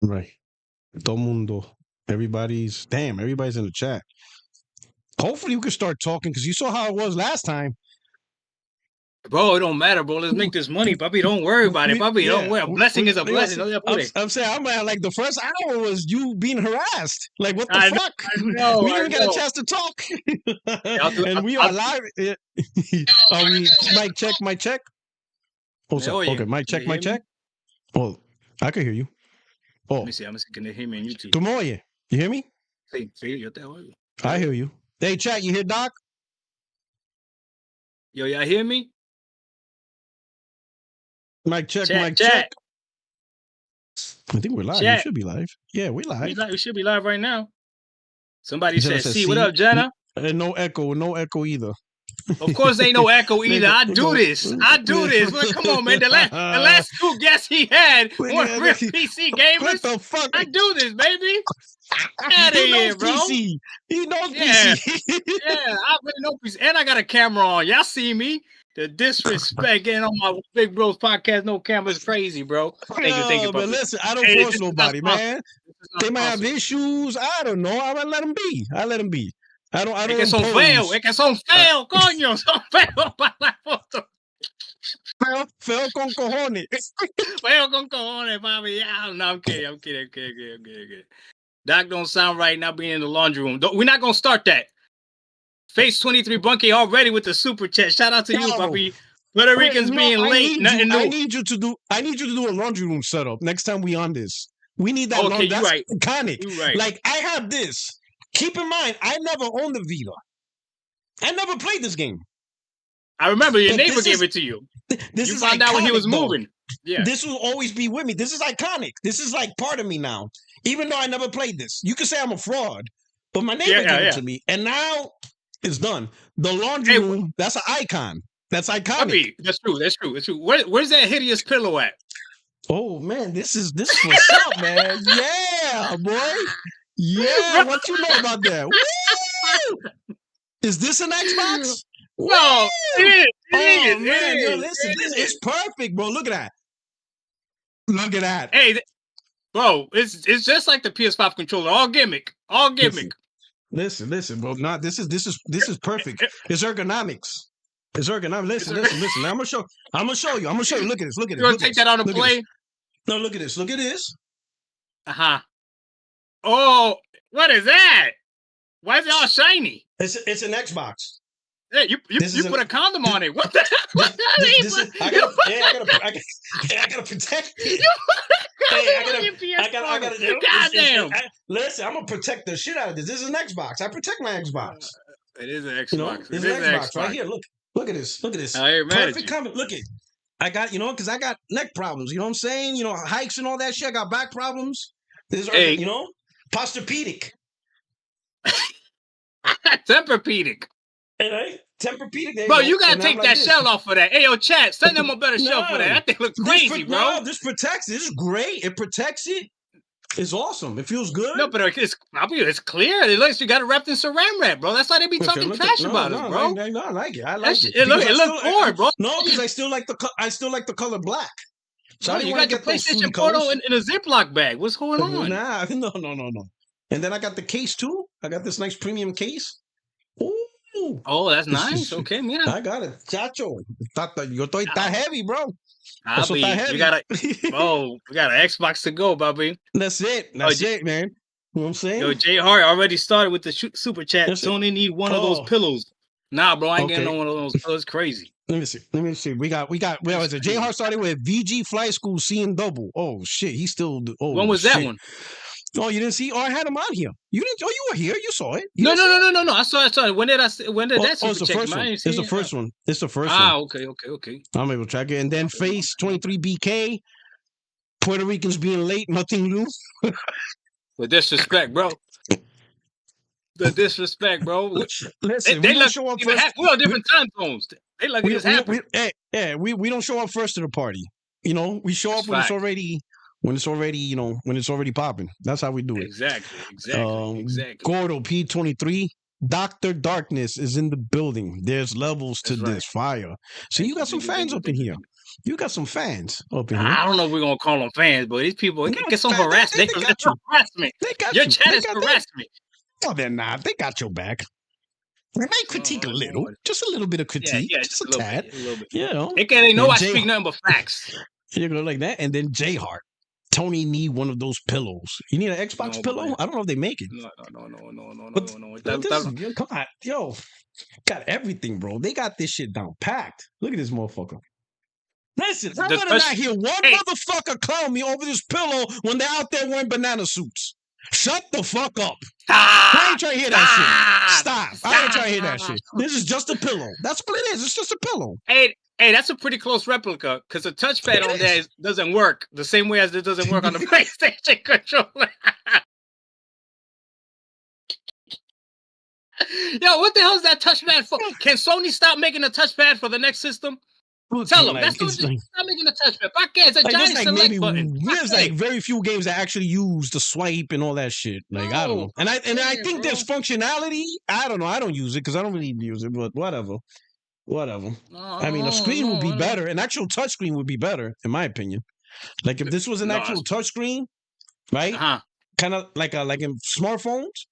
Right. Todo mundo. Everybody's in the chat. Hopefully we can start talking because you saw how it was last time. Bro, it don't matter, bro. Let's make this money, papi. Don't worry about it, papi. Don't worry. A blessing is a blessing. I'm saying, like the first hour was you being harassed. Like, what the fuck? I know. We didn't get a chance to talk. And we are live. Are we? Mic check. Oh, so, okay. Mic check. Oh, I can hear you. Oh. Let me see. Can they hear me on YouTube? Tú me oyes? You hear me? Sí, yo te oigo. I hear you. Hey, chat, you hear Doc? Yo, y'all hear me? Mic check. I think we're live. We should be live. Yeah, we're live. We should be live right now. Somebody said, "See, what up, Jenna?" And no echo either. Of course, ain't no echo either. I do this. Well, come on, man. The last two guests he had were real PC gamers. What the fuck? I do this, baby. Out of here, bro. PC. He knows PC. Yeah, I really know PC. And I got a camera on. Y'all see me? The disrespect getting on my Big Bros podcast, no camera is crazy, bro. Thank you. But listen, I don't force nobody, man. They might have issues. I don't know. I let them be. I don't es que son feos, coño, son feos para la foto. Feo con cojones. Feo con cojones, papi. Yeah, no, I'm kidding. Doc don't sound right now being in the laundry room. We're not gonna start that. Face 23 Bunky already with the super chat. Shout out to you, papi. Puerto Ricans being late. Nothing new. I need you to do a laundry room setup next time we on this. We need that. Okay, that's right. iconic. Right. Like I have this. Keep in mind, I never owned the Vita. I never played this game. I remember your neighbor gave it to you. You found out when he was moving. Yeah. This will always be with me. This is iconic. This is like part of me now. Even though I never played this. You can say I'm a fraud, but my neighbor gave it to me. And now it's done. The laundry room, that's an icon. That's iconic. That's true. Where's that hideous pillow at? Oh man, this is what's up, man. Yeah, boy. Yeah, what you know about that? Woo! Is this an Xbox? No, it is. Man, yo, listen, it's perfect, bro. Look at that. Hey, bro, it's just like the PS5 controller, all gimmick. Listen, bro. This is perfect. It's ergonomics. Listen. I'm gonna show you. Look at this. You gonna take that out and play? No, look at this. Oh, what is that? Why is it all shiny? It's an Xbox. Hey, you put a condom on it. What the hell? I gotta protect it. Goddamn. Listen, I'm gonna protect the shit out of this. This is an Xbox. I protect my Xbox. It is an Xbox. You know, it's an Xbox right here. Look at this. Perfect comment. Look at. I got, because I got neck problems. You know what I'm saying? Hikes and all that shit. I got back problems. This is, posturpedic. Tempur-pedic. Right? Tempur-pedic. Bro, you gotta take that shell off of that. Hey, yo, chat, send them a better shell for that. That thing looks crazy, bro. No, this protects it. This is great. It protects it. It's awesome. It feels good. No, but it's clear. It looks you got it wrapped in saran wrap, bro. That's why they be talking trash about us, bro. I like it. I like it. It looks boring, bro. No, because I still like the color black. So you got the PlayStation Portal in a Ziploc bag. What's going on? Nah, no. And then I got the case too. I got this nice premium case. Ooh. Oh, that's nice. Okay, mira. I got it, chacho. Yo estoy heavy, bro. We got an Xbox to go, Bobby. That's it, man. You know what I'm saying? Yo, Jay Hart already started with the super chat. Sony need one of those pillows. Nah, bro, I ain't getting on one of those pillows. Crazy. Let me see. We got. Where was it? Jay Hart started with VG Flight School seeing double. Oh shit, he's still. Oh, when was that one? Oh, you didn't see? Oh, I had him on here. You didn't? Oh, you were here. You saw it. No. I saw it. When did that super check? It's the first one. It's the first one. Ah, okay. I'm able to track it. And then Face 23 BK. Puerto Ricans being late, nothing new. The disrespect, bro. Listen, they let show up first. We're on different time zones. They let this happen. We don't show up first to the party. We show up when it's already. When it's already popping. That's how we do it. Exactly. Gordo P23. Dr. Darkness is in the building. There's levels to this fire. So you got some fans up in here. You got some fans up in here. I don't know if we're gonna call them fans, but these people get some harassment. They got harassment. Your chat is harassment. No, they're not. They got your back. They might critique a little, just a little bit of critique, just a tad. A little bit. You know, they know I speak nothing but facts. You go like that, and then J Hart. Tony need one of those pillows. You need an Xbox pillow? Man. I don't know if they make it. No. Come on, yo, got everything, bro. They got this shit down packed. Look at this motherfucker. Listen, I'm gonna not hear one motherfucker clown me over this pillow when they're out there wearing banana suits. Shut the fuck up. I ain't trying to hear that shit. Stop. I ain't trying to hear that shit. This is just a pillow. That's what it is. It's just a pillow. Hey, that's a pretty close replica because the touchpad on there doesn't work the same way as it doesn't work on the PlayStation controller. Yo, what the hell is that touchpad for? Can Sony stop making a touchpad for the next system? Tell them that's stop making a touchpad. It's a giant select button. There's like very few games that actually use the swipe and all that shit. Like I don't know, and I think there's functionality. I don't know. I don't use it because I don't really use it. But whatever. I mean, a screen would be better. An actual touchscreen would be better, in my opinion. Like if this was an actual touchscreen, right? Kind of like in smartphones.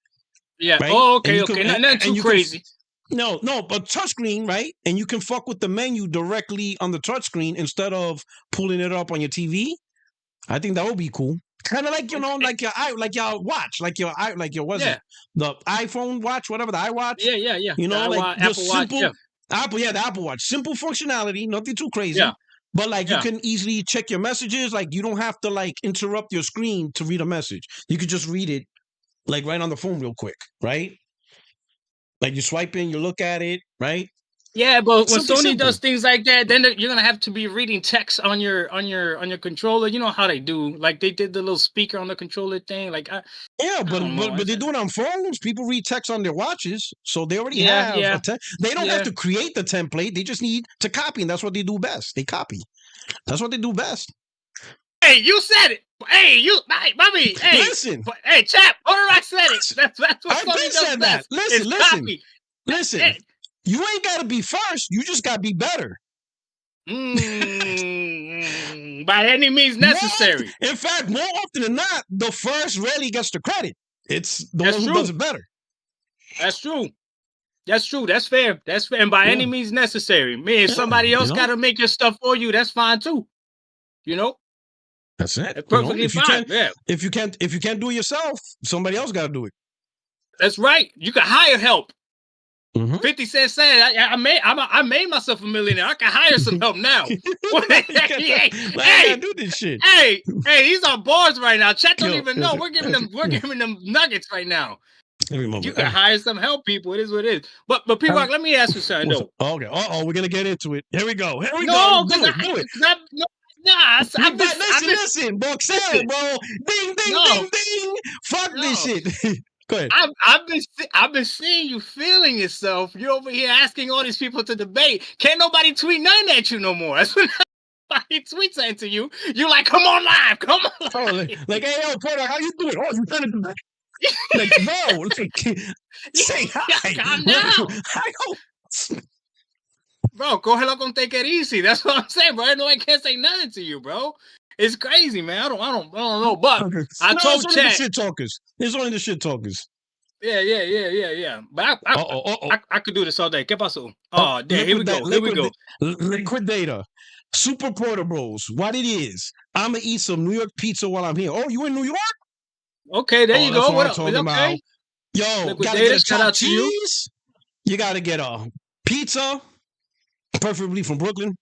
Yeah. Right? Oh, okay. Nothing too crazy. No, but touchscreen, right? And you can fuck with the menu directly on the touchscreen instead of pulling it up on your TV. I think that would be cool. Kind of like like your watch, like your what's it? The iPhone watch, whatever, the iWatch. Yeah. You know, like Apple simple Watch. The Apple Watch, simple functionality, nothing too crazy. Yeah. But like you can easily check your messages. Like you don't have to like interrupt your screen to read a message. You could just read it like right on the phone real quick, right? Like you swipe in, you look at it, right? Yeah, but when Sony does things like that, then you're gonna have to be reading text on your controller. You know how they do, like they did the little speaker on the controller thing. Like, but they do it on phones. People read text on their watches, so they already have. They don't have to create the template. They just need to copy, and that's what they do best. They copy. That's what they do best. Hey, you said it. Hey, mommy. Hey, listen. Hey, chap. I said it. That's what Sony does best. Listen. Hey. You ain't got to be first. You just got to be better. By any means necessary. In fact, more often than not, the first rarely gets the credit. It's the one who does it better. That's true. That's fair. And by any means necessary. Man, if somebody else got to make your stuff for you, that's fine too. You know? That's it. That's perfectly fine. If you can't do it yourself, somebody else got to do it. That's right. You can hire help. 50 Cent said, I made myself a millionaire. I can hire some help now. Hey, do this shit. Hey, these are bars right now. Chat don't even know. We're giving them nuggets right now. You can hire some help, people. It is what it is. But P-Rock, let me ask you something though. Okay. We're gonna get into it. Here we go. Do it. Listen, Boxel, bro. Ding, ding. Fuck this shit. Go ahead. I've been seeing you feeling yourself. You're over here asking all these people to debate. Can't nobody tweet nothing at you no more. That's when nobody tweets something to you. You like, come on live. Like, hey, yo, Puertorock, how you doing? Oh, you trying to do that? Like, bro, say hi. Calm down. Bro, cógelo con take it easy. That's what I'm saying, bro. I can't say nothing to you, bro. It's crazy, man. I don't know. But I told Chat. It's only the shit talkers. Yeah. But I could do this all day. ¿Qué pasó? Oh, there. Here we go. Liquidator. Super Portables. What it is. I'm going to eat some New York pizza while I'm here. Oh, you in New York? Okay, there you go. What up? Okay. About. Yo, gotta get a chopped cheese. You got to get a pizza, preferably from Brooklyn.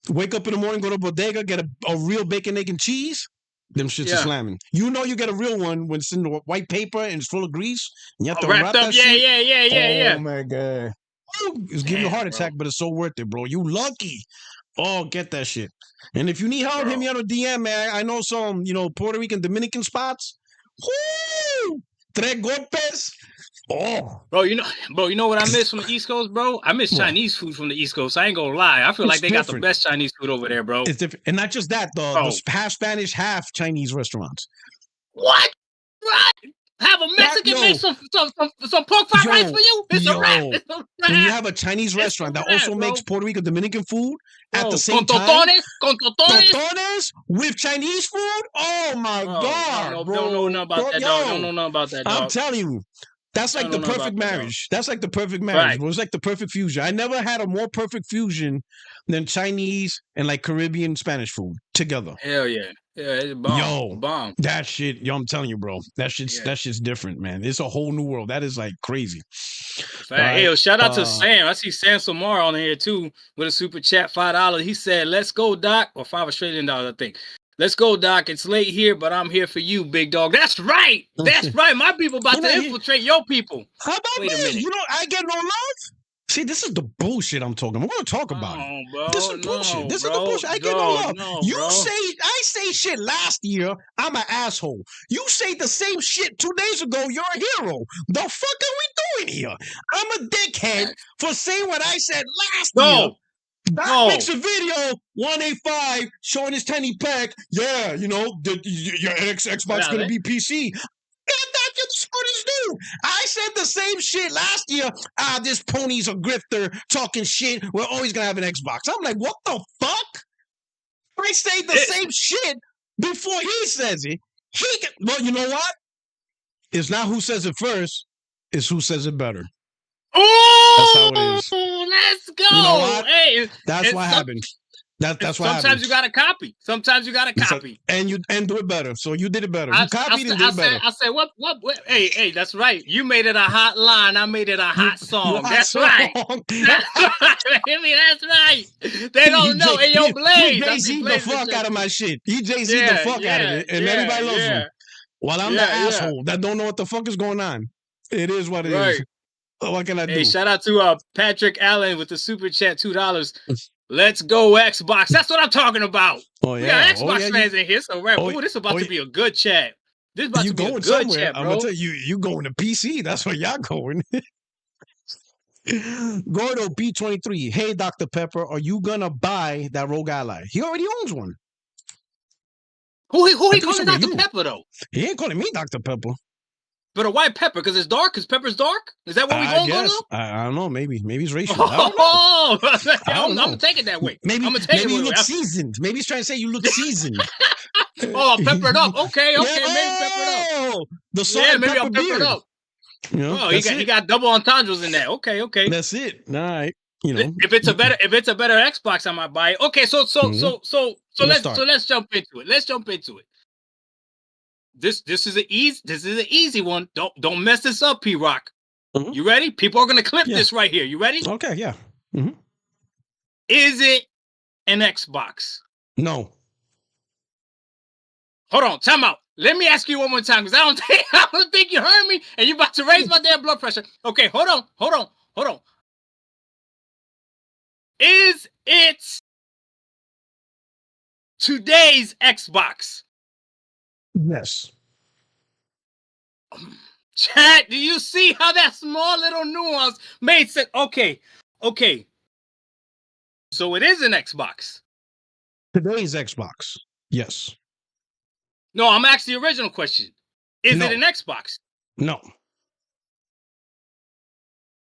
Wake up in the morning, go to bodega, get a real bacon, egg, and cheese. Them shits are slamming. You know you get a real one when it's in the white paper and it's full of grease. And you have to wrap that shit. Yeah. Oh, my God. It's giving you a heart attack, but it's so worth it, bro. You lucky. Oh, get that shit. And if you need help, hit me on a DM, man. I know some, Puerto Rican, Dominican spots. Woo! Tres golpes. Oh, bro, you know what I miss from the East Coast, bro? I miss Chinese food from the East Coast. I ain't gonna lie. I feel like they got the best Chinese food over there, bro. It's different, and not just that. The half Spanish, half Chinese restaurants. What? Have a Mexican make some pork fried rice for you? It's a wrap. It's a wrap. When you have a Chinese restaurant that also makes Puerto Rico Dominican food at the same time. Con totones with Chinese food? Oh my God, bro. Don't know nothing about that, dog. Don't know nothing about that, dog. I'm telling you. That's like the perfect marriage. That's like the perfect marriage. Right. It's like the perfect fusion. I never had a more perfect fusion than Chinese and like Caribbean Spanish food together. Hell yeah. Yeah, it's bomb. Bomb. That shit, I'm telling you, bro. That shit's different, man. It's a whole new world. That is like crazy. Right. Hey, shout out to Sam. I see Sam Samar on here too with a super chat, $5. He said, "Let's go, Doc," or $5 Australian, I think. "Let's go, Doc. It's late here, but I'm here for you, big dog." That's right. That's right. My people about to infiltrate your people. How about Wait a minute. You know, I get no love. See, this is the bullshit I'm talking. I'm going to talk about it. Bro, this is bullshit. This is the bullshit. I get no love. I say shit last year. I'm an asshole. You say the same shit 2 days ago. You're a hero. The fuck are we doing here? I'm a dickhead for saying what I said last year. Doc makes a video, 185, showing his tiny pack. Yeah, you know, your Xbox going to be PC. I said the same shit last year. This pony's a grifter talking shit. We're always going to have an Xbox. I'm like, what the fuck? I say the same shit before he says it. Well, you know what? It's not who says it first. It's who says it better. Oh, that's how it is. Let's go. You know what? Hey, that's what happened. That's what sometimes you gotta copy. Sometimes you gotta copy. And do it better. So you did it better. You copied and did it better. I said, what? Hey, that's right. You made it a hot line. I made it a hot song. That's right. That's right. They don't know. Hey, yo, Blaze. You Jay-Z the fuck out of my shit. You Jay-Z the fuck out of it. And everybody loves him. While I'm the asshole that don't know what the fuck is going on. It is what it is. What can I do? Hey, shout out to Patrick Allen with the super chat, $2. Let's go Xbox. That's what I'm talking about. Oh yeah, Xbox fans in here. So this is about to be a good chat. This is about to be a good somewhere. chat, bro. I'm gonna tell you, you going to PC. That's where y'all going. Gordo B23. Hey, Dr. Pepper, are you gonna buy that Rogue Ally? He already owns one. Who he calling Dr. Pepper though? He ain't calling me Dr. Pepper. But a white pepper because it's dark. Because pepper's dark. Is that what we going to do? I don't know. Maybe it's racial. Oh, I'm gonna take it that way. Maybe you look seasoned. Maybe he's trying to say you look seasoned. Peppered up. Okay, maybe peppered up. The salt and maybe pepper I'll pepper it up. You know, he got double entendres in there. Okay. That's it. All right. You know, if it's a better Xbox, I might buy it. Okay, so let's jump into it. Let's jump into it. This is an easy one. Don't mess this up, P-Rock. Mm-hmm. You ready? People are gonna clip this right here. You ready? Okay, yeah. Mm-hmm. Is it an Xbox? No. Hold on, time out. Let me ask you one more time because I don't think you heard me, and you're about to raise my damn blood pressure. Okay, hold on. Is it today's Xbox? Yes. Chat, do you see how that small little nuance made sense? Okay. So it is an Xbox. Today's Xbox. Yes. No, I'm asking the original question. Is it an Xbox? No.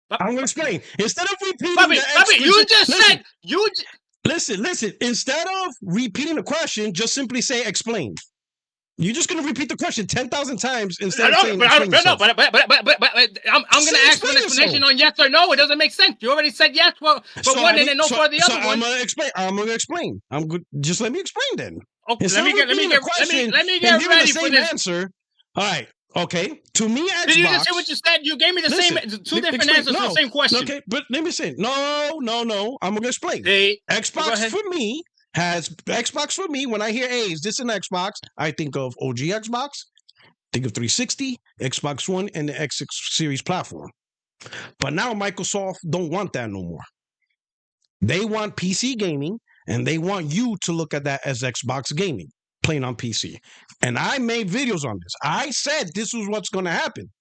I'm going to explain. Instead of repeating Listen. Instead of repeating the question, just simply say explain. You're just going to repeat the question 10,000 times instead of saying explain yourself. But I'm going to ask for an explanation on yes or no. It doesn't make sense. You already said yes for one and then no for the other one. I'm going to explain. I'm good. Just let me explain then. Okay, let me get ready for this answer. All right. Okay. To me, Xbox. Did you just say what you said? You gave me the same two different answers for the same question. Okay, but let me say no. I'm going to explain. Xbox for me has Xbox for me. When I hear, hey, is this an Xbox? I think of OG Xbox, think of 360, Xbox One, and the X series platform. But now Microsoft don't want that no more. They want PC gaming, and they want you to look at that as Xbox gaming, playing on PC. And I made videos on this. I said this is what's going to happen.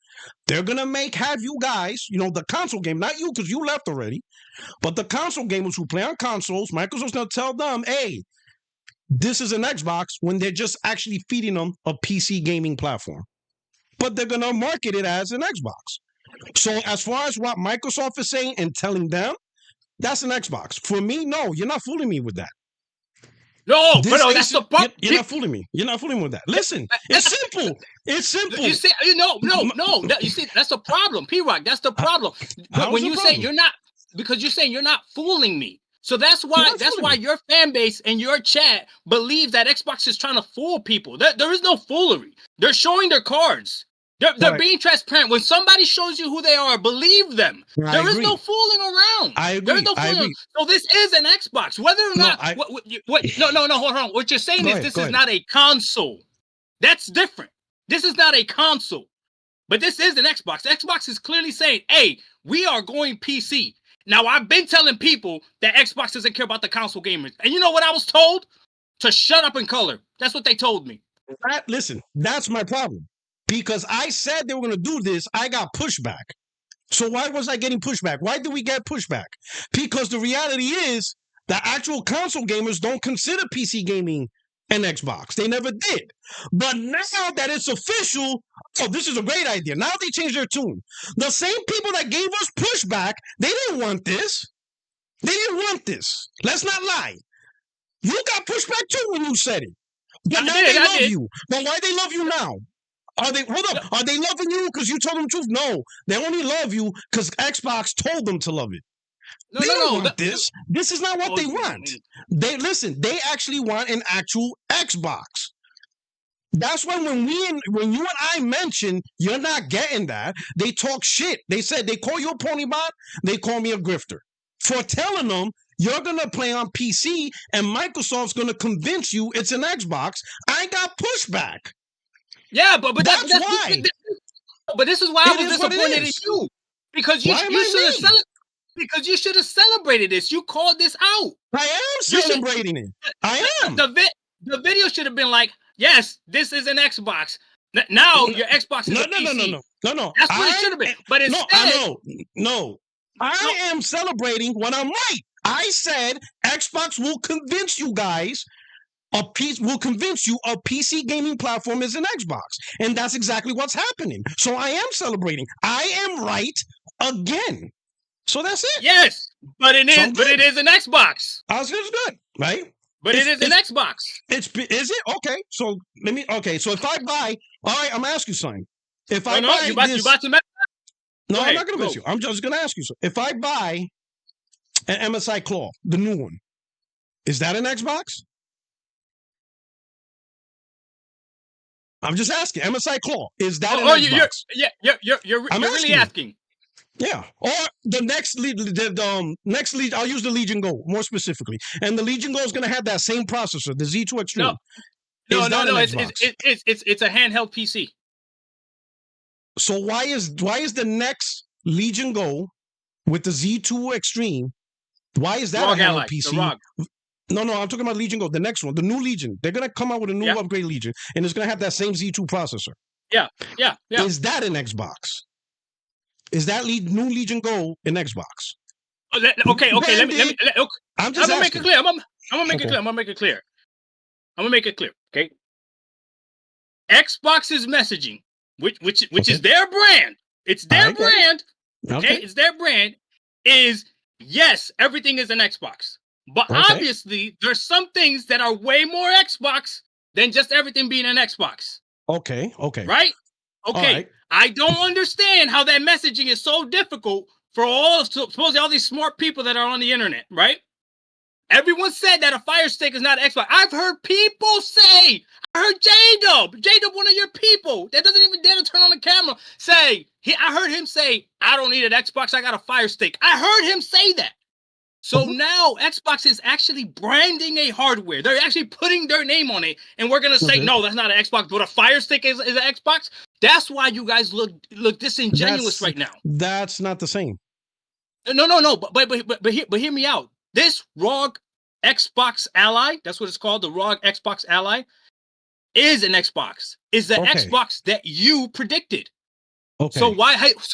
They're going to have you guys, the console game, not you because you left already, but the console gamers who play on consoles, Microsoft's going to tell them, hey, this is an Xbox when they're just actually feeding them a PC gaming platform. but they're gonna market it as an Xbox. So as far as what Microsoft is saying and telling them, that's an Xbox. For me, no, you're not fooling me with that. No, but no, that's the problem. You're not fooling me. You're not fooling me with that. Listen, it's simple. It's simple. You see, no. You see, that's the problem, P-Rock. That's the problem. When you say you're not, because you're saying you're not fooling me. So that's why your fan base and your chat believes that Xbox is trying to fool people. There is no foolery. They're showing their cards. They're being transparent. When somebody shows you who they are, believe them. There is no fooling around. I agree. There is no fooling. So this is an Xbox. Whether or not hold on. What you're saying is this is not a console. That's different. This is not a console. But this is an Xbox. Xbox is clearly saying, hey, we are going PC. Now, I've been telling people that Xbox doesn't care about the console gamers. And you know what I was told? To shut up and color. That's what they told me. Listen, that's my problem. Because I said they were going to do this, I got pushback. So why was I getting pushback? Why did we get pushback? Because the reality is the actual console gamers don't consider PC gaming an Xbox. They never did. But now that it's official, this is a great idea. Now they changed their tune. The same people that gave us pushback, they didn't want this. They didn't want this. Let's not lie. You got pushback too when you said it. But now they love you. But why they love you now? Are they loving you because you told them the truth? No, they only love you because Xbox told them to love it. They don't want this. This is not what they want. They actually want an actual Xbox. That's why when you and I mention you're not getting that, they talk shit. They said they call you a pony bot, they call me a grifter. For telling them you're gonna play on PC and Microsoft's gonna convince you it's an Xbox, I got pushback. Yeah, but that's why. But this is why I was disappointed in you. Because you should have celebrated this. You called this out. I am celebrating it. I am. The video should have been like, yes, this is an Xbox. Now your Xbox is a PC. No. That's what it should have been. But instead, I am celebrating when I'm right. I said Xbox will convince you guys. Will convince you a PC gaming platform is an Xbox. And that's exactly what's happening. So I am celebrating. I am right again. So that's it. Yes, but it is an Xbox. It's good, right? But it is an Xbox. Is it? Okay. So so if I buy, all right, I'm gonna ask you something. If I buy this, no, I'm not gonna miss you. I'm just gonna ask you something. If I buy an MSI Claw, the new one, is that an Xbox? I'm just asking. MSI Claw, is that an Xbox? You're really asking. Yeah. Or the next Legion, I'll use the Legion Go more specifically. And the Legion Go is going to have that same processor, the Z2 Extreme. No. It's a handheld PC. So why is the next Legion Go with the Z2 Extreme? Why is that a handheld PC? No, I'm talking about Legion Go, the next one, the new Legion. They're going to come out with a new upgrade Legion, and it's going to have that same Z2 processor. Yeah. Is that an Xbox? Is that new Legion Go an Xbox? Okay. I'm gonna make it clear. I'm gonna make it clear. Okay. Xbox's messaging, which is their brand. It's their brand. Okay. It's their brand. Is yes, everything is an Xbox. But obviously, there's some things that are way more Xbox than just everything being an Xbox. Okay. Right? Okay. Right. I don't understand how that messaging is so difficult for supposedly all these smart people that are on the internet, right? Everyone said that a Fire Stick is not Xbox. I've heard people say, I heard J-Dub, one of your people that doesn't even dare to turn on the camera, I heard him say, I don't need an Xbox, I got a Fire Stick. I heard him say that. So now Xbox is actually branding a hardware. They're actually putting their name on it. And we're going to say, no, that's not an Xbox, but a Fire Stick is an Xbox. That's why you guys look disingenuous right now. That's not the same. No. But hear me out. This ROG Xbox Ally, that's what it's called, the ROG Xbox Ally, is an Xbox. Is the Xbox that you predicted. Okay. So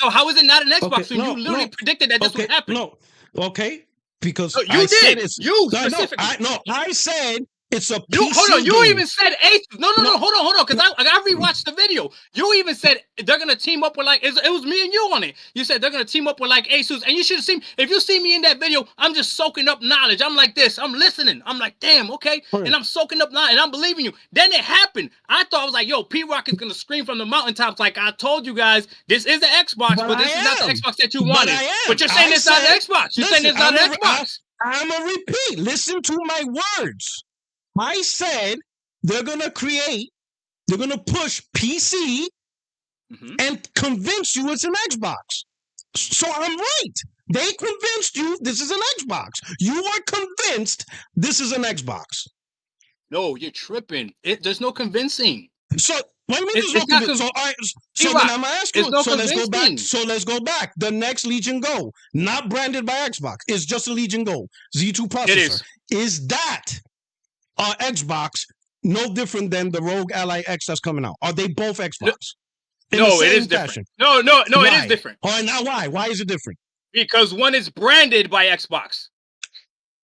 how is it not an Xbox when you literally predicted that this would happen? No. Okay. Because you did. You specifically. I said It's a PC hold on. You game. even said Asus. No. Hold on. Because I rewatched the video. You even said they're gonna team up with like it was me and you on it. You said they're gonna team up with like Asus, and you should have seen. If you see me in that video, I'm just soaking up knowledge. I'm like this. I'm listening. I'm like, damn, okay, and I'm soaking up knowledge, and I'm believing you. Then it happened. I thought I was like, yo, P-Rock is gonna scream from the mountaintops like I told you guys. This is the Xbox, but this is not the Xbox that you wanted. But you're saying it's not the Xbox. You're saying it's not the Xbox. I'm gonna repeat. Listen to my words. I said they're going to push PC and convince you it's an Xbox. So I'm right. They convinced you this is an Xbox. You are convinced this is an Xbox. No, you're tripping. There's no convincing. So what do you mean there's no convincing? So then I'm asking you. So let's go back. So let's go back. The next Legion Go, not branded by Xbox, it's just a Legion Go Z2 processor. It is that Xbox no different than the Rogue Ally X that's coming out? Are they both Xbox? No, it is different. No, it is different. Oh, and now why? Why is it different? Because one is branded by Xbox.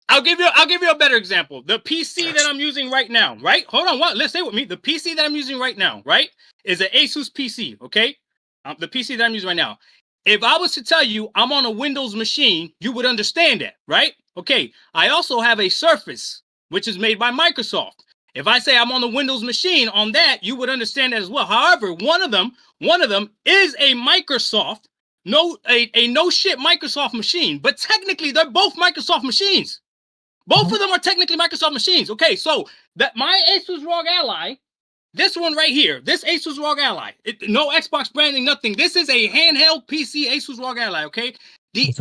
I'll give you a better example. The PC that I'm using right now, right? Hold on, let's stay with me. The PC that I'm using right now, right, is an Asus PC, okay? The PC that I'm using right now. If I was to tell you I'm on a Windows machine, you would understand that, right? Okay, I also have a Surface, which is made by Microsoft. If I say I'm on the Windows machine on that, you would understand that as well. However, one of them is a Microsoft, no shit Microsoft machine, but technically they're both Microsoft machines. Both of them are technically Microsoft machines. Okay, so that my Asus ROG Ally, this one right here, this Asus ROG Ally, no Xbox branding, nothing. This is a handheld PC Asus ROG Ally, okay? The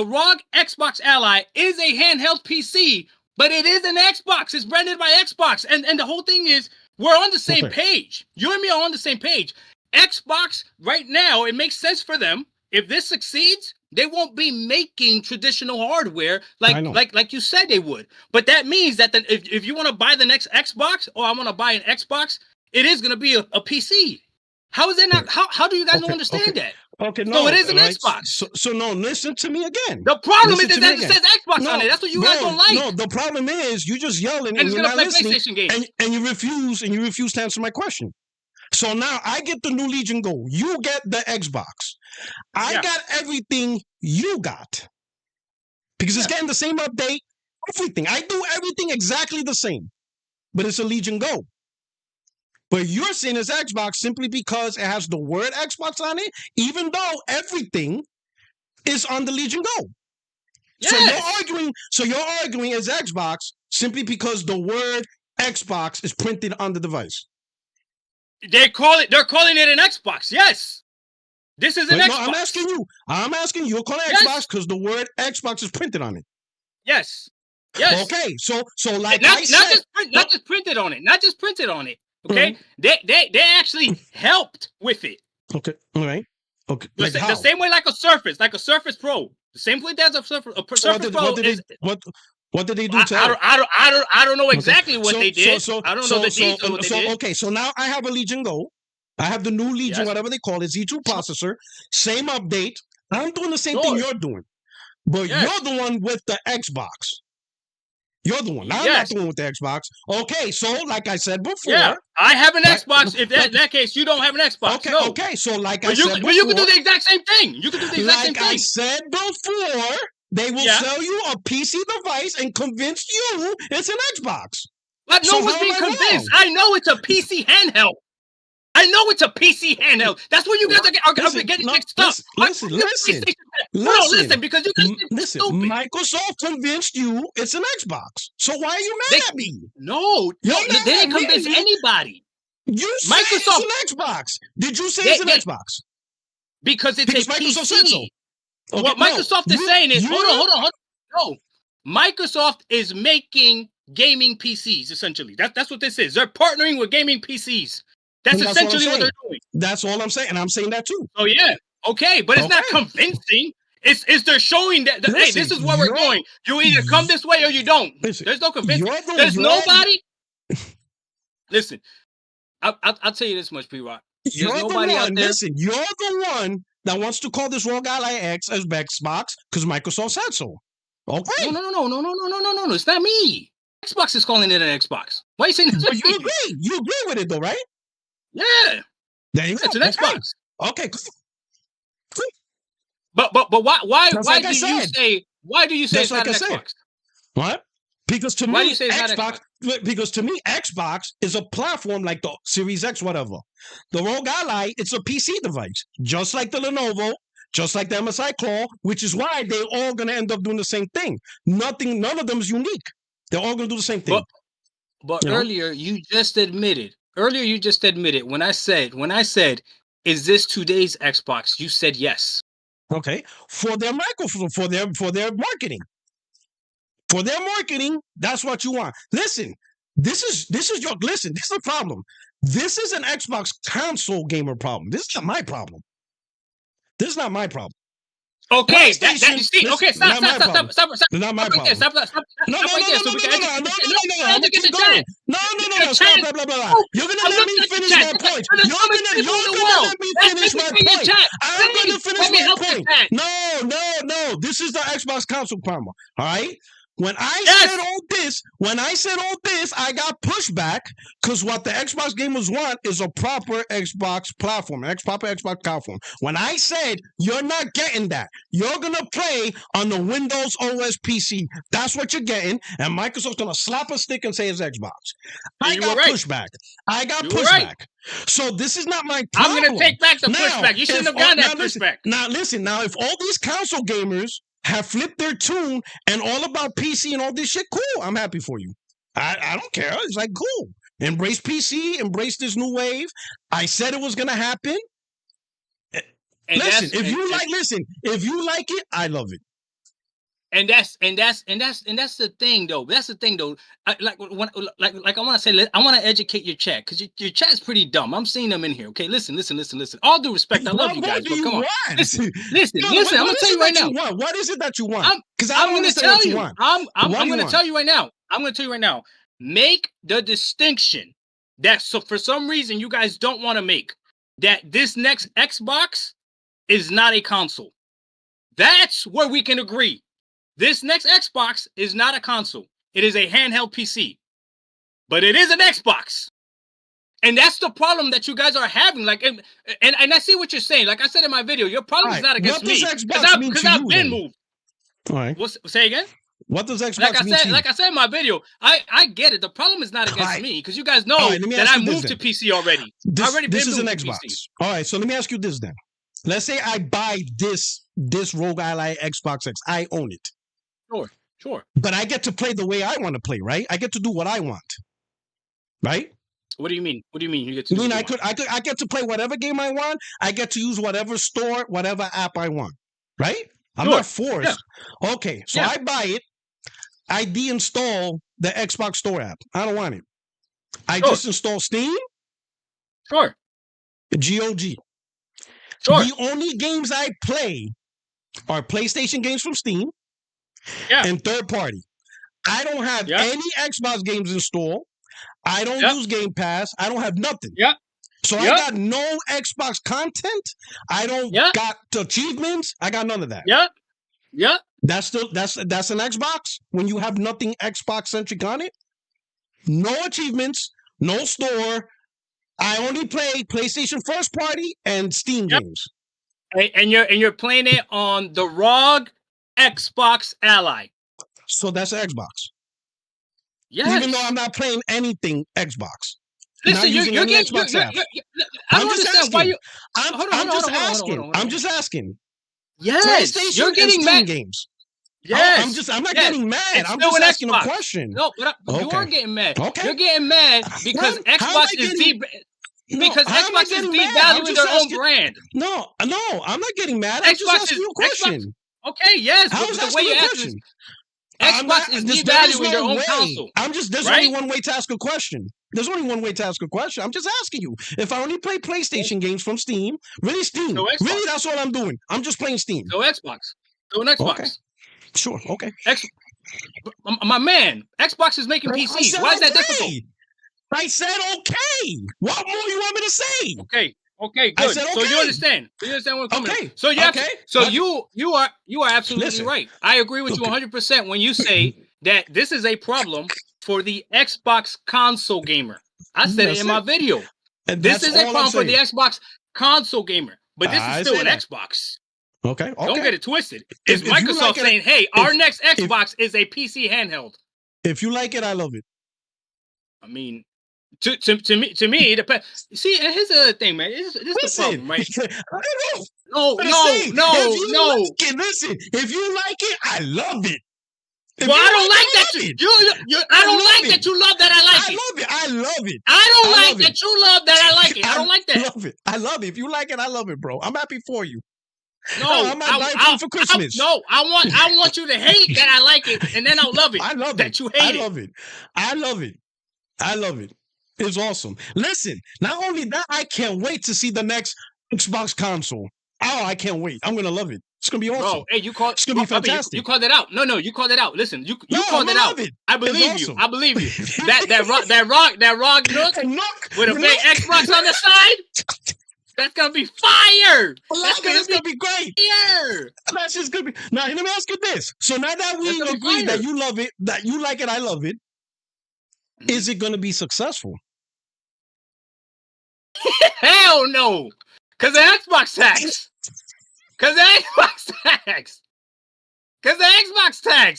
ROG Xbox Ally is a handheld PC, but it is an Xbox. It's branded by Xbox. And the whole thing is, we're on the same page. You and me are on the same page. Xbox, right now, it makes sense for them. If this succeeds, they won't be making traditional hardware like you said they would. But that means that if you want to buy the next Xbox, or I want to buy an Xbox, it is going to be a PC. How is that not? How do you guys don't understand that? Okay, no. So it is an Xbox. So no, listen to me again. The problem is that it says Xbox on it. That's what you guys don't like. No, the problem is you just yelling and you're not listening. PlayStation games. And you refuse to answer my question. So now I get the new Legion Go. You get the Xbox. I got everything you got. Because it's getting the same update, everything. I do everything exactly the same. But it's a Legion Go. But you're saying it's Xbox simply because it has the word Xbox on it, even though everything is on the Legion Go. Yes. So you're arguing it's Xbox simply because the word Xbox is printed on the device. They're calling it an Xbox. Yes. This is an Xbox. No, I'm asking you. You're calling it Xbox because the word Xbox is printed on it. Yes. Yes. Okay. So like not just printed on it. Not just printed on it. Okay. Mm-hmm. They actually helped with it. Okay. All right. Okay. Like the same way like a Surface Pro. The same way as a Surface Pro. What did they do to it? I don't know exactly what they did. I don't know the details of what they did. Okay, so now I have a Legion Go. I have the new Legion, whatever they call it, Z2 processor. Same update. I'm doing the same thing you're doing. But you're the one with the Xbox. You're the one. I'm not the one with the Xbox. Okay, so like I said before. Yeah, I have an Xbox. If in that case, you don't have an Xbox. Okay, okay. So like I said before. But you can do the exact same thing. You can do the exact same thing. Like I said before. They will sell you a PC device and convince you it's an Xbox. But no one's being convinced. I know it's a PC handheld. That's what you guys are getting mixed up. Listen, because you guys stupid. Microsoft convinced you it's an Xbox. So why are you mad at me? No, they didn't convince anybody. You said it's an Xbox. Did you say it's an Xbox? Because it's a Microsoft said so. Okay, what Microsoft is saying is, hold on. No, Microsoft is making gaming PCs, essentially. That's what this is. They're partnering with gaming PCs. That's essentially what they're doing. That's all I'm saying, and I'm saying that too. Oh, yeah. Okay, but it's not convincing. It's they're showing that, hey, this is where we're going. You either come this way or you don't. Listen, there's no convincing. There's nobody. Listen, I'll tell you this much, P-Rock. You're the one. Listen, you're the one that wants to call this ROG Ally X as Xbox because Microsoft said so. Okay. No. It's not me. Xbox is calling it an Xbox. Why are you saying this? But you agree? You agree with it though, right? Yeah. There you go. It's an Xbox. Okay. But why like do you say it's not an Xbox? What? Because to Why do me, you say it's Xbox. Because to me, Xbox is a platform like the Series X, whatever. The Rogue Ally, it's a PC device, just like the Lenovo, just like the MSI Claw, which is why they're all going to end up doing the same thing. None of them is unique. They're all going to do the same thing. But earlier you just admitted. When I said, is this today's Xbox? You said yes. Okay, for their microphone, for their marketing. For their marketing, that's what you want. Listen, this is the problem. This is an Xbox console gamer problem. This is not my problem. Okay, stop. Not my problem. Stop. No, stop, blah, blah. You're going to let me finish my point. I'm going to finish my point. No. This is the Xbox console problem, all right? When I said all this, I got pushback because what the Xbox gamers want is a proper Xbox platform, proper Xbox platform. When I said you're not getting that, you're gonna play on the Windows OS PC. That's what you're getting, and Microsoft's gonna slap a stick and say it's Xbox. I got pushback. So this is not my problem. I'm gonna take back the pushback. You shouldn't have gotten that pushback. Now listen. Now if all these console gamers have flipped their tune and all about PC and all this shit, cool. I'm happy for you. I don't care. It's like, cool. Embrace PC. Embrace this new wave. I said it was going to happen. If you like it, I love it. And that's the thing though. I want to say, I want to educate your chat because your chat's pretty dumb. I'm seeing them in here. Okay, listen. All due respect, I love you guys, but come on. Listen. I'm gonna tell you right now. What is it that you want? Because I'm gonna tell you. I'm gonna tell you right now. Make the distinction that for some reason you guys don't want to make that this next Xbox is not a console. That's where we can agree. This next Xbox is not a console. It is a handheld PC. But it is an Xbox. And that's the problem that you guys are having. Like, and I see what you're saying. Like I said in my video, your problem is not against me. Because I've been moved. All right. Say again? What does Xbox mean to you? Like I said in my video, I get it. The problem is not against me. Because you guys know that I moved to PC already. This is an Xbox. PC. All right. So let me ask you this then. Let's say I buy this Rogue Ally Xbox X. I own it. Sure. But I get to play the way I want to play, right? I get to do what I want, right? What do you mean? You get to? I get to play whatever game I want. I get to use whatever store, whatever app I want, right? I'm not forced. Yeah. Okay, so I buy it. I deinstall the Xbox Store app. I don't want it. I just install Steam. Sure. GOG. Sure. The only games I play are PlayStation games from Steam. Yeah. And third party. I don't have any Xbox games installed. I don't use Game Pass. I don't have nothing. Yeah. So I got no Xbox content. I don't got achievements. I got none of that. Yeah. Yeah. That's an Xbox when you have nothing Xbox centric on it. No achievements, no store. I only play PlayStation first party and Steam games. And you're playing it on the ROG Xbox Ally. So that's an Xbox. Yes. Even though I'm not playing anything Xbox. Listen, you're getting Xbox app. I don't understand why you. I'm just asking. Yes, PlayStation you're getting mad games. Yes, I'm not getting mad. It's I'm just asking Xbox. a question. No, but you are getting mad. Okay. You're getting mad because Xbox is Xbox is devaluing their own brand. No, I'm not getting mad. I'm just asking you a question. Okay, yes, but the way you ask is Xbox is devaluing their own console. There's only one way to ask a question. I'm just asking you. If I only play PlayStation games from Steam, really Steam. Really, that's all I'm doing. I'm just playing Steam. So Xbox. So an Xbox. Okay. Sure, okay. My man, Xbox is making PCs. Why is that difficult? I said okay. What more you want me to say? Okay, good. So you understand. What I'm coming from. So you are absolutely right. I agree with you 100% when you say that this is a problem for the Xbox console gamer. I said it in my video. And this is a problem for the Xbox console gamer, but this is still an Xbox. Okay. Don't get it twisted. It's Microsoft saying, "Hey, our next Xbox is a PC handheld." If you like it, I love it. I mean, to me, it depends. See, and here's the other thing, man. This is the problem, right? No. Listen, if you like it, I love it. Well, I don't like that. I don't like that you love that I like it. I love it. I don't like that you love that I like it. I don't like that. I love it. If you like it, I love it, bro. I'm happy for you. No, I might buy you for Christmas. I want you to hate that I like it, and then I'll love it. I love that you hate it. I love it. It's awesome. Listen, not only that, I can't wait to see the next Xbox console. Oh, I can't wait. I'm gonna love it. It's gonna be awesome. Bro, hey, it's gonna be fantastic. You called it out. No, you called it out. Listen, you called it out. I believe you. I believe you. that rock nook with a big Xbox on the side. That's gonna be fire. It's gonna be great. Yeah. That's just gonna be. Now let me ask you this. So now that we agree that you love it, that you like it, I love it. Is it gonna be successful? Hell no. Cause the Xbox tax.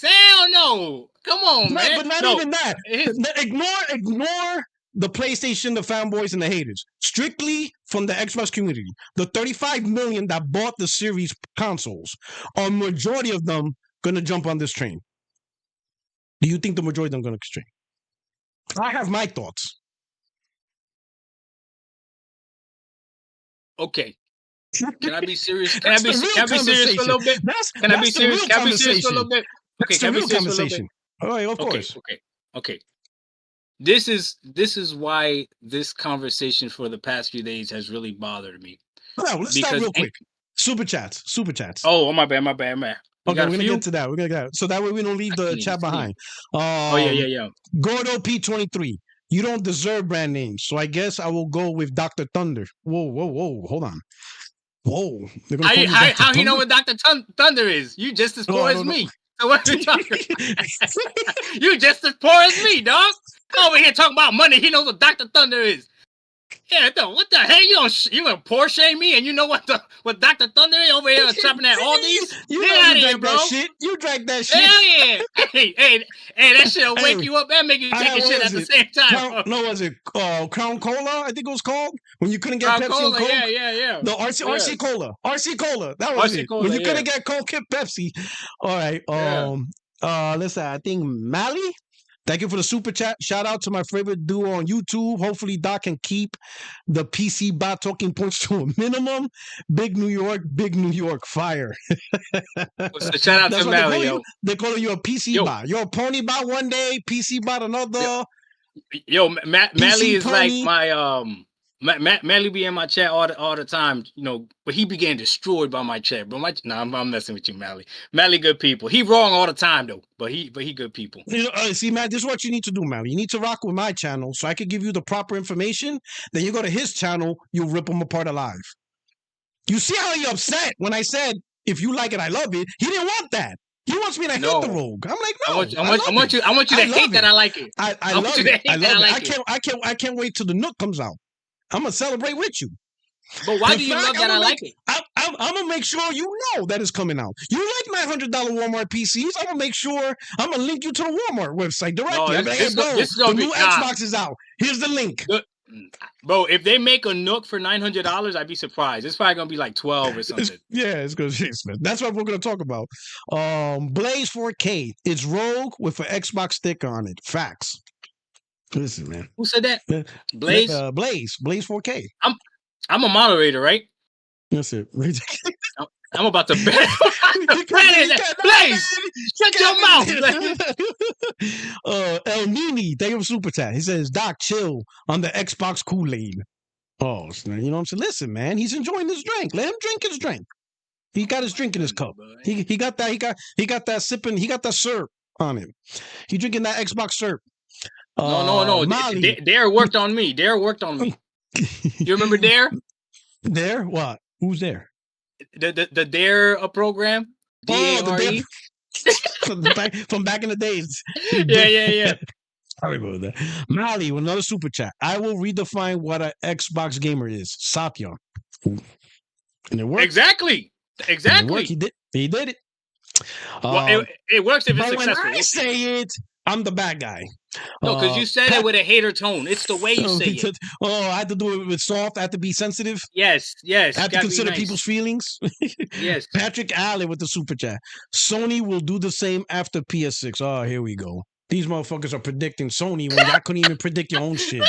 Hell no. Come on, man. But not even that. Ignore the PlayStation, the fanboys, and the haters. Strictly from the Xbox community. The 35 million that bought the series consoles, are majority of them going to jump on this train? Do you think the majority of them are going to train? I have my thoughts. Okay. Can I be serious? Can I be serious for a little bit? Can I be serious for a little bit? Okay, can I be serious for a little bit? All right, of course. Okay. This is why this conversation for the past few days has really bothered me. Well, let's start real quick. Super chats. Oh, my bad. Okay, we're gonna get to that. We're gonna get so that way we don't leave the chat behind. Yeah. Gordo P23. You don't deserve brand names, so I guess I will go with Dr. Thunder. Whoa, hold on. Whoa. How you know what Dr. Thunder is? You just as poor as me. So what are you talking about? You just as poor as me, dog. Over here talking about money. He knows what Dr. Thunder is. Yeah, what the hell? You gonna poor shame me, and you know what Dr. Thunder is over here shopping at all these? You out of here, bro. You drank that shit. Hell yeah. Hey, that shit'll wake you up and make you take a shit at the same time. Was it Crown Cola? I think it was called when you couldn't get Pepsi and Coke. Yeah. The RC Cola. RC Cola. That was it. When you couldn't get Coke and Pepsi. All right. Let's say I think Mally. Thank you for the super chat. Shout out to my favorite duo on YouTube. Hopefully, Doc can keep the PC bot talking points to a minimum. Big New York, fire. So shout out to Mally, yo. They call you a PC bot. You're a pony bot one day, PC bot another. Yo, Mally is like my Mally be in my chat all the time, you know, but he be getting destroyed by my chat, bro. I'm messing with you, Mally. Mally good people. He wrong all the time though, but he good people. See, man, this is what you need to do, Mally. You need to rock with my channel so I can give you the proper information. Then you go to his channel, you rip him apart alive. You see how he upset when I said, if you like it, I love it. He didn't want that. He wants me to hate the rogue. I'm like, no. I want you to hate that I like it. I love it. I can't wait till the Nook comes out. I'm gonna celebrate with you. But why do you love that I like it? I'm gonna make sure you know that it's coming out. You like my $100 Walmart PCs? I'm gonna make sure I'm gonna link you to the Walmart website directly. The new Xbox is out. Here's the link. Bro, if they make a Nook for $900, I'd be surprised. It's probably gonna be like 12 or something. It's gonna be. That's what we're gonna talk about. Blaze 4K. It's Rogue with an Xbox sticker on it. Facts. Listen, man. Who said that? Blaze? Blaze 4K. I'm a moderator, right? That's it. I'm about to bet. Blaze, shut your mouth. El Nini, thank you for super chat. He says, Doc, chill on the Xbox Kool-Aid. Oh, you know what I'm saying? Listen, man, he's enjoying his drink. Let him drink his drink. He got his drink in his cup. He got that sipping. He got that syrup on him. He drinking that Xbox syrup. No. Dare worked on me. Dare worked on me. You remember Dare? Dare? What? Who's there? The Dare program. DARE. From back in the days. Yeah. I remember that. Mali with another super chat. I will redefine what an Xbox gamer is. Satya. And it worked. Exactly. And it worked. He did it. Well, it works if it's successful. When I say it, I'm the bad guy. No, because you said it with a hater tone. It's the way you say it. Oh, I had to do it with soft. I had to be sensitive. Yes. I have to consider people's feelings. Yes. Patrick Allen with the super chat. Sony will do the same after PS6. Oh, here we go. These motherfuckers are predicting Sony when y'all couldn't even predict your own shit.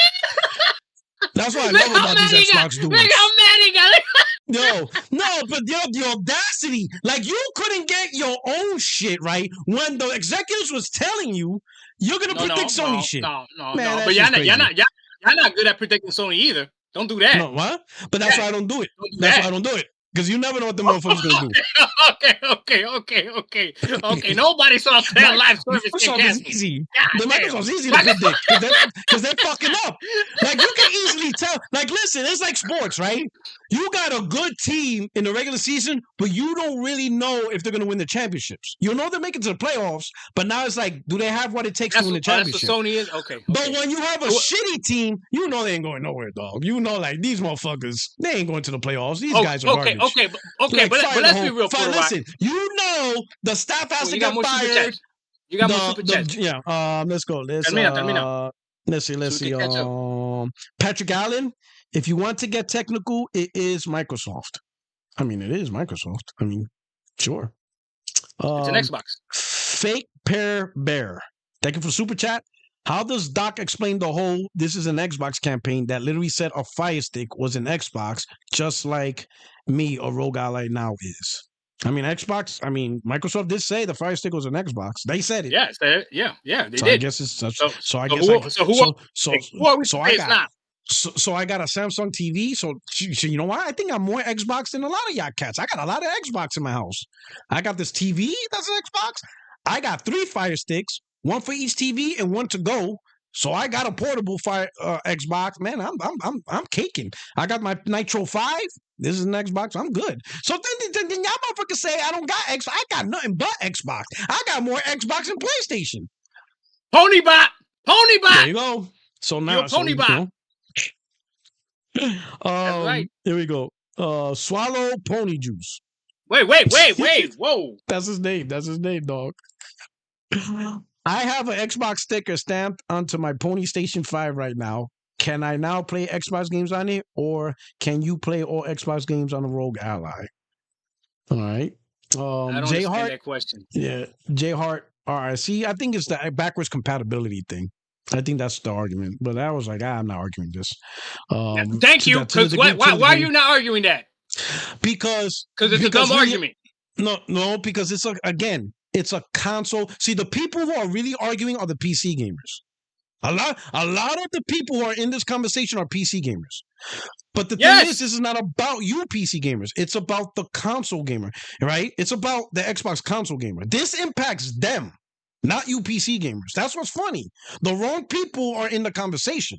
That's what I love about these Xbox dudes. Look how mad he got. No, but the audacity, like you couldn't get your own shit right when the executives was telling you you're gonna predict Sony shit. No. But y'all not good at predicting Sony either. Don't do that. No, what? But that's why I don't do it. That's why I don't do it. Because you never know what the motherfucker's gonna do. Okay. Nobody saw that live service. Microsoft is easy. The Microsoft's easy to predict because they're fucking up. Like you can easily tell. Like, listen, it's like sports, right? You got a good team in the regular season, but you don't really know if they're gonna win the championships. You know they're making it to the playoffs, but now it's like, do they have what it takes to win the championship? That's what Sony is. Okay. But when you have a shitty team, you know they ain't going nowhere, dog. You know, like these motherfuckers, they ain't going to the playoffs. These guys are garbage. Okay, but let's be real. Listen, you know the staff has to get fired. You got more super chats. Yeah. Let's go. Let's see. Patrick Allen. If you want to get technical, it is Microsoft. I mean, it is Microsoft. I mean, sure. It's an Xbox. Fake Pear Bear. Thank you for super chat. How does Doc explain the whole "this is an Xbox" campaign that literally said a Fire Stick was an Xbox, just like me, a Rogue Ally now is? I mean, Microsoft did say the Fire Stick was an Xbox. They said it. Yeah, they did. I guess it's such. So I guess So I got a Samsung TV. So you know what? I think I'm more Xbox than a lot of y'all cats. I got a lot of Xbox in my house. I got this TV that's an Xbox. I got 3 Fire Sticks, 1 for each TV and 1 to go. So I got a portable Fire Xbox. Man, I'm caking. I got my Nitro 5. This is an Xbox. I'm good. So then y'all motherfuckers say I don't got Xbox. I got nothing but Xbox. I got more Xbox than PlayStation. Ponybot. There you go. So now you're a Ponybot. That's right. Here we go. Swallow Pony Juice. Wait. Whoa. That's his name, dog. I have an Xbox sticker stamped onto my Pony Station 5 right now. Can I now play Xbox games on it, or can you play all Xbox games on a Rogue Ally? All right. I don't understand that question. Yeah, J Hart RIC. I think it's the backwards compatibility thing. I think that's the argument. But I was like, I'm not arguing this. Thank you. Because why are you not arguing that? Because it's a dumb argument. No, because it's it's a console. See, the people who are really arguing are the PC gamers. A lot of the people who are in this conversation are PC gamers. But the thing is, this is not about you PC gamers. It's about the console gamer, right? It's about the Xbox console gamer. This impacts them, not you PC gamers. That's what's funny. The wrong people are in the conversation.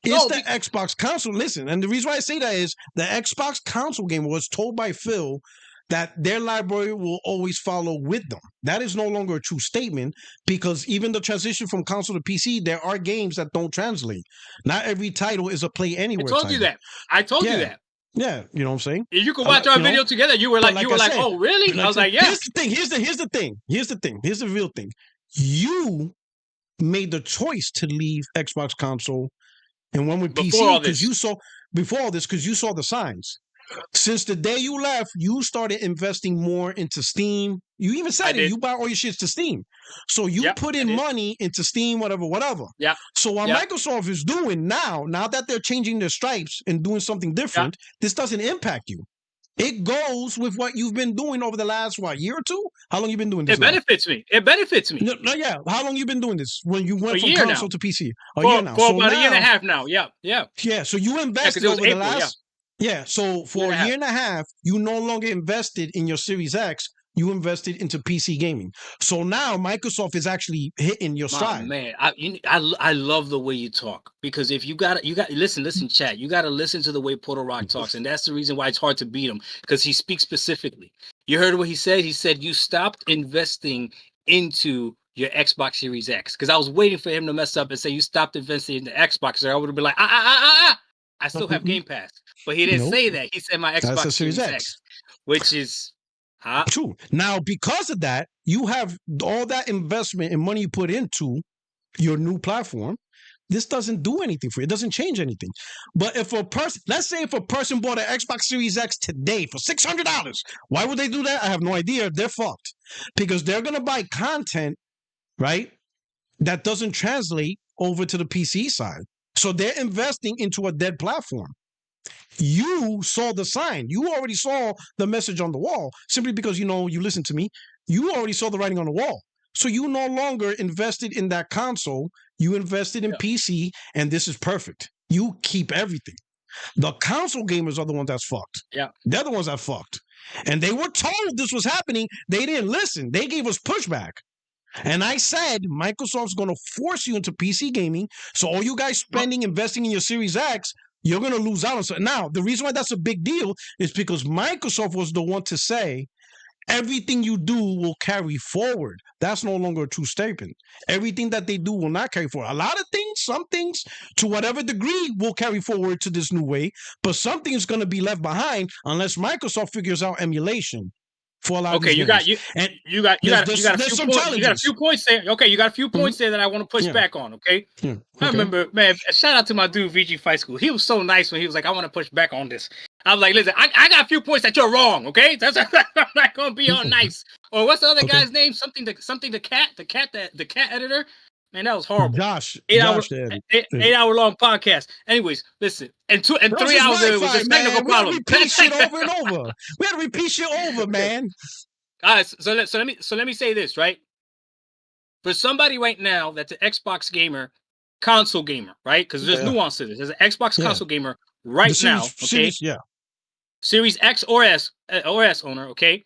It's the Xbox console. Listen, and the reason why I say that is the Xbox console gamer was told by Phil that their library will always follow with them. That is no longer a true statement because even the transition from console to PC, there are games that don't translate. Not every title is a play anywhere. I told you that. Yeah, you know what I'm saying? You could watch our video together. You were like, oh, really? I was like, yeah. Here's the thing. Here's the real thing. You made the choice to leave Xbox console and went with PC because you saw the signs. Since the day you left, you started investing more into Steam. You even said you buy all your shits to Steam. So you put in money into Steam, whatever. Yeah. So what Microsoft is doing now that they're changing their stripes and doing something different, this doesn't impact you. It goes with what you've been doing over the last, year or two? How long you been doing this? It benefits me. No, yeah. How long you been doing this? When you went from console to PC? A year now. For about a year and a half now. Yeah. Yeah, so you invested over the last... Yeah, so for a year and a half, you no longer invested in your Series X. You invested into PC gaming. So now Microsoft is actually hitting your stride. Man, I love the way you talk because if you got listen, chat. You got to listen to the way Puertorock talks, and that's the reason why it's hard to beat him because he speaks specifically. You heard what he said. He said you stopped investing into your Xbox Series X. Because I was waiting for him to mess up and say you stopped investing in the Xbox, or I would have been like, I still have Game Pass. But he didn't say that. He said my Xbox Series X, which is true. Now, because of that, you have all that investment and money you put into your new platform. This doesn't do anything for you. It doesn't change anything. But if a person, let's say if a person bought an Xbox Series X today for $600, why would they do that? I have no idea. They're fucked. Because they're going to buy content, right, that doesn't translate over to the PC side. So they're investing into a dead platform. You saw the sign. You already saw the message on the wall simply because, you listen to me. You already saw the writing on the wall. So you no longer invested in that console. You invested in PC, and this is perfect. You keep everything. The console gamers are the ones that's fucked. Yeah. They're the ones that fucked. And they were told this was happening. They didn't listen. They gave us pushback. And I said, Microsoft's going to force you into PC gaming. So all you guys investing in your Series X, you're going to lose out on something. Now, the reason why that's a big deal is because Microsoft was the one to say, everything you do will carry forward. That's no longer a true statement. Everything that they do will not carry forward. A lot of things, some things, to whatever degree, will carry forward to this new way, but something is going to be left behind unless Microsoft figures out emulation for a lot of these games. You got a few points there. Okay, you got a few points there that I want to push back on. Okay, I remember, man. Shout out to my dude VG Fight School. He was so nice when he was like, "I want to push back on this." I was like, "Listen, I got a few points that you're wrong. Okay, I'm not gonna be all nice." Or what's the other guy's name? Something the cat editor. Man, that was horrible. Josh, 8 hour long podcast. Anyways, listen, and 3 hours there was just technical problem. We had to repeat shit over and over. We had to repeat shit over, man. All right, so let me say this, right? For somebody right now that's an Xbox gamer, console gamer, right? Because there's nuance to this. There's an Xbox console gamer right now, okay? Series X or S owner, okay?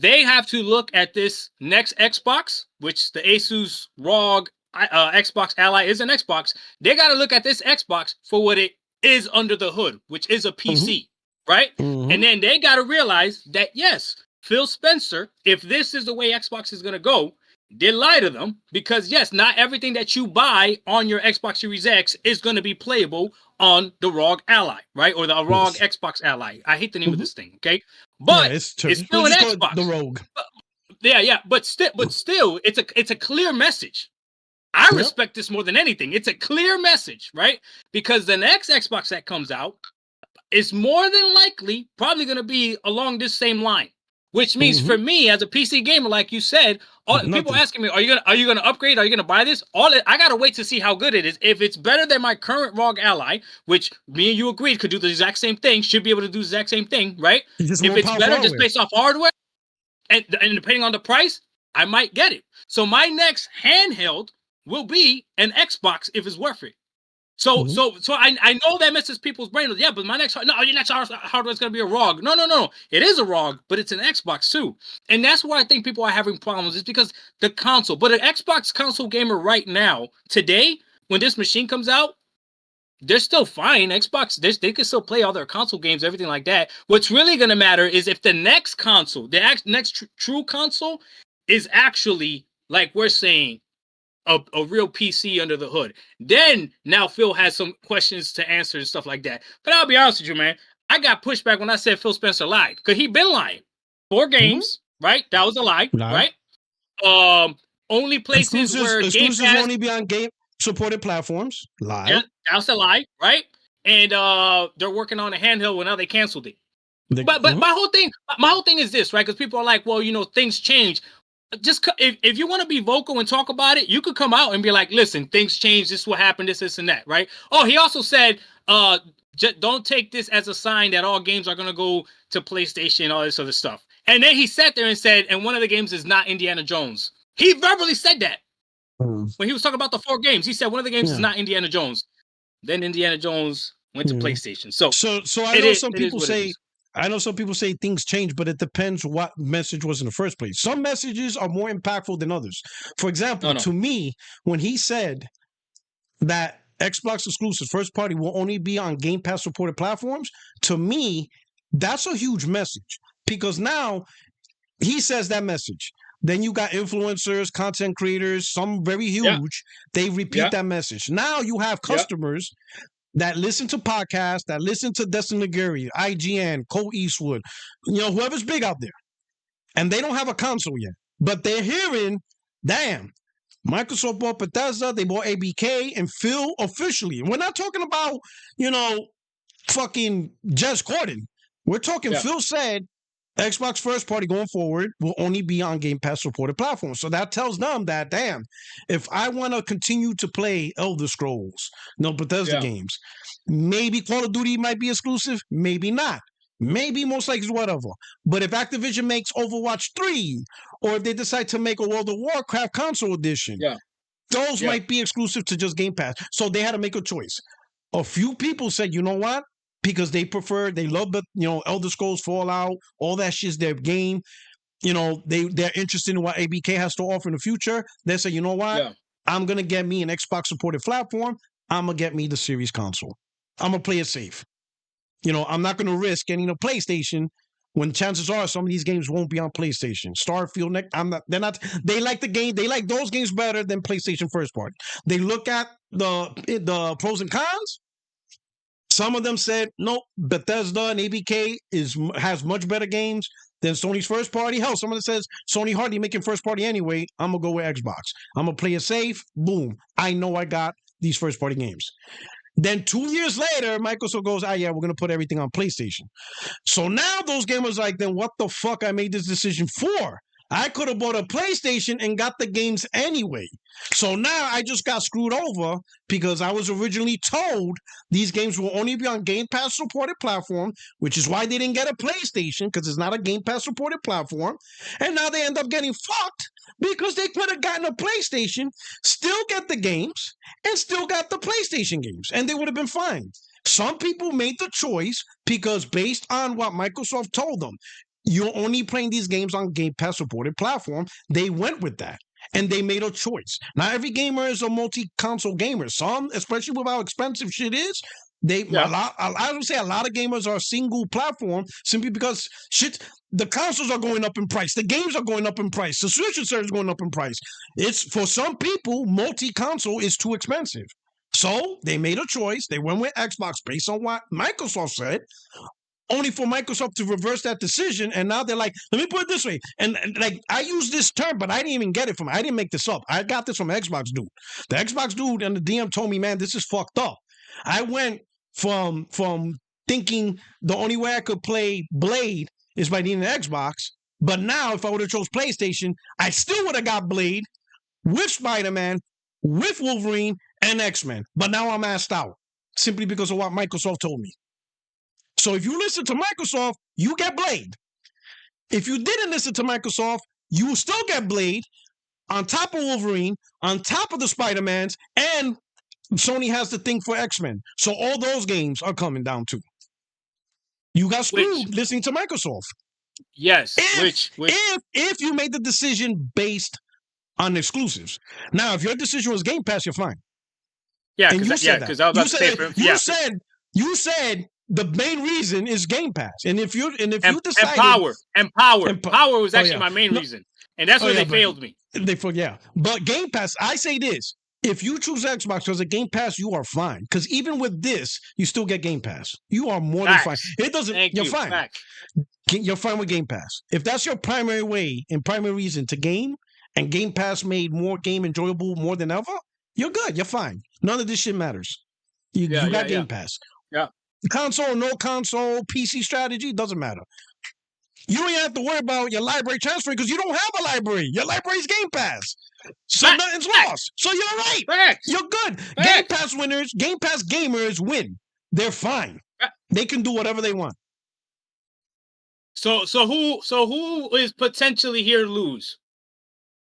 They have to look at this next Xbox, which the Asus ROG Xbox Ally is an Xbox. They got to look at this Xbox for what it is under the hood, which is a PC, right? And then they got to realize that, yes, Phil Spencer, if this is the way Xbox is going to go, they lie to them because, yes, not everything that you buy on your Xbox Series X is going to be playable on the ROG Ally, right? Or the ROG Xbox Ally. I hate the name of this thing, okay? But it's still an Xbox. The ROG. But still, it's a clear message. I respect this more than anything. It's a clear message, right? Because the next Xbox that comes out is more than likely probably going to be along this same line. Which means for me as a PC gamer, like you said, people asking me, are you gonna upgrade? Are you gonna buy this? I gotta wait to see how good it is. If it's better than my current ROG Ally, which me and you agreed could do the exact same thing, should be able to do the exact same thing, right? If it's better just based off hardware, and depending on the price, I might get it. So my next handheld will be an Xbox if it's worth it. So I know that messes people's brain. Yeah, but my next hardware is going to be a ROG. No. It is a ROG, but it's an Xbox too. And that's why I think people are having problems is because the console. But an Xbox console gamer right now, today, when this machine comes out, they're still fine. Xbox, they can still play all their console games, everything like that. What's really going to matter is if the next console, next true console is actually, like we're saying, a real PC under the hood. Then now Phil has some questions to answer and stuff like that. But I'll be honest with you, man. I got pushback when I said Phil Spencer lied because he been lying. 4 games, right? That was a lie, right? Only places where exclusives only be on game supported platforms. Lie. Yeah, that's a lie, right? And they're working on a handheld. Well, now they canceled it. But my whole thing is this, right? Because people are like, well, things change. Just if you want to be vocal and talk about it, you could come out and be like, listen, things change. This is what happened. This and that, right? Oh, he also said, don't take this as a sign that all games are going to go to PlayStation, all this other stuff. And then he sat there and said, and one of the games is not Indiana Jones. He verbally said that when he was talking about the 4 games. He said one of the games is not Indiana Jones. Then Indiana Jones went to PlayStation. So I know some people say. I know some people say things change, but it depends what message was in the first place. Some messages are more impactful than others. For example, to me, when he said that Xbox exclusive first party will only be on Game Pass supported platforms, to me, that's a huge message because now he says that message. Then you got influencers, content creators, some very huge. They repeat that message. Now you have customers that listen to podcasts, that listen to Destin Nagiri, IGN, Cole Eastwood, whoever's big out there. And they don't have a console yet. But they're hearing, damn, Microsoft bought Bethesda, they bought ABK, and Phil officially. And we're not talking about, fucking Jez Corden. We're talking Phil said Xbox first party going forward will only be on Game Pass supported platforms. So that tells them that, damn, if I want to continue to play Elder Scrolls, Bethesda games, maybe Call of Duty might be exclusive, maybe not. Maybe most likely whatever. But if Activision makes Overwatch 3, or if they decide to make a World of Warcraft console edition, those might be exclusive to just Game Pass. So they had to make a choice. A few people said, you know what? Because they love the, Elder Scrolls, Fallout, all that shit's their game. They're interested in what ABK has to offer in the future. They say, you know what? Yeah. I'm going to get me an Xbox supported platform. I'm going to get me the Series console. I'm going to play it safe. I'm not going to risk getting a PlayStation when chances are some of these games won't be on PlayStation. Starfield, they like the game. They like those games better than PlayStation first party. They look at the pros and cons. Some of them said, no, Bethesda and ABK has much better games than Sony's first party. Hell, someone that says Sony hardly making first party anyway. I'm going to go with Xbox. I'm going to play it safe. Boom. I know I got these first party games. Then 2 years later, Microsoft goes, we're going to put everything on PlayStation. So now those gamers like, then what the fuck I made this decision for? I could have bought a PlayStation and got the games anyway. So now I just got screwed over because I was originally told these games will only be on Game Pass supported platform, which is why they didn't get a PlayStation because it's not a Game Pass supported platform. And now they end up getting fucked because they could have gotten a PlayStation, still get the games, and still got the PlayStation games, and they would have been fine. Some people made the choice because based on what Microsoft told them, you're only playing these games on Game Pass supported platform. They went with that. And they made a choice. Not every gamer is a multi-console gamer. Some, especially with how expensive shit is, I would say a lot of gamers are single platform simply because the consoles are going up in price. The games are going up in price. The Switch is going up in price. It's for some people, multi-console is too expensive. So they made a choice. They went with Xbox based on what Microsoft said. Only for Microsoft to reverse that decision, and now they're like, let me put it this way, and like I use this term, but I didn't even get it from, I didn't make this up. I got this from Xbox dude. The Xbox dude and the DM told me, man, this is fucked up. I went from thinking the only way I could play Blade is by needing an Xbox, but now if I would have chose PlayStation, I still would have got Blade with Spider-Man, with Wolverine, and X-Men. But now I'm asked out simply because of what Microsoft told me. So if you listen to Microsoft, you get Blade. If you didn't listen to Microsoft, you will still get Blade on top of Wolverine, on top of the Spider-Mans, and Sony has the thing for X-Men. So all those games are coming down too. You got screwed listening to Microsoft. Yes. If you made the decision based on exclusives. Now, if your decision was Game Pass, you're fine. Yeah, because I was about to say you said the main reason is Game Pass, and if you decided power was actually my main reason, and that's where they failed me. But Game Pass, I say this: if you choose Xbox because of Game Pass, you are fine. Because even with this, you still get Game Pass. You are more than fine. It doesn't. You're fine. Facts. You're fine with Game Pass. If that's your primary way and primary reason to game, and Game Pass made more game enjoyable more than ever, you're good. You're fine. None of this shit matters. You got Game Pass. Yeah. Console, no console, PC strategy, doesn't matter. You don't even have to worry about your library transferring because you don't have a library. Your library is Game Pass. So nothing's lost. So you're right. Facts. You're good. Facts. Game Pass winners, Game Pass gamers win. They're fine. They can do whatever they want. So who is potentially here to lose?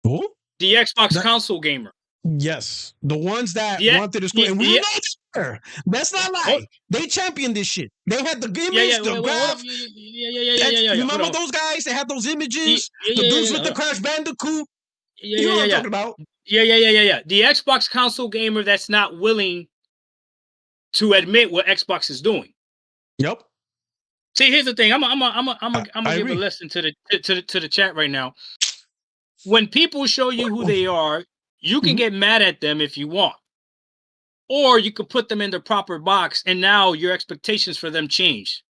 Who? The Xbox console gamer. Yes. The ones that wanted to score. And we know that's not lie. They championed this shit. They had the images, the graph. Remember those guys? They had those images. The dudes with the Crash Bandicoot. You know what I'm talking about. Yeah. The Xbox console gamer that's not willing to admit what Xbox is doing. Yep. See, here's the thing. I'm gonna give a lesson to the chat right now. when people show you who they are, you can get mad at them if you want. Or you could put them in the proper box, and now your expectations for them change.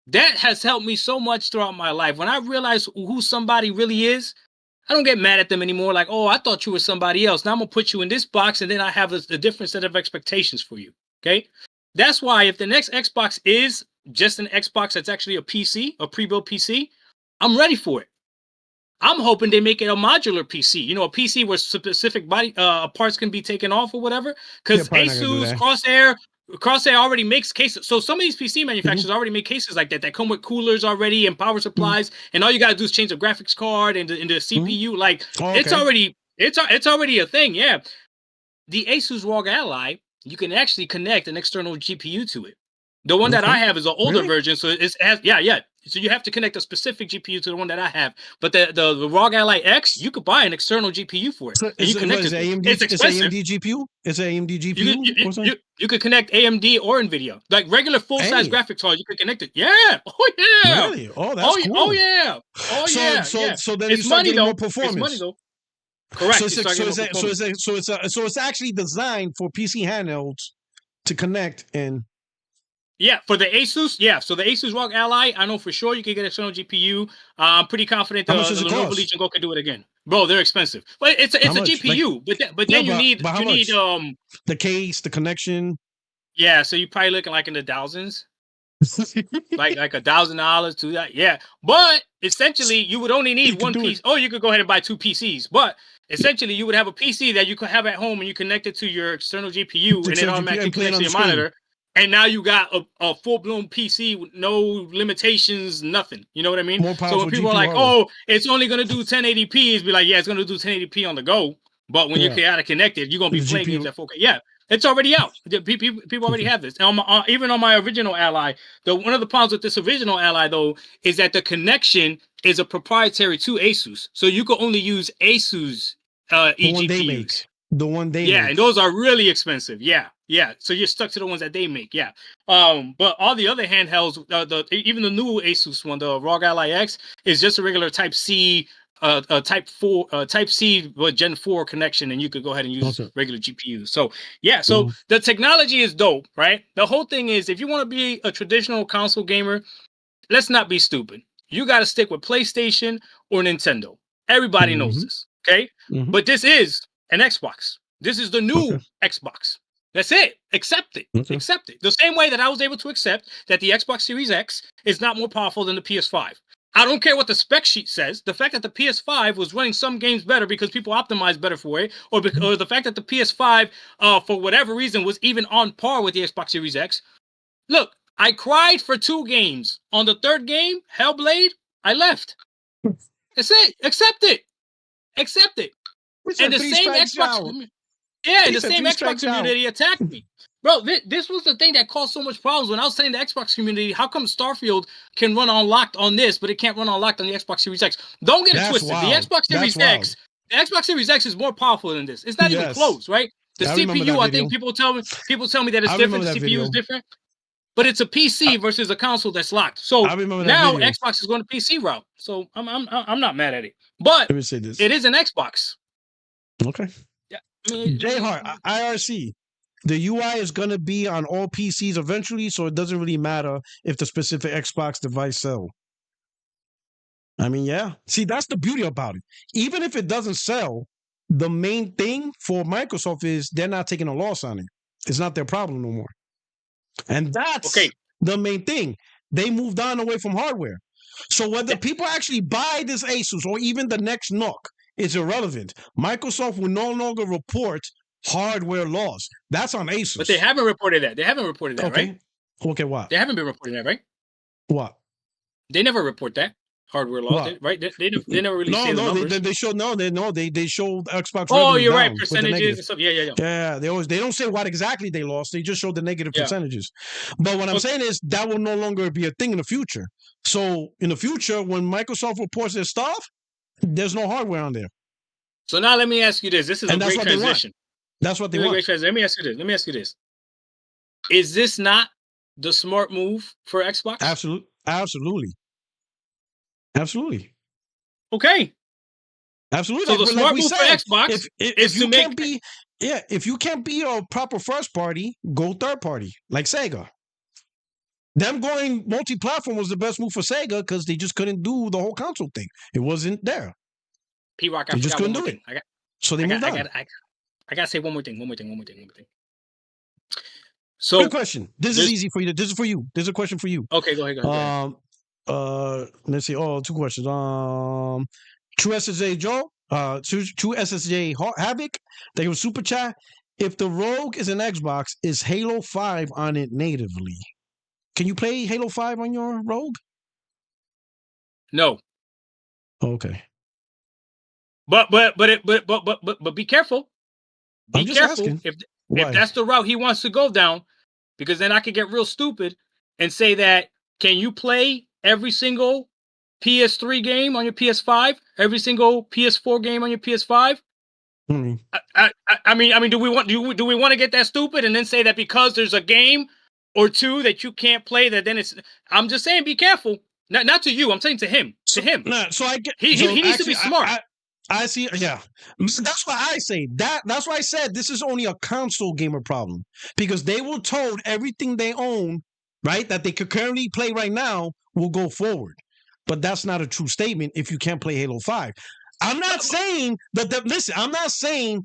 That has helped me so much throughout my life. When I realize who somebody really is, I don't get mad at them anymore. Like, oh, I thought you were somebody else. Now I'm going to put you in this box, and then I have a different set of expectations for you. Okay? That's why if the next Xbox is just an Xbox that's actually a PC, a pre-built PC, I'm ready for it. I'm hoping they make it a modular PC. You know, a PC where specific body parts can be taken off or whatever. Because Asus, Crosshair already makes cases. So some of these PC manufacturers already make cases like that come with coolers already and power supplies, and all you gotta do is change the graphics card and the CPU. Like it's already a thing. Yeah, the Asus ROG Ally, you can actually connect an external GPU to it. The one that I have is an older version, so it has So you have to connect a specific GPU to the one that I have. But the ROG Ally X, you could buy an external GPU for it. So and you connect it. It's expensive. AMD GPU? It's an AMD GPU? You could connect AMD or NVIDIA. Like regular full-size graphics cards, you could connect it. Yeah. Oh, yeah. Really? Oh, that's cool. Oh, yeah. Oh, yeah. So then you start getting more performance. It's money, though. Correct. So it's actually designed for PC handhelds to connect and... Yeah, for the Asus, So the Asus ROG Ally, I know for sure you can get external GPU. I'm pretty confident the Lenovo Legion Go can do it again. Bro, they're expensive. But it's a GPU. Like, but then you need the case, the connection. Yeah, so you're probably looking like in the thousands. like $1,000 to that. Yeah. But essentially you would only need one piece. Oh, you could go ahead and buy 2 PCs. But essentially you would have a PC that you could have at home and you connect it to your external GPU and it automatically connects to your monitor. And now you got a full-blown PC with no limitations, nothing. You know what I mean? So when people are like, oh, it's only going to do 1080p, it's be like, yeah, it's going to do 1080p on the go. But when you're out of connected, you're going to be playing games at 4K. Yeah, it's already out. People already have this. And even on my original Ally, one of the problems with this original Ally, though, is that the connection is a proprietary to Asus. So you can only use Asus eGPUs. The one they make. And those are really expensive. Yeah. So you're stuck to the ones that they make. Yeah. But all the other handhelds, even the new Asus one, the ROG Ally X, is just a regular Type C, Type C, Gen 4 connection, and you could go ahead and use regular GPUs. So so the technology is dope, right? The whole thing is, if you want to be a traditional console gamer, let's not be stupid. You got to stick with PlayStation or Nintendo. Everybody knows this, okay? But this is an Xbox. This is the new Xbox. That's it. Accept it. Accept it. The same way that I was able to accept that the Xbox Series X is not more powerful than the PS5. I don't care what the spec sheet says. The fact that the PS5 was running some games better because people optimized better for it, or the fact that the PS5, for whatever reason, was even on par with the Xbox Series X. Look, I cried for 2 games. On the 3rd game, Hellblade, I left. That's it. Accept it. Accept it. And the same Xbox, the same Xbox community attacked me, bro. This was the thing that caused so much problems when I was saying the Xbox community. How come Starfield can run unlocked on this, but it can't run unlocked on the Xbox Series X? Don't get it twisted. The Xbox Series X, the Xbox Series X is more powerful than this. It's not even close, right? The CPU, I think people tell me that it's different. The CPU is different, but it's a PC versus a console that's locked. So now Xbox is going to PC route. So I'm not mad at it, but let me say this: it is an Xbox. Okay. Yeah. J-Hart, IRC. The UI is going to be on all PCs eventually, so it doesn't really matter if the specific Xbox device sell. I mean, yeah. See, that's the beauty about it. Even if it doesn't sell, the main thing for Microsoft is they're not taking a loss on it. It's not their problem no more. And that's the main thing. They moved on away from hardware. So whether people actually buy this Asus or even the next Nook, it's irrelevant. Microsoft will no longer report hardware loss. That's on Asus. But they haven't reported that. Right? Okay, what? They haven't been reporting that, right? What? They never report that. Hardware loss, right? They never really say the numbers. They show they show Xbox. Oh, you're right. Percentages and stuff. Yeah. Yeah, they don't say what exactly they lost. They just show the negative percentages. But what I'm saying is that will no longer be a thing in the future. So in the future, when Microsoft reports their stuff, there's no hardware on there. So now let me ask you this. This is a great transition. That's what they want. Let me ask you this. Is this not the smart move for Xbox? Absolutely. Okay. Absolutely. So the smart move for Xbox is to make. If you can't be a proper first party, go third party, like Sega. Them going multi-platform was the best move for Sega because they just couldn't do the whole console thing. It wasn't there. P-Rock, they just couldn't do it. So they moved on. I gotta say one more thing. So good question. This is easy for you. This is for you. This is a question for you. Okay, go ahead. Let's see. Oh, two questions. True SSJ Joe. True SSJ Havoc. They were super chat. If the Rogue is an Xbox, is Halo 5 on it natively? Can you play Halo 5 on your Rogue? No. Okay. But be careful. Be careful asking. if that's the route he wants to go down, because then I could get real stupid and say that, can you play every single PS3 game on your PS5? Every single PS4 game on your PS5? Mm-hmm. I mean, do we want to get that stupid and then say that because there's a game or two that you can't play, that then it's? I'm just saying, be careful. Not to you. I'm saying to him. To him. So I get. He needs to be smart. I see. Yeah, that's why I say that. That's why I said this is only a console gamer problem, because they were told everything they own, right, that they could currently play right now will go forward. But that's not a true statement if you can't play Halo 5. I'm not saying that. Listen, I'm not saying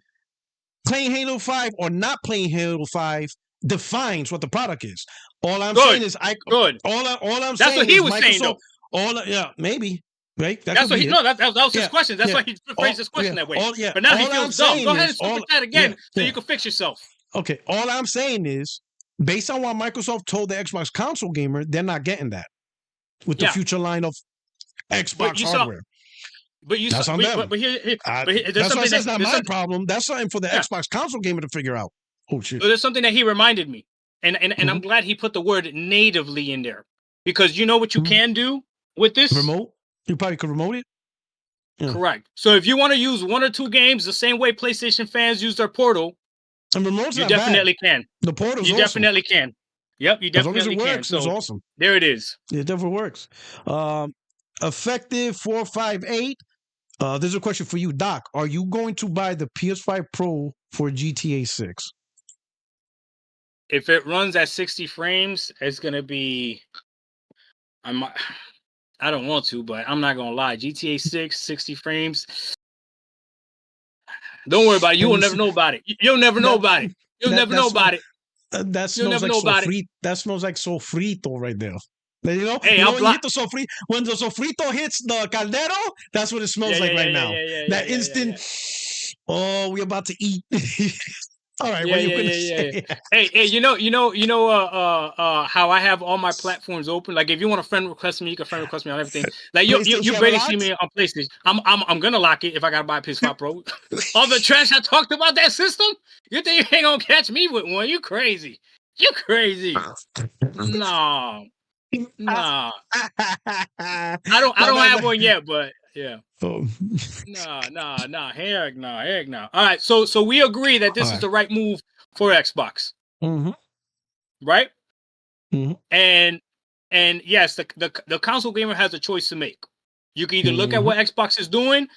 playing Halo 5 or not playing Halo 5 defines what the product is. All I'm saying is All I'm saying. That's what he was saying, though. Maybe. Right? That's what he. No, that was his question. That's why he phrased his question that way. But now he feels dumb. Go ahead and speak that again, so you can fix yourself. Okay. All I'm saying is, based on what Microsoft told the Xbox console gamer, they're not getting that with the future line of Xbox hardware. That's on them. That's not my problem. That's something for the Xbox console gamer to figure out. Oh shit! But there's something that he reminded me, and I'm glad he put the word natively in there, because you know what you can do with this remote. You probably could remote it. Yeah. Correct. So if you want to use one or two games the same way PlayStation fans use their Portal, and remote's you definitely can. The Portal's you definitely can. Yep, you definitely can. So it's awesome. There it is. It definitely works. Effective 458. There's a question for you, Doc. Are you going to buy the PS5 Pro for GTA 6? If it runs at 60 frames, it's gonna be. I don't want to, but I'm not gonna lie. GTA 6, 60 frames. Don't worry about it. You will never know about it. You'll never know about it. You'll never know about it. That smells That smells like sofrito right there. You know, hey, when the sofrito hits the caldero, that's what it smells like right now. That instant. Oh, we're about to eat. All right, what are you gonna say? Hey, you know, how I have all my platforms open. Like, if you want to friend request me, you can friend request me on everything. Like, you barely see me on PlayStation. I'm gonna lock it if I gotta buy a PS5 Pro. All the trash I talked about that system, you think you ain't gonna catch me with one? You crazy? You crazy? No. I don't have one yet, but yeah. No. Heck no. All right, so we agree that this is the right move for Xbox. Mm-hmm. Right? Mm-hmm. And yes, the console gamer has a choice to make. You can either look at what Xbox is doing,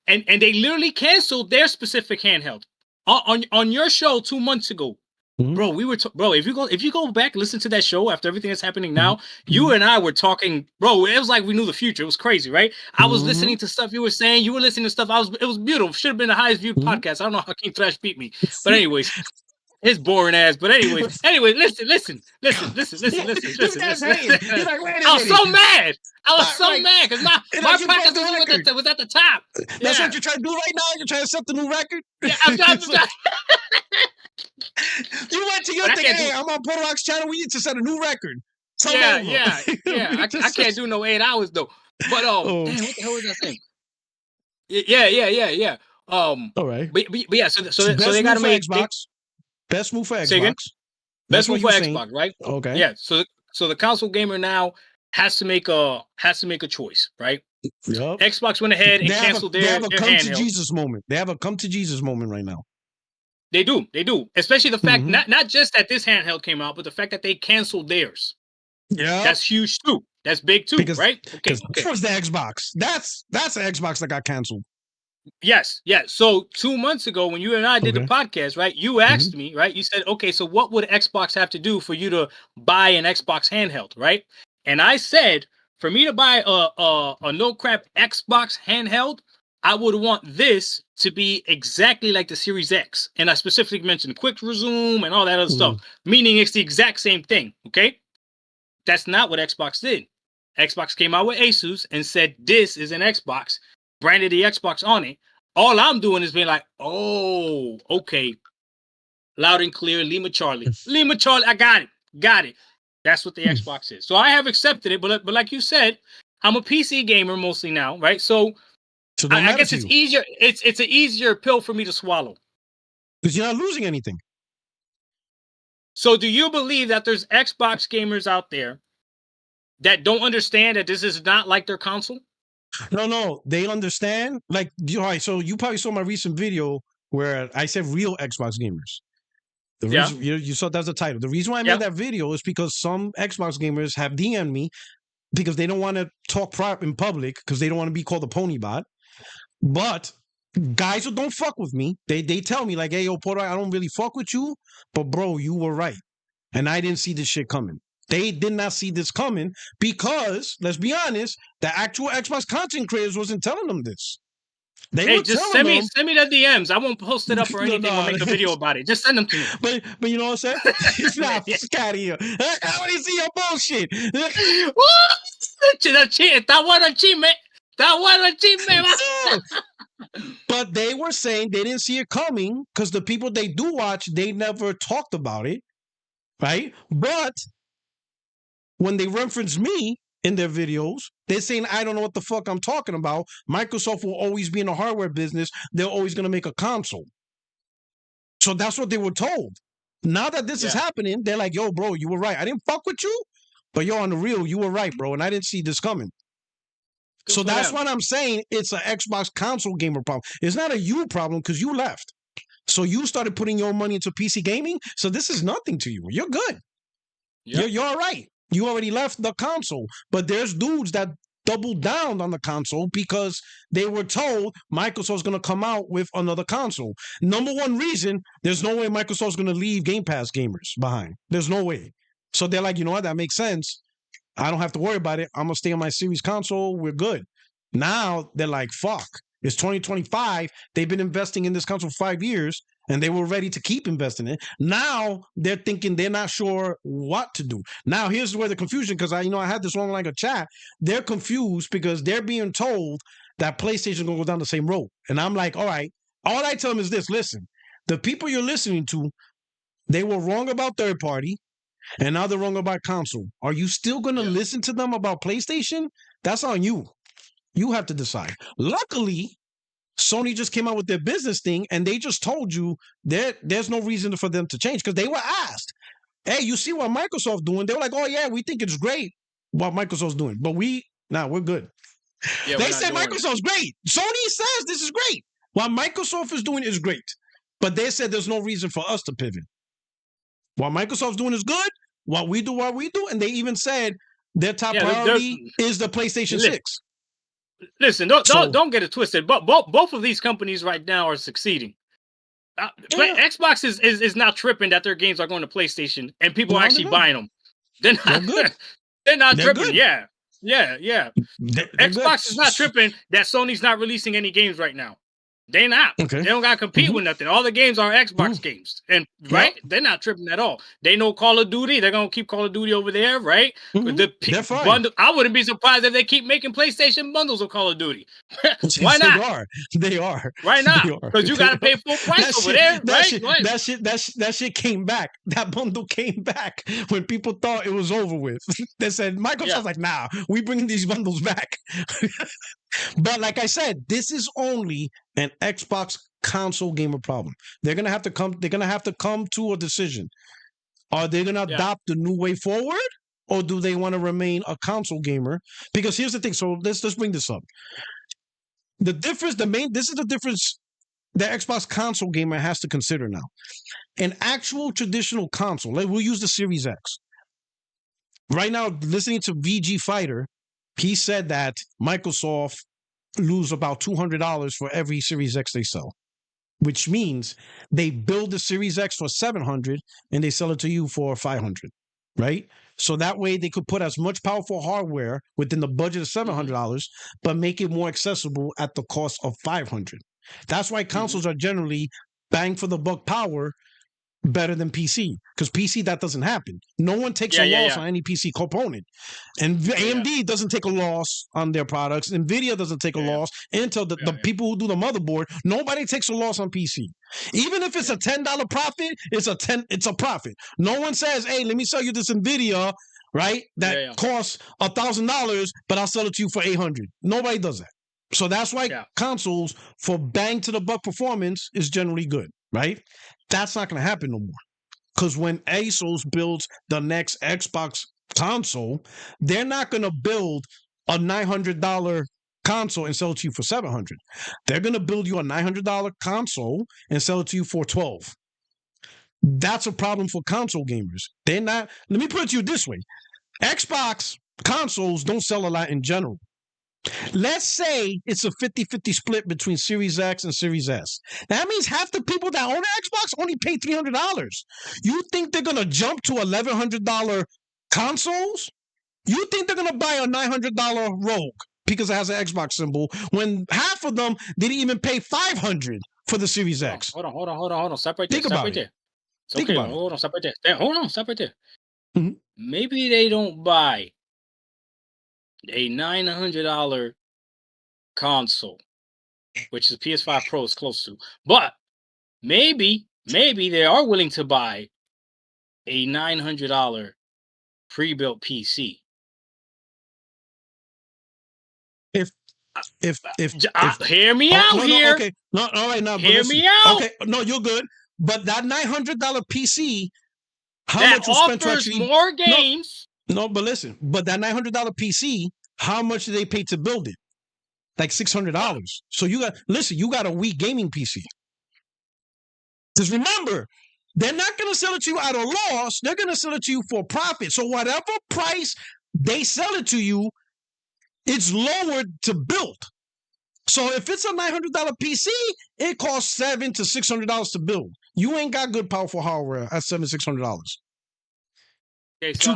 and they literally canceled their specific handheld. On your show 2 months ago. Bro, we were if you go back, listen to that show after everything that's happening now, you and I were talking, bro. It was like we knew the future. It was crazy, right? I was listening to stuff you were saying. You were listening to stuff. It was beautiful. Should have been the highest viewed podcast. I don't know how King Thrash beat me, but anyways, his boring ass. But anyways, listen. I was so mad. Because my podcast was at the top. That's what you're trying to do right now. You're trying to set the new record. Yeah, I'm trying. You went to your thing. Hey, I'm on Puertorock's channel. We need to set a new record. Yeah. I can't do no 8 hours though. But damn, what the hell was I saying? Yeah. All right. But yeah. So they got to make Xbox. Best move for Xbox. Best move for Xbox, right? Okay. Yeah. So the console gamer now has to make a choice, right? Yep. Xbox went ahead and canceled their handheld. They have a come to Jesus moment. They have a come to Jesus moment right now. They do. Especially the fact not just that this handheld came out, but the fact that they canceled theirs. Yeah, that's huge too. That's big too, right? Okay. That was the Xbox. That's the Xbox that got canceled. Yes. So 2 months ago, when you and I did the podcast, right? You asked me, right? You said, okay, so what would Xbox have to do for you to buy an Xbox handheld, right? And I said, for me to buy a no crap Xbox handheld, I would want this to be exactly like the Series X. And I specifically mentioned quick resume and all that other stuff, meaning it's the exact same thing. Okay. That's not what Xbox did. Xbox came out with Asus and said, this is an Xbox, branded the Xbox on it. All I'm doing is being like, oh, okay. Loud and clear, Lima Charlie. Lima Charlie, I got it. That's what the Xbox is. So I have accepted it, but like you said, I'm a PC gamer mostly now, right? So I guess it's easier. It's an easier pill for me to swallow. Because you're not losing anything. So do you believe that there's Xbox gamers out there that don't understand that this is not like their console? No, they understand. Like, all right, so you probably saw my recent video where I said real Xbox gamers. The reason, you saw that's the title. The reason why I made that video is because some Xbox gamers have DM'd me because they don't want to talk in public because they don't want to be called a pony bot. But guys who don't fuck with me, they tell me like, hey, yo, Porter, I don't really fuck with you, but bro, you were right. And I didn't see this shit coming. They did not see this coming because, let's be honest, the actual Xbox content creators wasn't telling them this. Hey, just send me the DMs. I won't post it up or anything or make a video about it. Just send them to me. But you know what I'm saying? It's not out of here. I want to see your bullshit. But they were saying they didn't see it coming because the people they do watch, they never talked about it, right? But when they reference me in their videos, they're saying, I don't know what the fuck I'm talking about. Microsoft will always be in the hardware business. They're always going to make a console. So that's what they were told. Now that this is happening, they're like, yo, bro, you were right. I didn't fuck with you, but yo, on the real, you were right, bro. And I didn't see this coming. Good so that's what I'm saying. It's an Xbox console gamer problem. It's not a you problem because you left. So you started putting your money into PC gaming. So this is nothing to you. You're good. Yep. You're all right. You already left the console, but there's dudes that doubled down on the console because they were told Microsoft's going to come out with another console. Number one reason, there's no way Microsoft's going to leave Game Pass gamers behind. There's no way. So they're like, you know what? That makes sense. I don't have to worry about it. I'm going to stay on my series console. We're good. Now they're like, fuck. It's 2025. They've been investing in this console for 5 years. And they were ready to keep investing in it. Now they're thinking they're not sure what to do. Now here's where the confusion, because I had this long line of chat. They're confused because they're being told that PlayStation's gonna go down the same road. And I'm like, all right. All I tell them is this: listen, the people you're listening to, they were wrong about third party, and now they're wrong about console. Are you still gonna listen to them about PlayStation? That's on you. You have to decide. Luckily, Sony just came out with their business thing, and they just told you there's no reason for them to change because they were asked, hey, you see what Microsoft's doing? They were like, oh, yeah, we think it's great what Microsoft's doing, but we're good. Yeah, they said Microsoft's great. Sony says this is great. What Microsoft is doing is great, but they said there's no reason for us to pivot. What Microsoft's doing is good. What we do, and they even said their top priority is the PlayStation 6. Listen, don't get it twisted. But both of these companies right now are succeeding. Xbox is not tripping that their games are going to PlayStation and people are actually buying them. They're not. They're not tripping. Good. Yeah. Xbox is not tripping that Sony's not releasing any games right now. They're not. Okay. They don't got to compete with nothing. All the games are Xbox games. And they're not tripping at all. They know Call of Duty. They're going to keep Call of Duty over there, right? They're fine. Bundle, I wouldn't be surprised if they keep making PlayStation bundles of Call of Duty. Why not? They are. Why not? Because you got to pay full price over there, right? That shit came back. That bundle came back when people thought it was over with. They said, Microsoft's like, nah, we bringing these bundles back. But like I said, this is only an Xbox console gamer problem. They're gonna have to come to a decision. Are they gonna adopt the new way forward, or do they want to remain a console gamer? Because here's the thing. So let's bring this up. The difference, this is the difference the Xbox console gamer has to consider now. An actual traditional console, like we'll use the Series X. Right now, listening to VG Fighter, he said that Microsoft lose about $200 for every Series X they sell, which means they build the Series X for $700 and they sell it to you for $500, right? So that way they could put as much powerful hardware within the budget of $700, but make it more accessible at the cost of $500. That's why consoles are generally bang for the buck power better than PC, because PC, that doesn't happen. No one takes a loss on any PC component, and AMD doesn't take a loss on their products. Nvidia doesn't take a loss. Intel, the people who do the motherboard, nobody takes a loss on PC. Even if it's a $10 profit, it's a profit. No one says, "Hey, let me sell you this Nvidia, right? That costs $1,000, but I'll sell it to you for $800." Nobody does that. So that's why consoles for bang to the buck performance is generally good, right? That's not going to happen no more. Because when ASUS builds the next Xbox console, they're not going to build a $900 console and sell it to you for $700. They're going to build you a $900 console and sell it to you for $1,200. That's a problem for console gamers. They're not. Let me put it to you this way. Xbox consoles don't sell a lot in general. Let's say it's a 50-50 split between Series X and Series S. That means half the people that own an Xbox only pay $300. You think they're going to jump to $1,100 consoles? You think they're going to buy a $900 Rogue because it has an Xbox symbol when half of them didn't even pay $500 for the Series X? Hold on. Stop right there. Think about it. Think about it. Hold on. Stop right there. Hold on. Stop right there. Maybe they don't buy a $900 console, which the PS5 Pro is close to, but maybe they are willing to buy a $900 pre-built PC. If hear me out here. Okay, no, all right, now hear me out. Okay, no, you're good, but that $900 PC, how that much was spent to offers actually more games? No, but listen, but that $900 PC, how much did they pay to build it? Like $600. So you got a Wii gaming PC. Because remember, they're not going to sell it to you at a loss. They're going to sell it to you for profit. So whatever price they sell it to you, it's lowered to build. So if it's a $900 PC, it costs $700 to $600 to build. You ain't got good powerful hardware at $700 to $600. Okay, so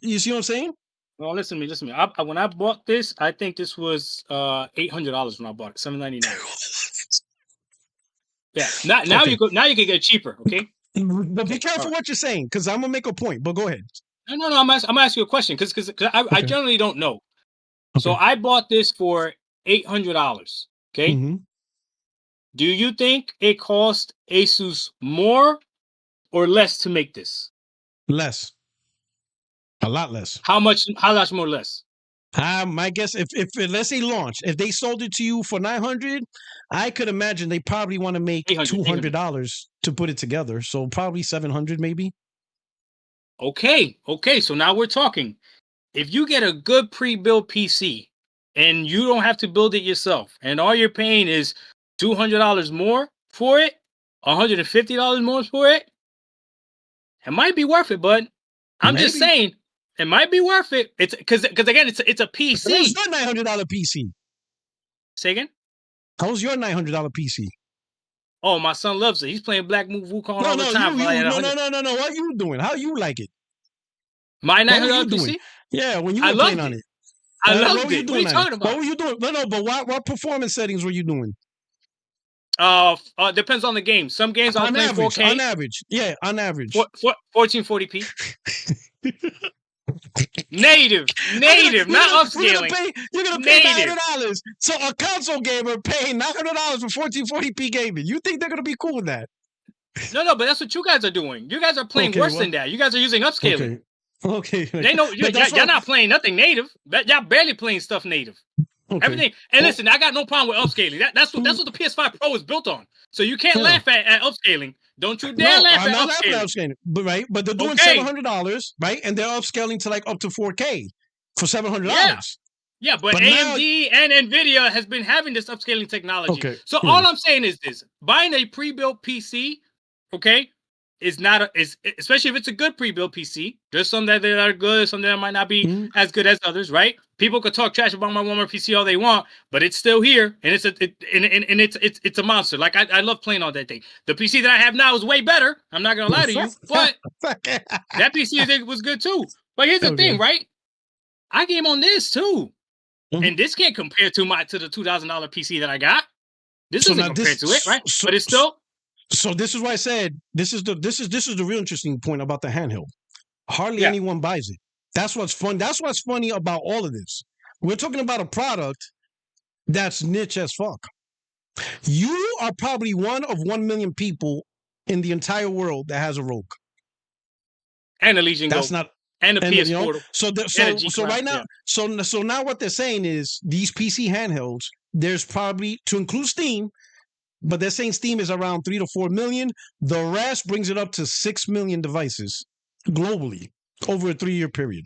you see what I'm saying? Well, listen to me. When I bought this, I think this was $800 when I bought it, $799. Yeah. Now you can get it cheaper. Okay. But be careful what you're saying, because I'm gonna make a point. But go ahead. No. I'm asking you a question because I generally don't know. Okay. So I bought this for $800. Okay. Mm-hmm. Do you think it cost ASUS more or less to make this? Less. A lot less. How much more less? My guess, if let's say launch, if they sold it to you for $900, I could imagine they probably want to make $200 to put it together. So probably $700 maybe. Okay. So now we're talking. If you get a good pre-built PC and you don't have to build it yourself, and all you're paying is $200 more for it, $150 more for it, it might be worth it, bud. I'm just saying. It might be worth it. It's because again, it's a PC. How's your $900 PC? Say again? How's your $900 PC? Oh, my son loves it. He's playing Black Wukong all the time. No. What are you doing? How you like it? My $900 PC? Yeah, when you were playing on it. I loved it. What are you talking about? What were you doing? No, but what performance settings were you doing? Depends on the game. Some games I'm playing 4K. On average. Yeah, on average. 1440p. Native, not upscaling. You're gonna pay $900. So a console gamer paying $900 for 1440p gaming. You think they're gonna be cool with that? No, but that's what you guys are doing. You guys are playing worse than that. You guys are using upscaling. Okay. They know y'all not playing nothing native. Y'all barely playing stuff native. Okay. Everything. And listen, I got no problem with upscaling. That's what the PS5 Pro is built on. So you can't laugh at upscaling. Don't you dare laugh at upscaling. But they're doing $700, right? And they're upscaling to like up to 4K for $700. Yeah, but AMD and Nvidia has been having this upscaling technology. Okay. So all I'm saying is this: buying a pre-built PC, okay, is not especially if it's a good pre-built PC. There's some that are good, some that might not be as good as others, right? People could talk trash about my Walmart PC all they want, but it's still here, and it's a monster. Like I love playing on that thing. The PC that I have now is way better. I'm not gonna lie to you, but that PC was good too. But here's the thing, right? I game on this too, and this can't compare to the $2,000 PC that I got. This doesn't compare to it, right? But it's still. So this is why I said this is the real interesting point about the handheld. Hardly anyone buys it. That's what's fun. That's what's funny about all of this. We're talking about a product that's niche as fuck. You are probably one of 1 million people in the entire world that has a Rogue. And a Legion That's Go. not and a PS Portal. So right now, so now what they're saying is these PC handhelds, there's probably, to include Steam, but they're saying Steam is around 3 to 4 million. The rest brings it up to 6 million devices globally over a 3-year period.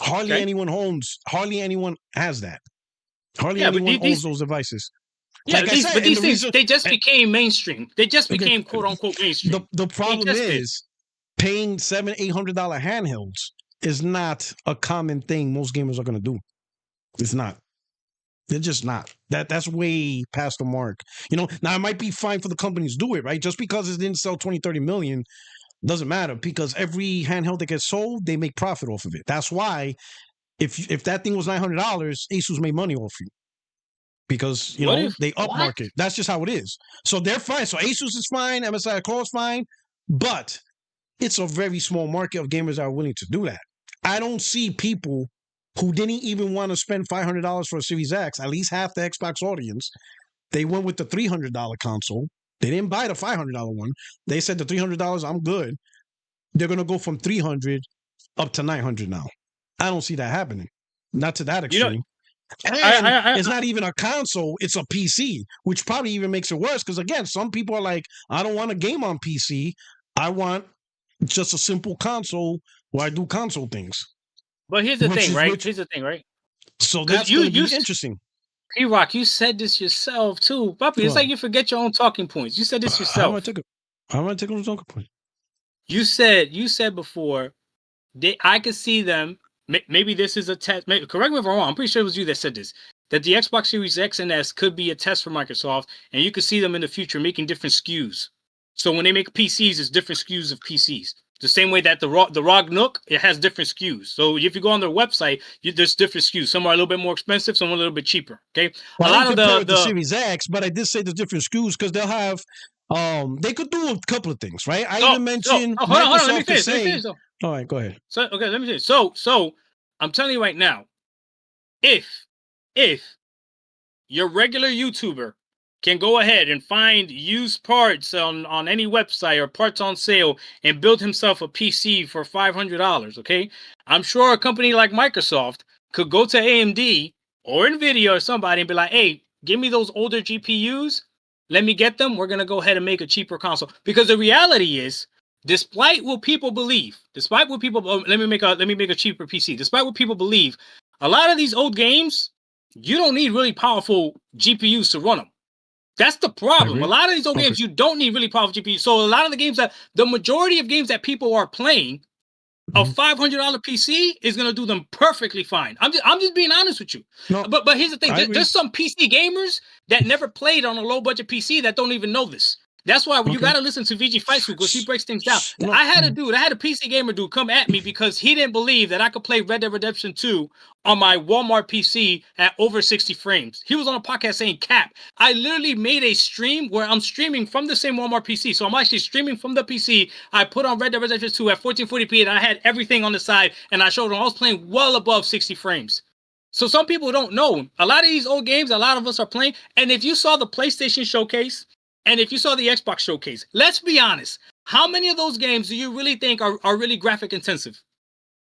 Hardly anyone has that. Hardly anyone owns those devices. Yeah, like these things, they just became mainstream. They just became quote unquote mainstream. The problem is paying $700-800 handhelds is not a common thing most gamers are going to do. It's not. They're just not. That's way past the mark. Now it might be fine for the companies to do it, right? Just because it didn't sell 20-30 million doesn't matter, because every handheld that gets sold, they make profit off of it. That's why if that thing was $900, Asus made money off you. Because, they upmarket. That's just how it is. So they're fine. So Asus is fine, MSI Core is fine, but it's a very small market of gamers that are willing to do that. I don't see people who didn't even want to spend $500 for a Series X, at least half the Xbox audience. They went with the $300 console. They didn't buy the $500 one. They said the $300, I'm good. They're going to go from $300 up to $900 now. I don't see that happening. Not to that extreme. It's not even a console, it's a PC, which probably even makes it worse, because, again, some people are like, I don't want a game on PC. I want just a simple console where I do console things. But here's the thing, right? Here's the thing, right? So that's going to be interesting. P-Rock, you said this yourself, too. Puppy, it's like you forget your own talking points. You said this yourself. How am I taking a talking point? You said before, I could see them, maybe this is a test, correct me if I'm wrong, I'm pretty sure it was you that said this, that the Xbox Series X and S could be a test for Microsoft, and you could see them in the future making different SKUs. So when they make PCs, it's different SKUs of PCs. The same way that the ROG Nook, it has different SKUs. So if you go on their website, there's different SKUs. Some are a little bit more expensive, some are a little bit cheaper. Okay, well, a lot of the Series X, but I did say there's different SKUs because they'll have. They could do a couple of things, right? I even mentioned. Hold on. Let me finish. All right, go ahead. So let me finish. So I'm telling you right now, if your regular YouTuber can go ahead and find used parts on any website or parts on sale and build himself a PC for $500, okay? I'm sure a company like Microsoft could go to AMD or NVIDIA or somebody and be like, hey, give me those older GPUs. Let me get them. We're going to go ahead and make a cheaper console. Because the reality is, despite what people believe, let me make a cheaper PC. Despite what people believe, a lot of these old games, you don't need really powerful GPUs to run them. That's the problem. A lot of these old games, you don't need really powerful GPUs. So a lot of the majority of games that people are playing, a $500 PC is going to do them perfectly fine. I'm just being honest with you. No, but here's the thing. There's some PC gamers that never played on a low budget PC that don't even know this. That's why you got to listen to VG Fight School because he breaks things down. No. I had a PC gamer dude come at me because he didn't believe that I could play Red Dead Redemption 2 on my Walmart PC at over 60 frames. He was on a podcast saying, cap, I literally made a stream where I'm streaming from the same Walmart PC. So I'm actually streaming from the PC. I put on Red Dead Redemption 2 at 1440p and I had everything on the side and I showed him I was playing well above 60 frames. So some people don't know. A lot of these old games, a lot of us are playing. And if you saw the PlayStation showcase, and if you saw the Xbox showcase, let's be honest. How many of those games do you really think are really graphic intensive?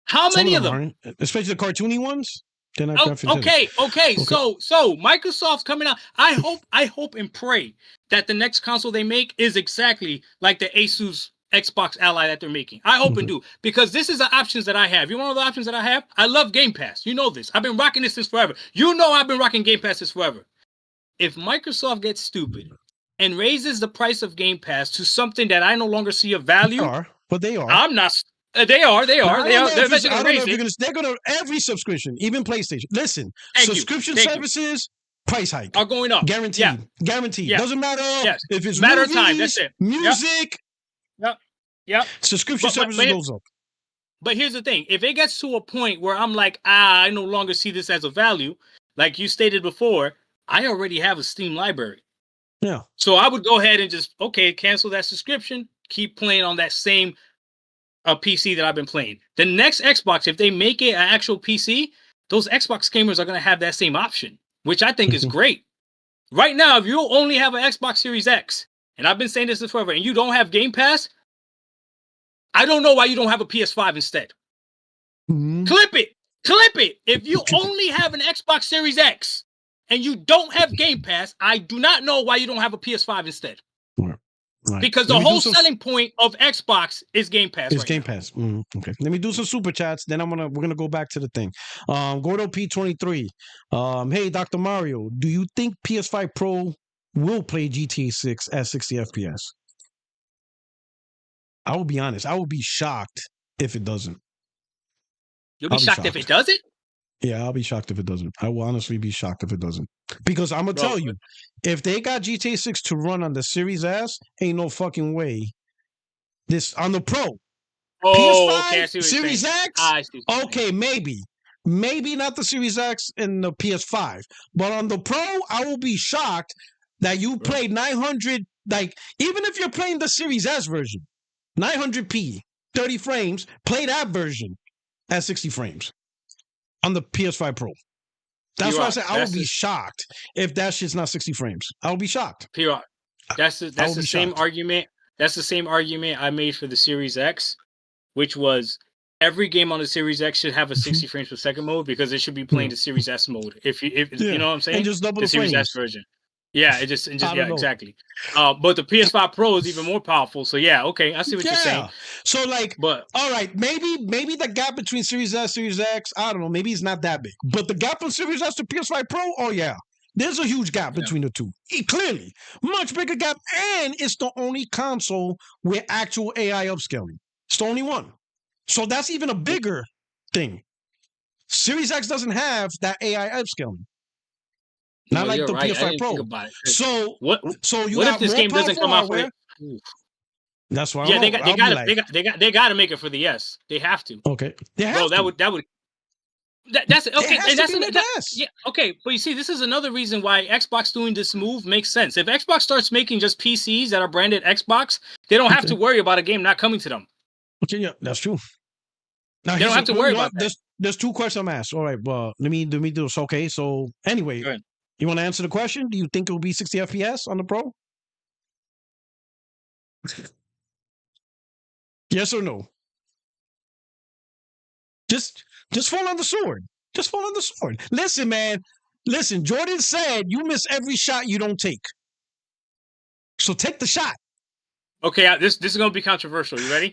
How many of them? Aren't. Especially the cartoony ones? They're not graphic intensive. Okay. So Microsoft's coming out. I hope and pray that the next console they make is exactly like the Asus Xbox Ally that they're making. I hope and do. Because this is the options that I have. You want to know the options that I have? I love Game Pass. You know this. I've been rocking this since forever. You know I've been rocking Game Pass since forever. If Microsoft gets stupid and raises the price of Game Pass to something that I no longer see a value. They are. I'm not. They are. They're eventually going to raise it. They're going to every subscription, even PlayStation. Listen, subscription services, price hike are going up. Guaranteed. Yeah. Guaranteed. Yeah. Doesn't matter if it's matter movies, of time. That's it. Music. Yep. Subscription services goes up. But here's the thing: if it gets to a point where I'm like, I no longer see this as a value, like you stated before, I already have a Steam library. Yeah. So I would go ahead and just cancel that subscription, keep playing on that same PC that I've been playing. The next Xbox, if they make it an actual PC, those Xbox gamers are going to have that same option, which I think is great. Right now, if you only have an Xbox Series X, and I've been saying this forever, and you don't have Game Pass, I don't know why you don't have a PS5 instead. Mm-hmm. Clip it. If you only have an Xbox Series X and you don't have Game Pass, I do not know why you don't have a PS5 instead. Right. Because the whole selling point of Xbox is Game Pass. It's Game Pass. Okay. Let me do some super chats. Then we're gonna go back to the thing. Gordo P23. Hey, Dr. Mario, do you think PS5 Pro will play GTA 6 at 60 FPS? I will be honest. I will be shocked if it doesn't. You'll be shocked if it doesn't? Yeah, I'll be shocked if it doesn't. I will honestly be shocked if it doesn't. Because I'm going to tell you, if they got GTA 6 to run on the Series S, ain't no fucking way. This on the Pro. PS5, Series X? Okay, maybe. Maybe not the Series X and the PS5. But on the Pro, I will be shocked that you played 900, like, even if you're playing the Series S version, 900p, 30 frames, play that version at 60 frames. On the PS5 Pro. That's why I said I would be shocked if that shit's not 60 frames. I would be shocked. PR. That's the same argument. That's the same argument I made for the Series X, which was every game on the Series X should have a 60 frames per second mode because it should be playing the Series S mode. If you know what I'm saying? And just double the Series frames. S version. Yeah, exactly. But the PS5 Pro is even more powerful. So okay, I see what you're saying. So all right, maybe the gap between Series S, Series X, I don't know, maybe it's not that big. But the gap from Series S to PS5 Pro, oh yeah, there's a huge gap between the two. Clearly, much bigger gap, and it's the only console with actual AI upscaling. It's the only one. So that's even a bigger thing. Series X doesn't have that AI upscaling. Not like the PS5 Pro. So what? So you what got if this more game doesn't come out for? That's why. Yeah, they got to make it for the S. They have to. Okay. That's okay. And that's okay. But you see, this is another reason why Xbox doing this move makes sense. If Xbox starts making just PCs that are branded Xbox, they don't have to worry about a game not coming to them. Okay, yeah, that's true. Now, they don't have to worry about that. There's two questions I'm asked. All right, well, let me do this. Okay, so anyway. You want to answer the question? Do you think it will be 60 FPS on the Pro? Yes or no? Just fall on the sword. Just fall on the sword. Listen, man. Listen, Jordan said you miss every shot you don't take. So take the shot. Okay, this is going to be controversial. You ready?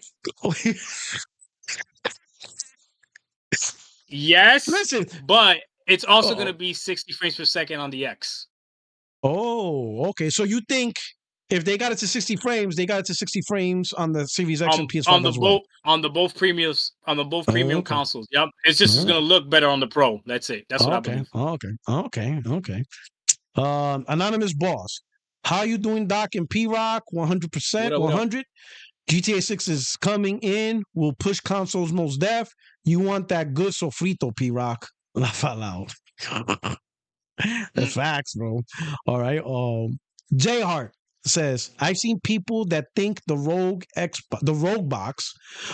Yes. Listen, but it's also going to be 60 frames per second on the X. Oh, okay. So you think if they got it to 60 frames, they got it to 60 frames on the Series X and PS5 as well? On the both premium consoles. Yep. It's just going to look better on the Pro. That's it. That's what I believe. Okay. Anonymous Boss. How you doing, Doc and P-Rock? 100%, 100. GTA 6 is coming in. Will push consoles most def. You want that good sofrito, P-Rock. Laugh out loud. That's facts, bro. All right. J Hart says, I've seen people that think the Rogue box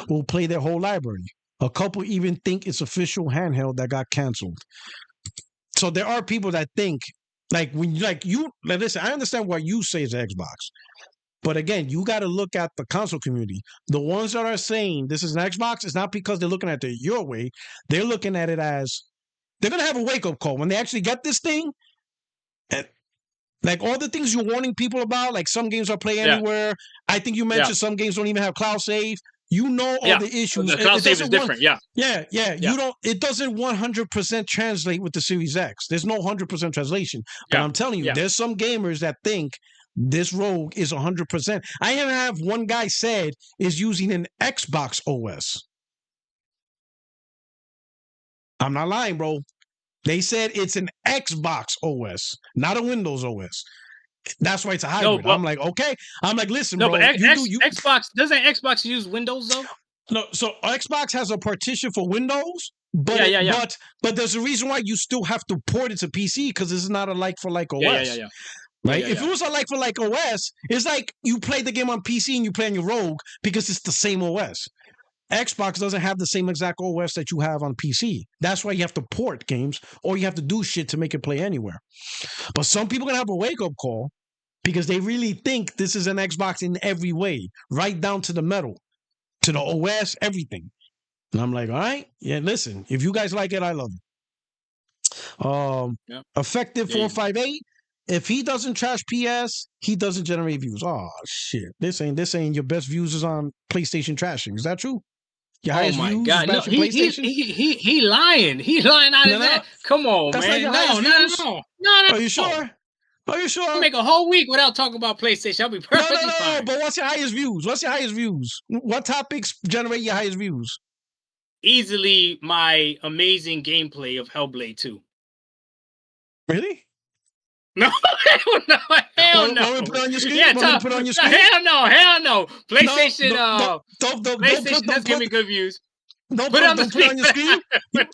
will play their whole library. A couple even think it's official handheld that got canceled. So there are people that think listen, I understand what you say is Xbox. But again, you got to look at the console community. The ones that are saying this is an Xbox, it's not because they're looking at it your way. They're looking at it as they're going to have a wake-up call when they actually get this thing. And like all the things you're warning people about, like some games are play anywhere. I think you mentioned some games don't even have cloud save. You know all the issues. The cloud save is different, Yeah. It doesn't 100% translate with the Series X. There's no 100% translation. But I'm telling you, there's some gamers that think this Rogue is 100%. I even have one guy said is using an Xbox OS. I'm not lying, bro. They said it's an Xbox OS, not a Windows OS. That's why it's a hybrid. I'm like, okay. I'm like, listen, bro. But Xbox doesn't Xbox use Windows though? No, so Xbox has a partition for Windows, but but there's a reason why you still have to port it to PC because it's not a like for like OS. Right? If it was a like for like OS, it's like you play the game on PC and you play on your Rogue because it's the same OS. Xbox doesn't have the same exact OS that you have on PC. That's why you have to port games or you have to do shit to make it play anywhere. But some people are going to have a wake-up call because they really think this is an Xbox in every way, right down to the metal, to the OS, everything. And I'm like, all right, yeah, listen, if you guys like it, I love it. Effective 458. If he doesn't trash PS, he doesn't generate views. Oh shit! This ain't your best views is on PlayStation trashing. Is that true? Your highest views God! No, he lying. He lying out of that. Come on, man. No. Are you sure? Are you sure? I'll make a whole week without talking about PlayStation. I'll be perfectly fine. But what's your highest views? What's your highest views? What topics generate your highest views? Easily my amazing gameplay of Hellblade 2. Really? No, hell no. Want me to put it on your screen? Hell no. PlayStation, PlayStation does give me good views. Don't put it on your screen.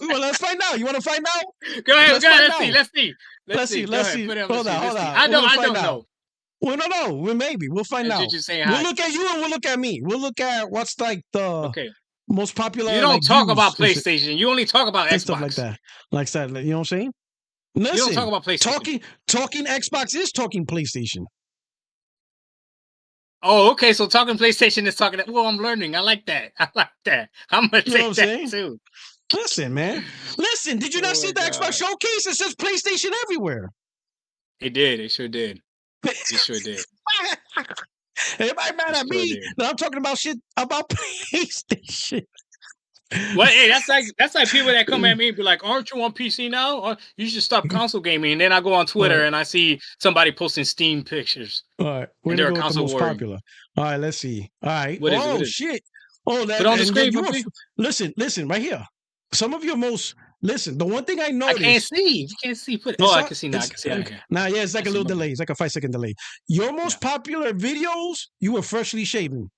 Well, let's find out. You want to find out? Go ahead. Let's see. Hold on. I don't know. Well, no. Maybe we'll find out. We'll look at you and we'll look at me. We'll look at what's like the most popular. You don't talk about PlayStation. You only talk about Xbox. Stuff like that. Like that. You know what I'm saying? Listen, you don't talk about PlayStation. Talking Xbox is talking PlayStation. Oh, okay. So talking PlayStation is talking. Well, I'm learning. I like that. I'm gonna take that too. Listen, man. Listen. Did you not see the Xbox showcase? It says PlayStation everywhere. It did. It sure did. Everybody mad at me that I'm talking about shit about PlayStation. Well, hey, that's like people that come at me and be like, "Aren't you on PC now? Or you should stop console gaming." And then I go on Twitter and I see somebody posting Steam pictures. All right, we're gonna go with the most popular. All right, let's see. All right. What is shit. Oh, that. Put on the screen. Listen, right here. Some of your most the one thing I noticed. I can't see. You can't see. I can see now. I can see. Yeah, it's like a little delay. It's like a 5-second delay. Your most popular videos, you were freshly shaven.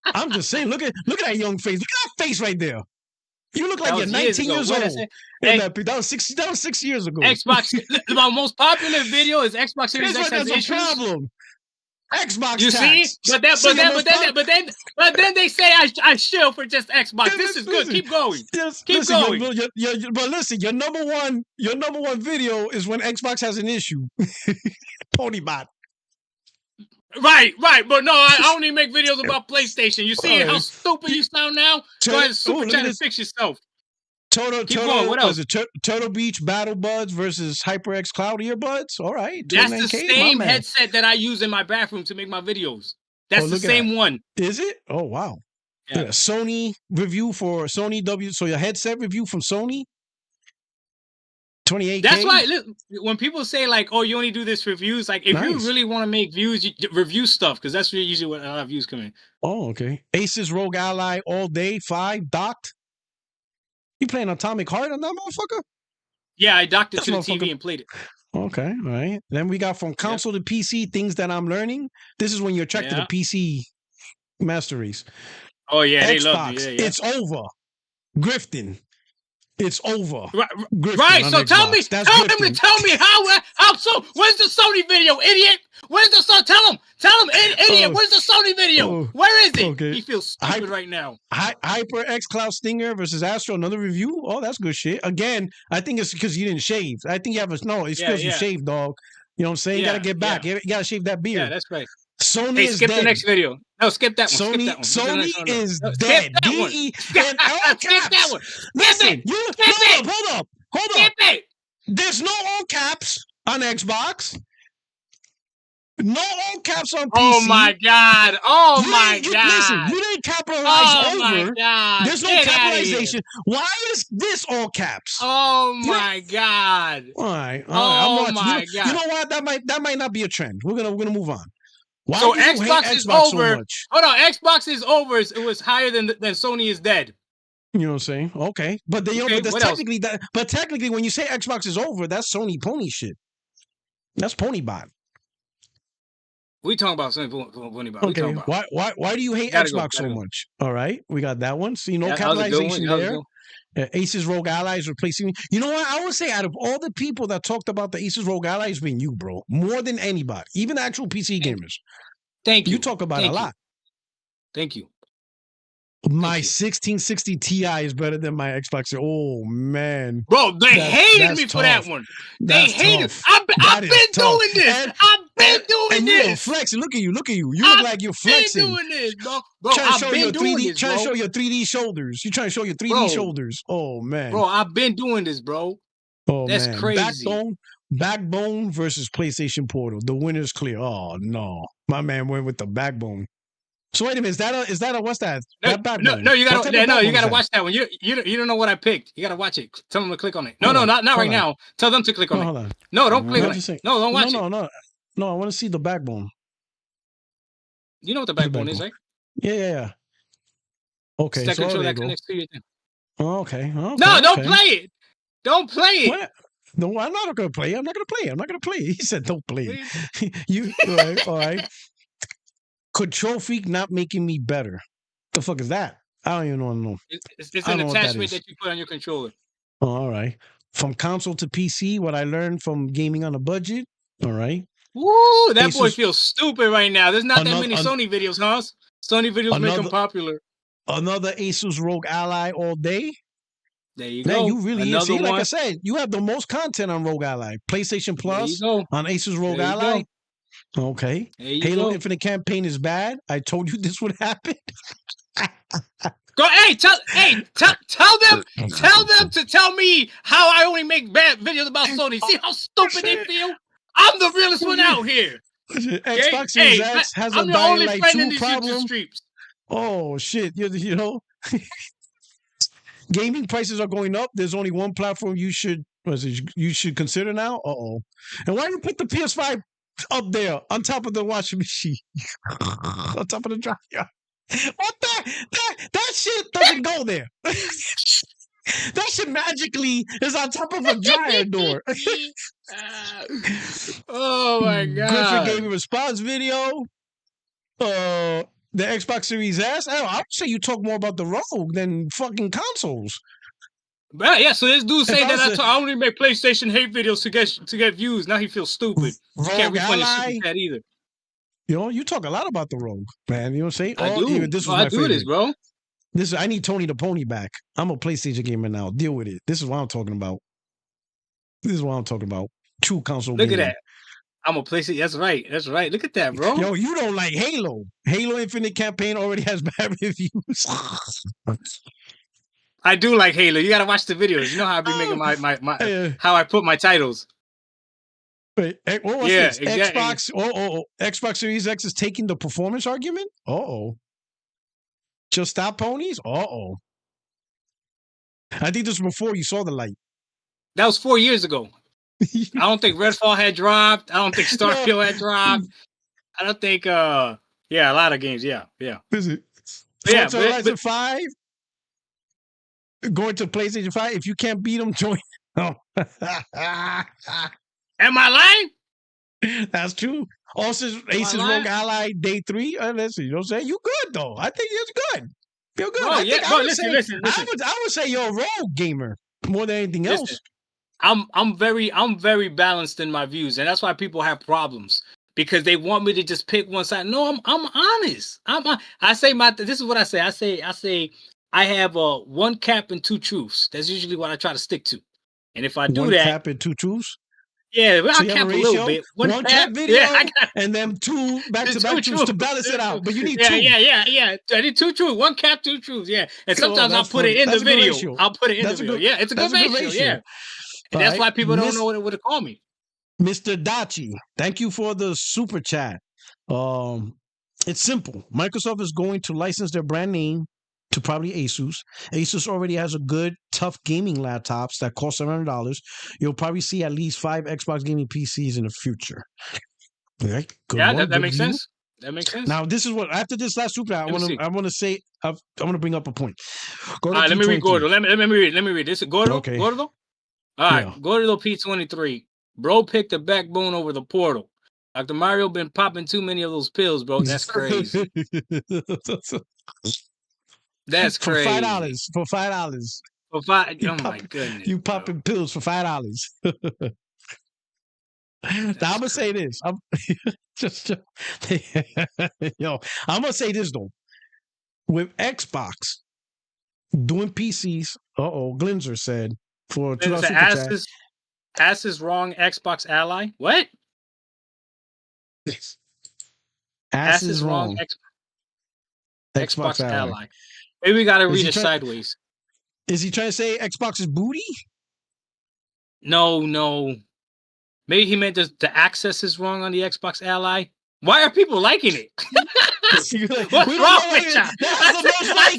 I'm just saying. Look at that young face. Look at that face right there. You look like you're 19 years old. That was 6 years ago. Xbox. My most popular video is Xbox Series X has issues. Problem. Xbox. You see, but then they say I shill for just Xbox. This is good. Keep going. Keep going. But listen, your number one video is when Xbox has an issue. Ponybot. Right. But no, I only make videos about PlayStation. You see how stupid you sound now? Go ahead and super chat and fix yourself. What else? Turtle Beach Battle Buds versus HyperX Cloud earbuds. All right. That's the same headset that I use in my bathroom to make my videos. That's the same one. Is it? Oh, wow. Yeah. Sony review for Sony W. So your headset review from Sony? 28K? That's why when people say like, oh, you only do this reviews, like if you really want to make views, you review stuff because that's usually what a lot of views come in. Oh, okay. Asus Rogue Ally all day 5 docked. You playing Atomic Heart on that motherfucker? Yeah, I docked it to the TV and played it. Okay, all right. Then we got from console to PC things that I'm learning. This is when you're checked to the PC masteries. Oh yeah, Xbox, they love you. Yeah. It's over. Grifting. It's over. Right. So tell me how so? Where's the Sony video, idiot? Where's the Sony? Tell him, idiot. Where's the Sony video? Where is it? Okay. He feels stupid right now. HyperX Cloud Stinger versus Astro. Another review. Oh, that's good shit. Again, I think it's because you didn't shave. I think you have it's because you shaved, dog. You know what I'm saying? You gotta get back. You gotta shave that beard. Yeah, that's right. Sony is skip dead. the next video. No, skip that one. Sony is dead. Skip that one. Listen, hold up. There's no all caps on Xbox. No all caps on PC. Oh my God! Oh my God! Listen, you didn't capitalize oh over. My God. There's no capitalization. Why is this all caps? Oh my God! All right. Oh I'm my God! You know what? That might not be a trend. We're gonna move on. Why so do you Xbox hate is Xbox over. so much? Hold on, Xbox is over. It was higher than Sony is dead. You know what I'm saying? Okay, but technically, when you say Xbox is over, that's Sony pony shit. That's pony bot. We talking about Sony pony bot. Okay, why do you hate Xbox so much? All right, we got that one. See, no capitalization there. Aces Rogue Allies replacing. You know what? I would say out of all the people that talked about the Aces Rogue Allies, being you, bro, more than anybody, even the actual PC gamers. Thank you. You talk about it a lot. Thank you. My 1660 Ti is better than my Xbox. Oh man, bro, they hated me for that one. They hated. I've been doing this. I've been doing this. You're flexing. Look at you. You look like you're flexing. I've been doing this, bro. I've been doing this. Trying to show your 3D shoulders. You trying to show your 3D shoulders. Oh man, bro, I've been doing this, bro. Oh, that's man. crazy. Backbone versus PlayStation Portal. The winner's clear. Oh no, my man went with the backbone. So wait a minute, is that a what's that? No, you gotta watch that one. You don't know what I picked. You gotta watch it. Tell them to click on it. No, not right now. Tell them to click on it. No, don't click on it. No, don't watch it. No, I want to see the backbone. You know what the backbone is, right? Yeah. Okay, so control that connects to your thing. Okay. No, don't play it. Don't play it. What? No, I'm not gonna play. I'm not gonna play. He said, "Don't play." You all right? Control Freak not making me better. The fuck is that? I don't even know. It's an attachment that you put on your controller. Oh, all right. From console to PC, what I learned from gaming on a budget. All right. Woo, that boy feels stupid right now. There's not that many Sony videos, huh? Sony videos make them popular. Another Asus Rogue Ally all day. There you go. You really see, like I said, you have the most content on Rogue Ally. PlayStation Plus on Asus Rogue Ally. Okay. Halo Infinite Campaign is bad. I told you this would happen. Tell them to tell me how I only make bad videos about Sony. See how stupid they feel? I'm the realest one out here. Xbox Series X has a Dying Light 2 problem. Oh shit! You know, gaming prices are going up. There's only one platform you should consider now. And why do you put the PS5 up there on top of the washing machine, on top of the dryer? What that shit doesn't go there. That shit magically is on top of a dryer door. Oh my god! Griffin gave me a response video. The Xbox Series S. I would say you talk more about the Rogue than fucking consoles. Yeah, so this dude say that I only make PlayStation hate videos to get views. Now he feels stupid. You can't refund his super chat either. You know, you talk a lot about the Rogue, man. You know what I'm saying? I do. I do this, bro. I need Tony the Pony back. I'm a PlayStation gamer now. Deal with it. This is what I'm talking about. True console Look gaming. At that. I'm a PlayStation. That's right. Look at that, bro. Yo, you don't like Halo. Halo Infinite Campaign already has bad reviews. I do like Halo. You gotta watch the videos. You know how I be making my how I put my titles. Wait, what was this? Exactly. Xbox. Xbox Series X is taking the performance argument. Just stop ponies. I think this was before you saw the light. That was 4 years ago. I don't think Redfall had dropped. I don't think Starfield had dropped. I don't think. A lot of games. Yeah. Is it? Horizon 5. Going to PlayStation 5. If you can't beat them, join. Am I lying? That's true. Also, Aces Rogue Ally Day 3. Listen, you know what I'm saying? You good though. I think it's good. You're good. Listen. I would say you're a Rogue gamer more than anything else. I'm very balanced in my views, and that's why people have problems because they want me to just pick one side. No, I'm honest. This is what I say. I say I have one cap and two truths. That's usually what I try to stick to. And if I do one that, cap and two truths. Yeah, I cap a little bit. One cap video, and then two back-to-back truths to balance it out. But you need two. Yeah. I need two truths. One cap, two truths. Yeah, and sometimes I'll put it in the video. I'll put it in the video. Yeah, it's a good ratio. Yeah, and that's why people don't know what to call me. Mr. Dachi, thank you for the super chat. It's simple. Microsoft is going to license their brand name to probably Asus. Asus already has a good, tough gaming laptops that cost $700. You'll probably see at least 5 Xbox gaming PCs in the future. Right? Good Yeah, one, that makes sense. That makes sense. Now, this is what after this last super, I want to say. I want to bring up a point. All right, let me read Gordo. Let me read. This is Gordo. Okay. Gordo. All right, Gordo P23. Bro picked the backbone over the portal. Dr. Mario been popping too many of those pills, bro. That's crazy. That's crazy. For $5. For $5. Oh my goodness. You popping pills for $5. I'm gonna say this. I'm gonna say this though. With Xbox doing PCs, Glinzer said for $2 Ass wrong Xbox ally. What? Ass is wrong. Xbox ally. Maybe we gotta read it sideways. Is he trying to say Xbox is booty? No. Maybe he meant the access is wrong on the Xbox ally. Why are people liking it? What's wrong with you? That has the most likes.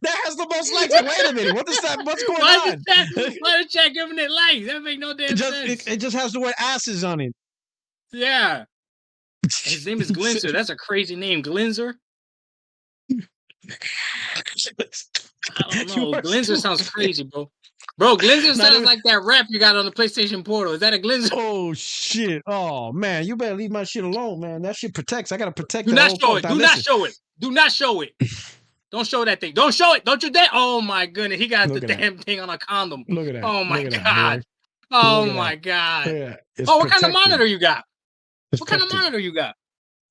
That has the most likes. Wait a minute. What is that? What's going on? Why is chat giving it likes? That make no damn sense. It just has the word asses on it. Yeah. His name is Glinzer. That's a crazy name. Glinzer? I don't know. Glinzer sounds crazy, bro. Bro, Glinzer sounds like that rap you got on the PlayStation Portal. Is that a Glinzer? Oh, shit. Oh, man. You better leave my shit alone, man. That shit protects. I got to protect Do not show it. Do not show it. Do not show it. Don't show that thing. Don't show it. Don't you dare. Oh, my goodness. He got the damn thing on a condom. Look at that. Oh, my God. Oh, my God. Yeah, what kind of monitor you got? What kind of monitor you got?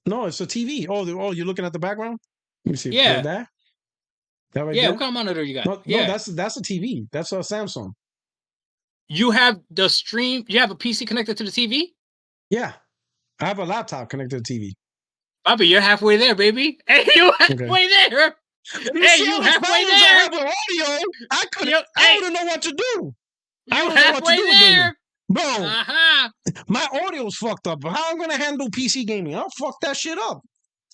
No, it's a TV. Oh, you're looking at the background? Let me see. Yeah. That right there? What kind of monitor you got? No, that's a TV. That's a Samsung. You have the stream. You have a PC connected to the TV? Yeah. I have a laptop connected to the TV. Bobby, you're halfway there, baby. Hey, you halfway there. Hey, you halfway there. Audio. I wouldn't know what to do. You halfway there. Bro, my audio's fucked up. How am I gonna handle PC gaming? I'll fuck that shit up.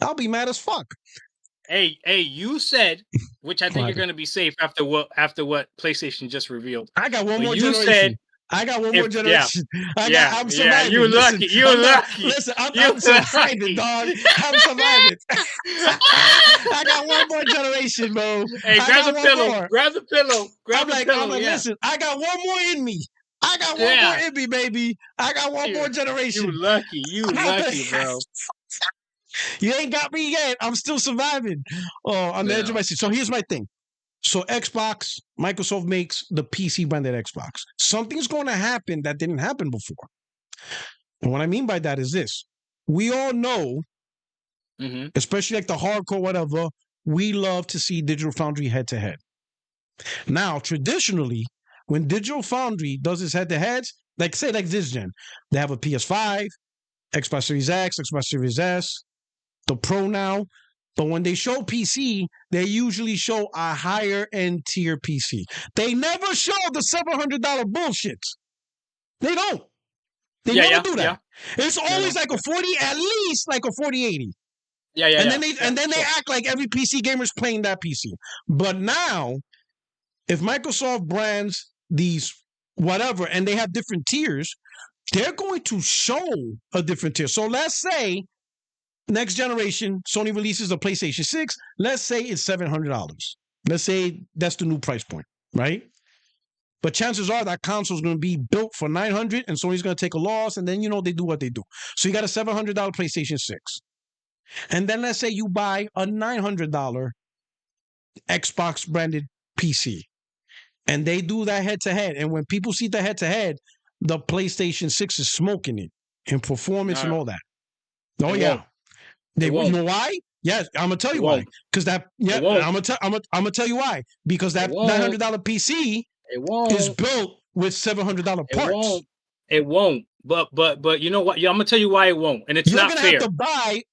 I'll be mad as fuck. Hey, you said, which I think you're gonna be safe after what PlayStation just revealed. I got one more generation. I'm surviving. Yeah, you lucky. Listen, I'm surviving, dog. I'm surviving. I got one more generation, bro. Hey, grab the pillow. Grab the pillow. I'm like, listen, I got one more in me. I got one more in me, baby. I got one more generation. You lucky, bro. You ain't got me yet. I'm still surviving. On the edge of my seat. So here's my thing. So Xbox, Microsoft makes the PC branded Xbox. Something's going to happen that didn't happen before. And what I mean by that is this. We all know, especially like the hardcore whatever, we love to see Digital Foundry head-to-head. Now, traditionally, when Digital Foundry does its head-to-heads, like this gen, they have a PS5, Xbox Series X, Xbox Series S, the Pro now. But when they show PC, they usually show a higher end tier PC. They never show the $700 bullshit. They don't. They never do that. Yeah. It's always like a 40, at least like a 4080. And then they act like every PC gamer's playing that PC. But now, if Microsoft brands these whatever and they have different tiers, they're going to show a different tier. So let's say next generation, Sony releases a PlayStation 6. Let's say it's $700. Let's say that's the new price point, right? But chances are that console is going to be built for $900 and Sony's going to take a loss, and then, they do what they do. So you got a $700 PlayStation 6. And then let's say you buy a $900 Xbox branded PC. And they do that head-to-head. And when people see the head-to-head, the PlayStation 6 is smoking it in performance and all that. Oh, yeah. You know why? Yes, I'm gonna tell you why. Because I'm gonna tell you why. Because that $900 PC is built with $700 parts. It won't. But you know what? I'm gonna tell you why it won't, and it's not fair.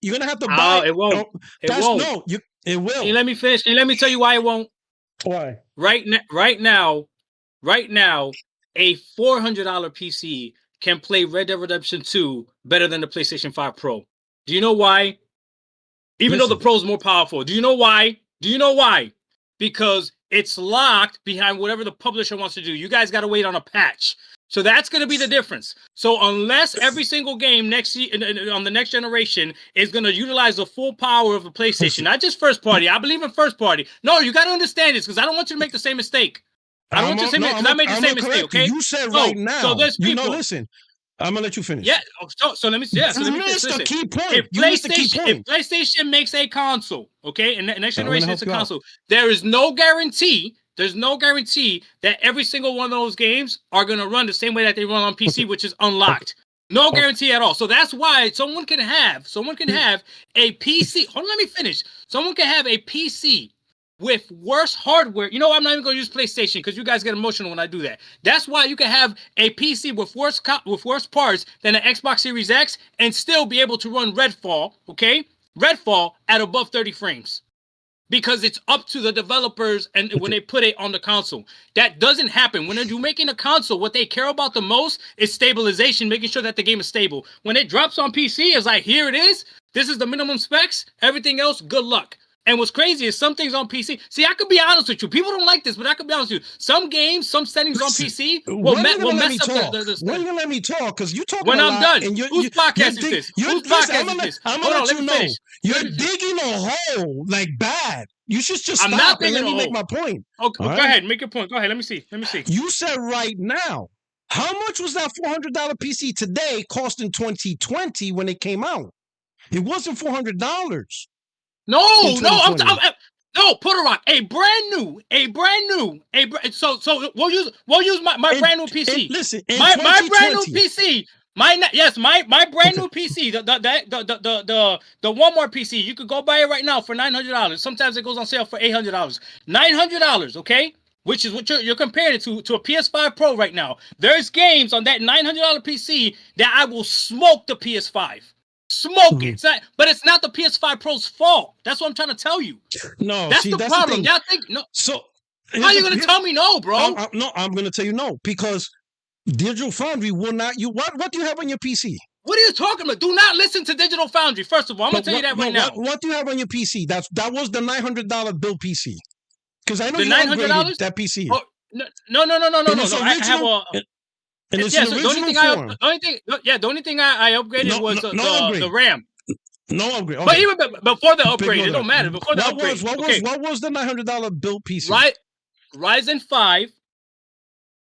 You're gonna have to buy. It won't. It will. Can you let me finish? Can you let me tell you why it won't? Why? Right now, a $400 PC can play Red Dead Redemption 2 better than the PlayStation 5 Pro. Do you know why? Even though the Pro is more powerful. Do you know why? Do you know why? Because it's locked behind whatever the publisher wants to do. You guys got to wait on a patch. So that's going to be the difference. So unless every single game next on the next generation is going to utilize the full power of the PlayStation, not just first party. I believe in first party. No, you got to understand this because I don't want you to make the same mistake. I don't want you to say because I made the same mistake. Okay. You said right now. So there's people. Listen. I'm gonna let you finish. Yeah. So let me. Yeah. So let me finish. The key point. If PlayStation makes a console, okay, and the next generation is a console, there is no guarantee. There's no guarantee that every single one of those games are going to run the same way that they run on PC, which is unlocked. No guarantee at all. So that's why someone can have a PC. Hold on, let me finish. Someone can have a PC with worse hardware. You know, I'm not even going to use PlayStation because you guys get emotional when I do that. That's why you can have a PC with worse parts than an Xbox Series X and still be able to run Redfall, okay? Redfall at above 30 frames. Because it's up to the developers and when they put it on the console. That doesn't happen. When you're making a console, what they care about the most is stabilization, making sure that the game is stable. When it drops on PC, it's like, here it is. This is the minimum specs. Everything else, good luck. And what's crazy is some things on PC. See, I could be honest with you. People don't like this, but I could be honest with you. Some games, some settings on PC will mess up the when are you gonna let me talk? Because you talking when a I'm lot done. And Whose podcast is this? Whose podcast is this? I'm gonna let you know. You're digging a hole like bad. You should just stop and let me make my point. Okay, go ahead. Make your point. Go ahead. Let me see. You said right now. How much was that $400 PC today cost in 2020 when it came out? It wasn't $400. No, Puertorock, a brand new. So we'll use my brand new PC. Listen, my brand new PC. My brand new PC. The Walmart PC. You could go buy it right now for $900. Sometimes it goes on sale for $800. $900, okay? Which is what you're comparing it to a PS5 Pro right now. There's games on that $900 PC that I will smoke the PS5. Smoke it. But it's not the PS5 Pro's fault. That's what I'm trying to tell you. No, that's the problem. Y'all think no. So how are you gonna tell me no, bro? I'm gonna tell you no because Digital Foundry will not. What do you have on your PC? What are you talking about? Do not listen to Digital Foundry. First of all, I'm gonna tell you that right now. What do you have on your PC? That was the $900 build PC. Because I know the you upgraded that PC. Oh, no. I have a. And the only thing I upgraded was the RAM. No upgrade. Okay. But even before the upgrade, it don't matter. Before the upgrade, what was the $900 build PC? Right, Ryzen 5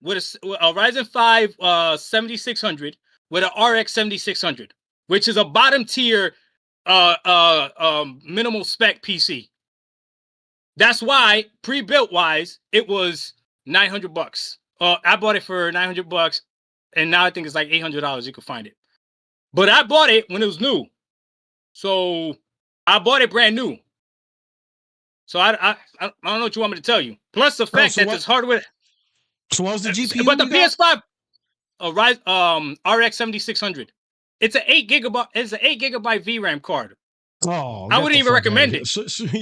with a Ryzen 5 7600 with an RX 7600, which is a bottom tier minimal spec PC. That's why pre-built wise it was $900. I bought it for $900, and now I think it's like $800. You can find it, but I bought it when it was new, so I bought it brand new. So I don't know what you want me to tell you. Plus the fact that this hardware. So what was the GPU? But the PS5, RX 7600. It's an 8 gigabyte. It's an 8 gigabyte VRAM card. Oh, I wouldn't even recommend it.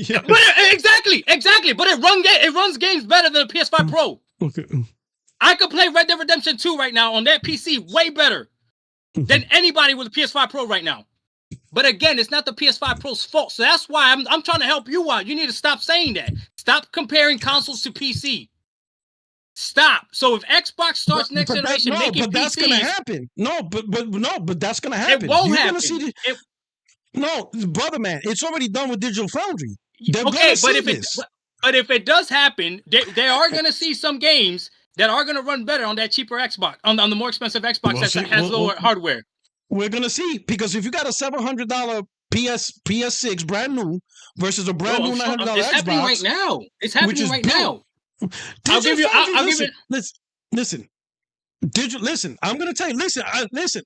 Yeah. But exactly. But it runs games better than the PS5 Pro. Okay. I could play Red Dead Redemption 2 right now on that PC way better than anybody with a PS5 Pro right now. But again, it's not the PS5 Pro's fault. So that's why I'm trying to help you out. You need to stop saying that. Stop comparing consoles to PC. Stop. So if Xbox starts next generation making PCs, that's gonna happen. But that's gonna happen. It won't happen. No, brother, man, it's already done with Digital Foundry. Okay, but if it does happen, they are gonna see some games that are gonna run better on that cheaper Xbox, on the more expensive Xbox that has lower hardware. We're gonna see, because if you got a $700 PS6 brand new versus a brand new $900 Xbox, it's happening right now. It's happening right now. I'll give you. Listen. I'm gonna tell you. Listen.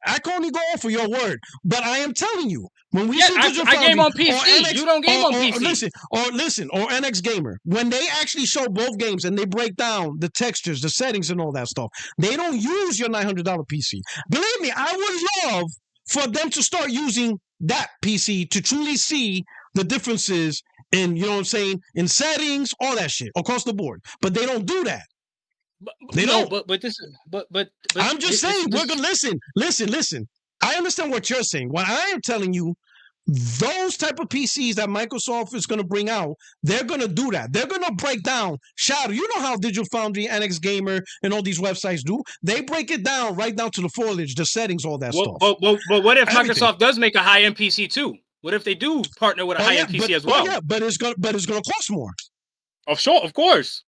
I can only go off for your word, but I am telling you, when we see Digital Foundry, I game on PC. You don't game on PC. Or NX Gamer, when they actually show both games and they break down the textures, the settings, and all that stuff, they don't use your $900 PC. Believe me, I would love for them to start using that PC to truly see the differences in, you know what I'm saying, in settings, all that shit across the board. But they don't do that. But I'm just saying, we're gonna listen. I understand what you're saying. What I am telling you, those type of PCs that Microsoft is going to bring out, they're going to do that. They're going to break down Shadow. You know how Digital Foundry, NX Gamer, and all these websites do? They break it down right down to the foliage, the settings, all that stuff. But what if Microsoft does make a high-end PC too? What if they do partner with a high-end PC as well? But it's gonna cost more. Of course.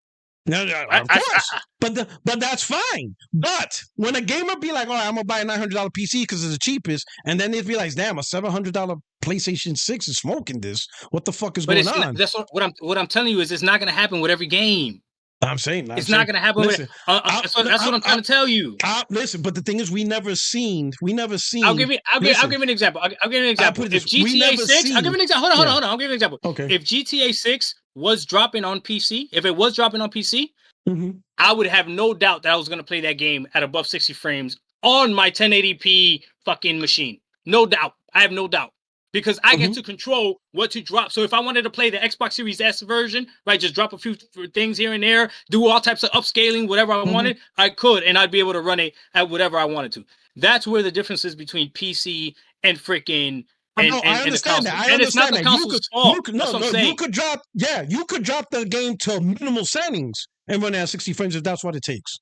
No, of course. But that's fine. But when a gamer be like, all right, I'm gonna buy a $900 PC because it's the cheapest, and then they realize, damn, a $700 PlayStation 6 is smoking this. What the fuck is going on? That's what I'm telling you is it's not gonna happen with every game. I'm saying it's not gonna happen. That's what I'm trying to tell you. Listen, but the thing is, we never seen. I'll give you an example. I'll give you an example. If GTA 6, I'll give you an example. Hold on. I'll give you an example. Okay. If GTA 6 was dropping on PC, mm-hmm. I would have no doubt that I was gonna play that game at above 60 frames on my 1080p fucking machine. No doubt. I have no doubt. Because I get to control what to drop. So if I wanted to play the Xbox Series S version, right, just drop a few things here and there, do all types of upscaling, whatever I wanted, I could, and I'd be able to run it at whatever I wanted to. That's where the difference is between PC and freaking and the console. And it's not the console's fault. That's what I'm saying. You could drop the game to minimal settings and run it at 60 frames if that's what it takes.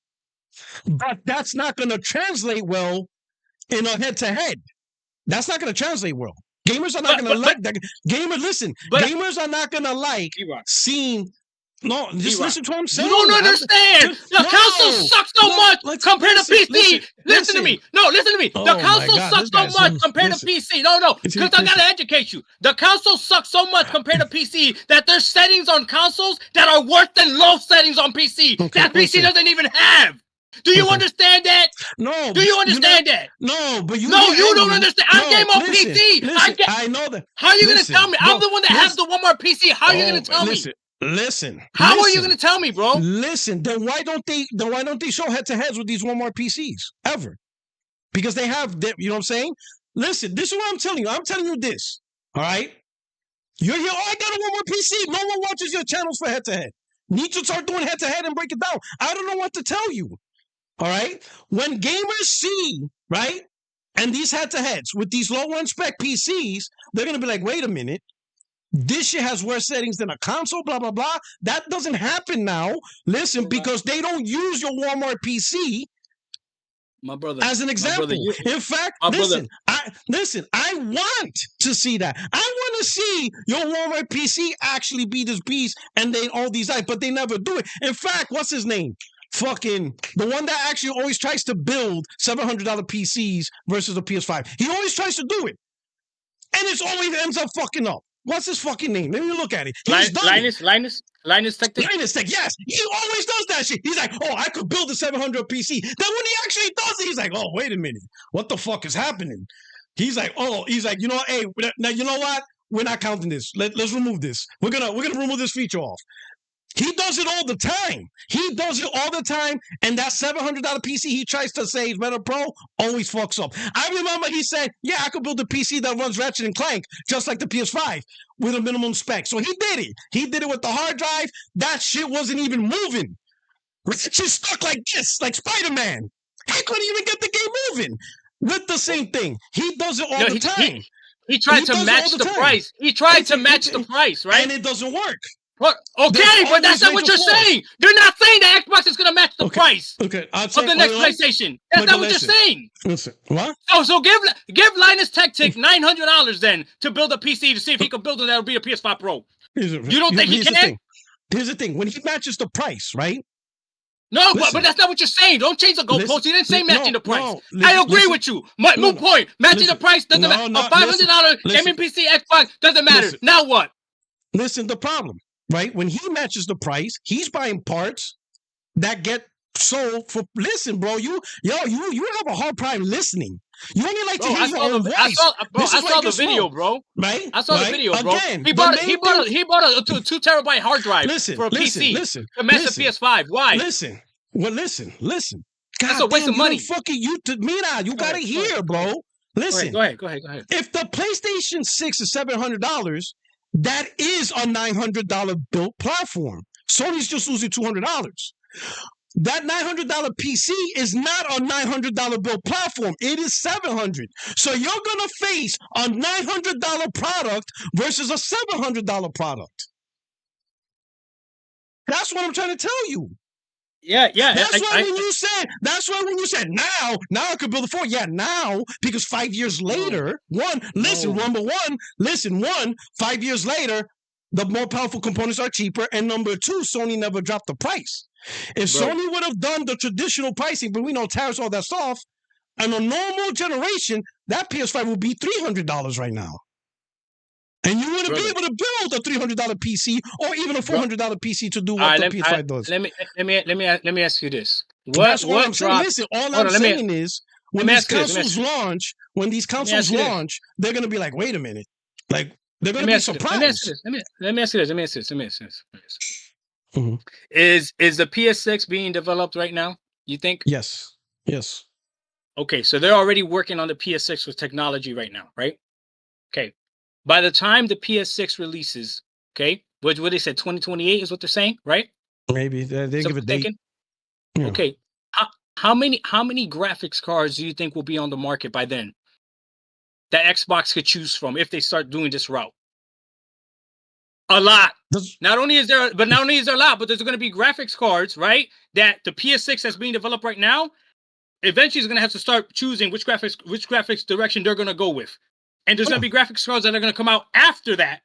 But that's not going to translate well in a head-to-head. That's not going to translate well. Gamers are not going to like that. Gamers are not going to like seeing. No, just listen to what I'm saying. You don't understand. The console sucks so much compared to PC. Listen to me. No, listen to me. The console sucks so much compared to PC. No, because I got to educate you. The console sucks so much compared to PC that there's settings on consoles that are worse than low settings on PC that PC doesn't even have. Do you understand that? No. Do you understand that? No, but you. No, you don't understand. I game on PC. I know that. How are you going to tell me? I'm the one that has the one more PC. How are you going to tell me? Listen. How are you going to tell me, bro? Listen. Then why don't they show head-to-heads with these one more PCs ever? Because they have. You know what I'm saying? Listen. This is what I'm telling you. I'm telling you this. All right. You're here. Oh, I got a one more PC. No one watches your channels for head-to-head. Need to start doing head-to-head and break it down. I don't know what to tell you. All right. When gamers see, right, and these head-to-heads with these low-end spec PCs, they're going to be like, wait a minute. This shit has worse settings than a console, blah, blah, blah. That doesn't happen now. Listen, because they don't use your Walmart PC as an example. In fact, I want to see that. I want to see your Walmart PC actually be this beast and they all these lights, but they never do it. In fact, what's his name? Fucking the one that actually always tries to build $700 PCs versus a PS5. He always tries to do it. And it always ends up fucking up. What's his fucking name? Let me look at it. Linus Tech. Linus Tech, yes. He always does that shit. He's like, oh, I could build a 700 PC. Then when he actually does it, he's like, oh, wait a minute. What the fuck is happening? He's like, you know what? Hey, now you know what? We're not counting this. Let's remove this. We're gonna remove this feature off. He does it all the time. And that $700 PC he tries to say is better pro always fucks up. I remember he said, yeah, I could build a PC that runs Ratchet and Clank just like the PS5 with a minimum spec. So he did it. He did it with the hard drive. That shit wasn't even moving. Ratchet stuck like this, like Spider-Man. He couldn't even get the game moving with the same thing. He does it all the time. He tried to match the price. He tried to match the price, right? And it doesn't work. What? Okay, but that's not what you're saying. You're not saying the Xbox is going to match the price of the next PlayStation. That's not what you're saying. Listen, what? Oh, so give Linus Tech Tick $900 then to build a PC to see if he can build it that'll be a PS5 Pro. You don't think he can? Here's the thing. When he matches the price, right? No, but that's not what you're saying. Don't change the goalpost. You didn't say matching the price. I agree with you. Moot point. Matching the price doesn't matter. A $500 gaming PC Xbox doesn't matter. Now what? Listen, the problem. Right? When he matches the price, he's buying parts that get sold for. Listen, bro, you have a hard time listening. You only like to hear your own voice. I saw the video, bro. Right? I saw the video, bro. Again, he bought a 2 terabyte hard drive for a PC to match the PS5. Why? Listen. God, that's a waste of money. You gotta hear, bro. Listen. Go ahead. If the PlayStation 6 is $700. That is a $900 built platform. Sony's just losing $200. that $900 PC is not a $900 build platform. It is $700. So you're gonna face a $900 product versus a $700 product. That's what I'm trying to tell you. Yeah. That's why when you said now I could build a 4. Yeah, now, because 5 years later, 5 years later, the more powerful components are cheaper, and number 2, Sony never dropped the price. If Sony would have done the traditional pricing, but we know tariffs, all that stuff, on a normal generation, that PS5 would be $300 right now. And you wouldn't be able to build a $300 PC or even a $400 PC to do what the PS5 does. Let me ask you this. That's what I'm saying. Listen, all I'm saying is when these consoles launch, they're gonna be like, wait a minute, like they're gonna be surprised. Let me ask you this. Mm-hmm. Is the PS6 being developed right now? You think? Yes. Okay, so they're already working on the PS6 with technology right now, right? Okay. By the time the PS6 releases, okay, what they said, 2028 is what they're saying, right? Maybe they give a date. Yeah. Okay, how many graphics cards do you think will be on the market by then that Xbox could choose from if they start doing this route? A lot. Not only is there a lot, but there's going to be graphics cards, right? That the PS6 that's being developed right now, eventually is going to have to start choosing which graphics direction they're going to go with. And there's going to be graphics cards that are going to come out after that,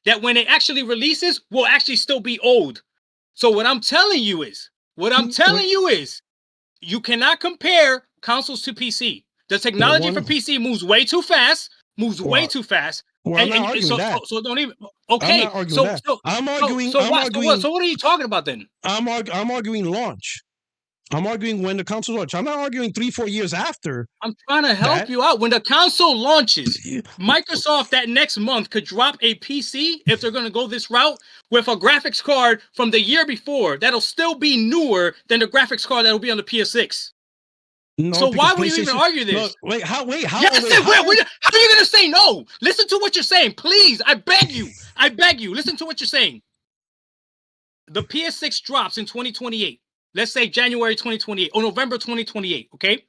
that when it actually releases will actually still be old. So what I'm telling you is, you cannot compare consoles to PC. The technology for PC moves way too fast. Well, I'm not arguing that. So don't even. Okay. I'm arguing. So what are you talking about then? I'm arguing launch. I'm arguing when the console launches. I'm not arguing 3-4 years after. I'm trying to help you out. When the console launches, Microsoft that next month could drop a PC, if they're going to go this route, with a graphics card from the year before that'll still be newer than the graphics card that'll be on the PS6. No, so why would you even argue this? Wait, how are you going to say no? Listen to what you're saying, please. I beg you. Listen to what you're saying. The PS6 drops in 2028. Let's say January 2028 or November 2028, okay?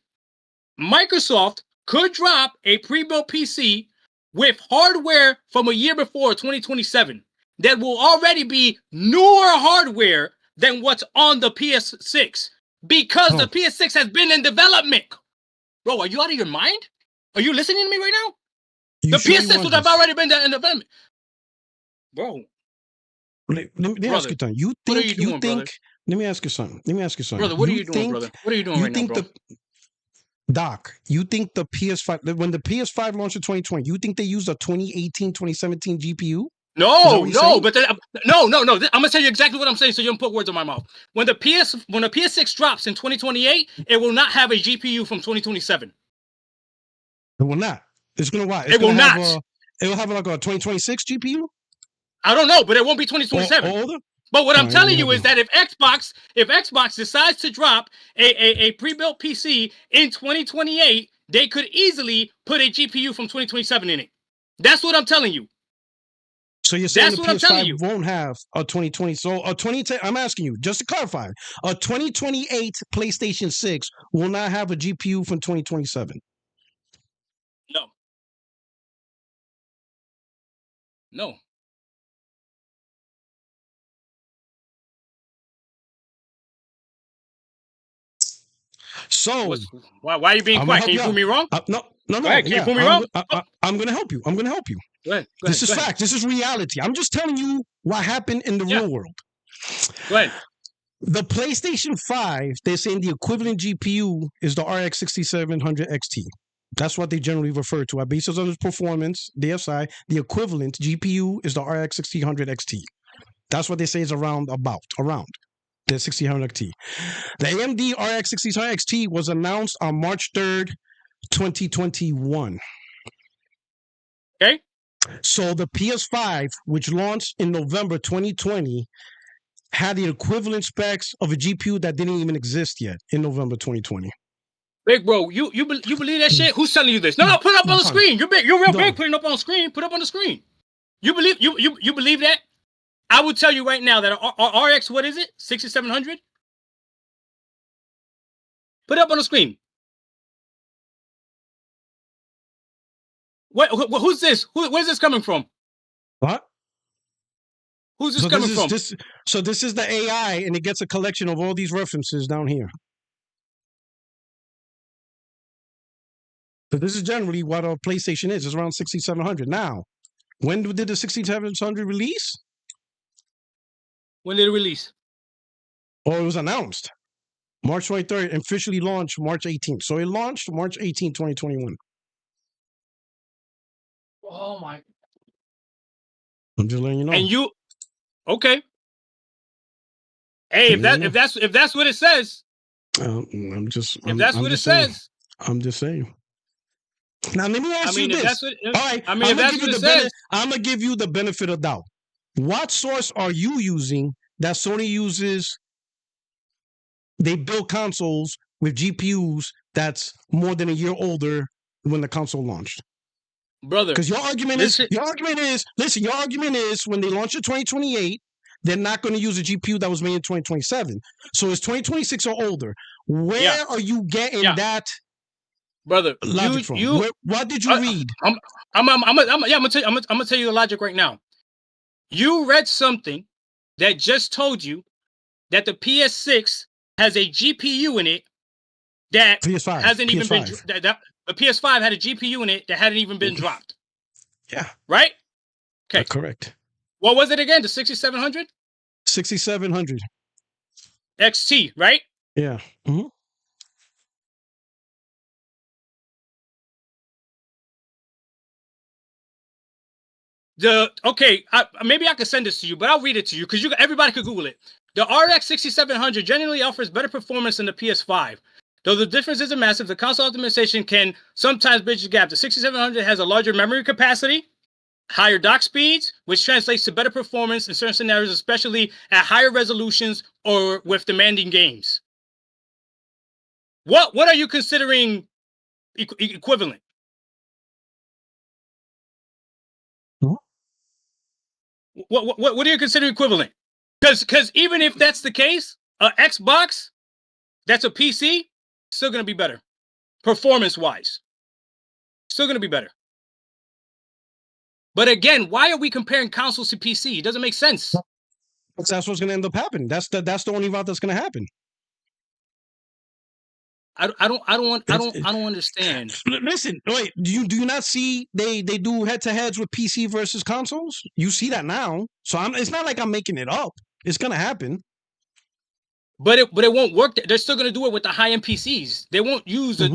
Microsoft could drop a pre-built PC with hardware from a year before, 2027, that will already be newer hardware than what's on the PS6 because the PS6 has been in development. Bro, are you out of your mind? Are you listening to me right now? The PS6 would have already been in development. Bro. Let me ask you something. Let me ask you something. Brother, what are you doing, brother? What are you doing right now, bro? Doc, you think the PS5, when the PS5 launched in 2020, you think they used a 2018, 2017 GPU? No. I'm gonna tell you exactly what I'm saying, so you don't put words in my mouth. When the PS6 drops in 2028, it will not have a GPU from 2027. It will not. It's gonna what? It will not. It will have like a 2026 GPU. I don't know, but it won't be 2027. Older? But what I'm telling you is that if Xbox decides to drop a pre-built PC in 2028, they could easily put a GPU from 2027 in it. That's what I'm telling you. So you're saying the PS5 won't have a 2020? So a 2010. I'm asking you just to clarify: a 2028 PlayStation 6 will not have a GPU from 2027. No. So why are you being quiet? Can you prove me wrong? No. Go ahead. Can you prove me wrong? I'm going to help you. Go ahead. This is fact. This is reality. I'm just telling you what happened in the real world. Go ahead. The PlayStation 5, they're saying the equivalent GPU is the RX 6700 XT. That's what they generally refer to. Based on its performance, DSi, the equivalent GPU is the RX 1600 XT. That's what they say is around the 1600 XT. The AMD RX 1600 XT was announced on March 3rd, 2021. Okay. So the PS5, which launched in November 2020, had the equivalent specs of a GPU that didn't even exist yet in November 2020. Big bro, you believe that shit? Who's telling you this? No, put it up on the screen. You're big. You're real big. Putting it up on the screen. Put it up on the screen. You believe that? I would tell you right now that our RX, what is it? 6700? Put it up on the screen. Who's this? Where's this coming from? What? Who's this coming from? So this is the AI, and it gets a collection of all these references down here. So this is generally what a PlayStation is. It's around 6,700. Now, when did the 6,700 release? When did it release? Oh, it was announced. March 23rd, officially launched March 18th. So it launched March 18th, 2021. Oh my. I'm just letting you know. And you okay. Hey, if that's what it says. I'm just saying. Now let me ask you this. All right, I'm gonna give you the benefit of doubt. What source are you using that Sony uses? They build consoles with GPUs that's more than a year older when the console launched. Brother, because your argument is when they launch in 2028, they're not going to use a GPU that was made in 2027. So it's 2026 or older. Where are you getting that, brother? Logic from? What did you read? I'm gonna tell you the logic right now. You read something that just told you that the PS6 has a GPU in it that PS5 hasn't even been. The PS5 had a GPU in it that hadn't even been dropped. Yeah. Right? Okay. Correct. What was it again? The 6700? 6700. XT, right? Yeah. Mm-hmm. Maybe I could send this to you, but I'll read it to you because everybody could Google it. The RX 6700 generally offers better performance than the PS5. Though the difference isn't massive, the console optimization can sometimes bridge the gap. The 6700 has a larger memory capacity, higher dock speeds, which translates to better performance in certain scenarios, especially at higher resolutions or with demanding games. What are you considering equivalent? Hmm? What do you consider equivalent? Because even if that's the case, an Xbox, that's a PC, still going to be better. Performance-wise. Still going to be better. But again, why are we comparing consoles to PC? It doesn't make sense. Because that's what's going to end up happening. That's the only route that's going to happen. I don't understand. Listen, wait. Do you not see they do head-to-heads with PC versus consoles? You see that now. So it's not like I'm making it up. It's going to happen. But it won't work. They're still going to do it with the high-end PCs. They won't use the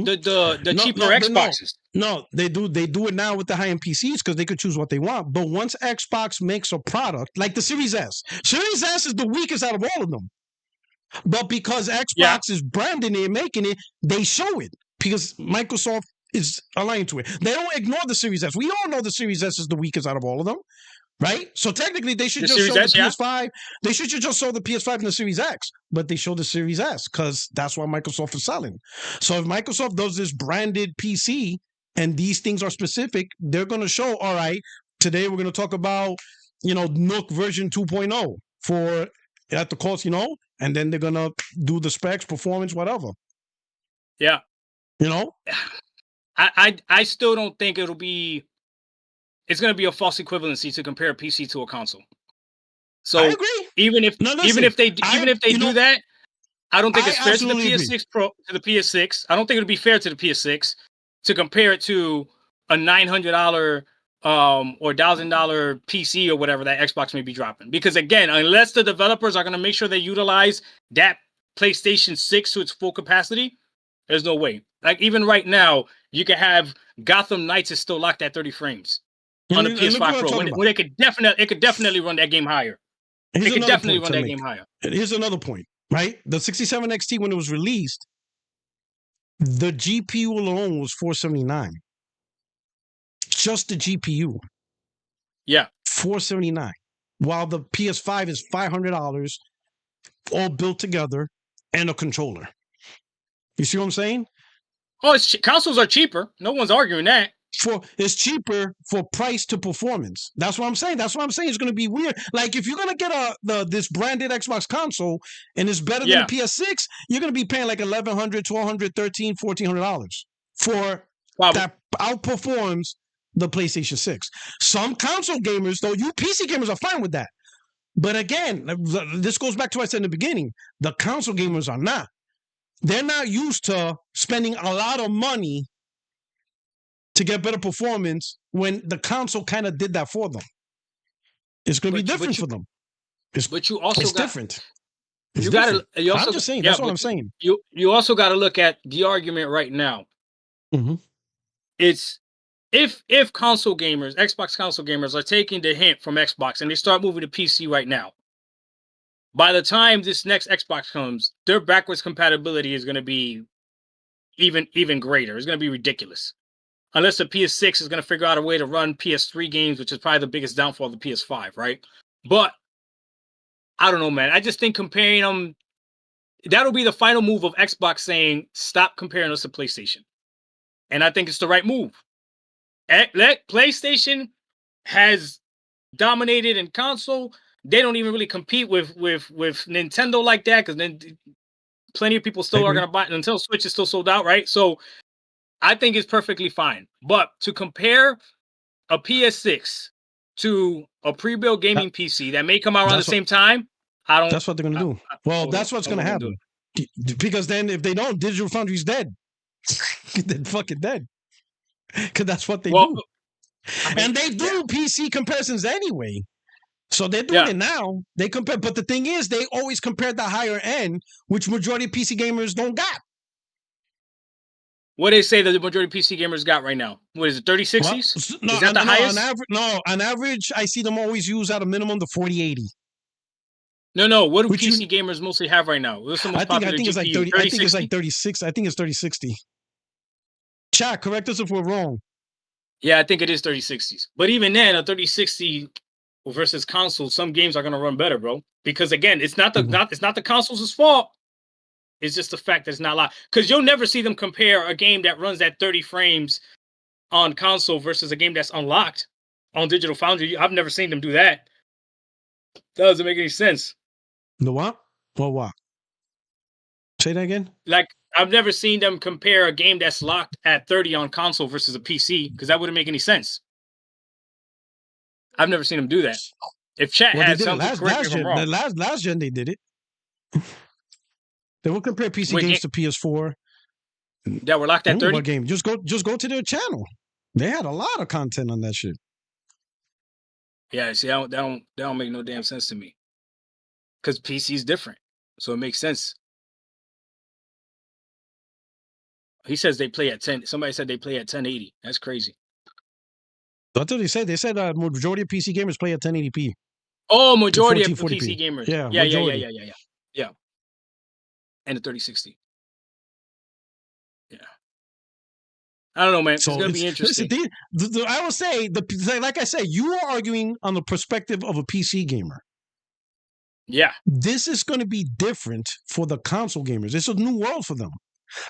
cheaper Xboxes. No, they do it now with the high-end PCs because they could choose what they want. But once Xbox makes a product, like the Series S is the weakest out of all of them. But because Xbox is branding it and making it, they show it because Microsoft is aligned to it. They don't ignore the Series S. We all know the Series S is the weakest out of all of them. Right? So technically, they should just show the PS5. They should just show the PS5 and the Series X, but they show the Series S because that's what Microsoft is selling. So if Microsoft does this branded PC and these things are specific, they're going to show, all right, today we're going to talk about, Nook version 2.0 for at the cost, and then they're going to do the specs, performance, whatever. Yeah. I still don't think it'll be. It's going to be a false equivalency to compare a PC to a console. So I agree. Even if they do that, I don't think it's fair to the PS6 Pro to the PS6. I don't think it'll be fair to the PS6 to compare it to a $900 or $1,000 PC or whatever that Xbox may be dropping. Because again, unless the developers are going to make sure they utilize that PlayStation 6 to its full capacity, there's no way. Like even right now, you can have Gotham Knights is still locked at 30 frames. On the PS5 Pro, when it could definitely run that game higher. It could definitely run that game higher. Here's another point, right? The 67 XT, when it was released, the GPU alone was $479. Just the GPU. Yeah. $479. While the PS5 is $500, all built together, and a controller. You see what I'm saying? Oh, consoles are cheaper. No one's arguing that. it's cheaper for price to performance. That's what I'm saying. That's what I'm saying. It's going to be weird. Like if you're going to get this branded Xbox console and it's better than the PS6, you're going to be paying like $1,100, $1,200, $1,300, $1,400 for that outperforms the PlayStation 6. Some console gamers, though, you PC gamers are fine with that. But again, this goes back to what I said in the beginning. The console gamers are not. They're not used to spending a lot of money to get better performance when the console kind of did that for them. It's going to be different for them. It's different. You got to. I'm just saying. That's what I'm saying. You also got to look at the argument right now. Mm-hmm. It's if console gamers, Xbox console gamers, are taking the hint from Xbox and they start moving to PC right now. By the time this next Xbox comes, their backwards compatibility is going to be even greater. It's going to be ridiculous. Unless the PS6 is going to figure out a way to run PS3 games, which is probably the biggest downfall of the PS5, right? But I don't know, man. I just think comparing them, that'll be the final move of Xbox saying, stop comparing us to PlayStation. And I think it's the right move. PlayStation has dominated in console. They don't even really compete with Nintendo like that, because then plenty of people still are going to buy it until Switch is still sold out, right? So I think it's perfectly fine. But to compare a PS6 to a pre-built gaming PC that may come out around the same time, I don't. That's what they're going to do. That's what's going to happen. Because then if they don't, Digital Foundry's dead. They're fucking dead. Because that's what they do. And they do PC comparisons anyway. So they're doing it now. They compare, but the thing is, they always compare the higher end, which majority of PC gamers don't got. What they say that the majority of PC gamers got right now? What is it, 3060s? Well, is that the highest? On average, I see them always use at a minimum the 4080. No. What do PC gamers mostly have right now? What's the most popular I think it's like 30. I think it's like 36. I think it's 3060. Chat, correct us if we're wrong. Yeah, I think it is 3060s. But even then, a 3060 versus console, some games are going to run better, bro. Because again, it's not the console's fault. It's just the fact that it's not a lot. Because you'll never see them compare a game that runs at 30 frames on console versus a game that's unlocked on Digital Foundry. I've never seen them do that. That doesn't make any sense. The what? Well, what? Say that again? Like, I've never seen them compare a game that's locked at 30 on console versus a PC, because that wouldn't make any sense. I've never seen them do that. If chat had something, correct me if I'm wrong. Last gen, they did it. They will compare PC games to PS4. That were locked at 30? What game? Just go to their channel. They had a lot of content on that shit. Yeah, see, that don't make no damn sense to me. Because PC is different. So it makes sense. He says they play at 10. Somebody said they play at 1080. That's crazy. That's what they said. They said majority of PC gamers play at 1080p. Oh, majority of PC gamers. Yeah. And the 3060. Yeah. I don't know, man. So it's going to be interesting. Listen, I will say, like I said, you are arguing on the perspective of a PC gamer. Yeah. This is going to be different for the console gamers. It's a new world for them.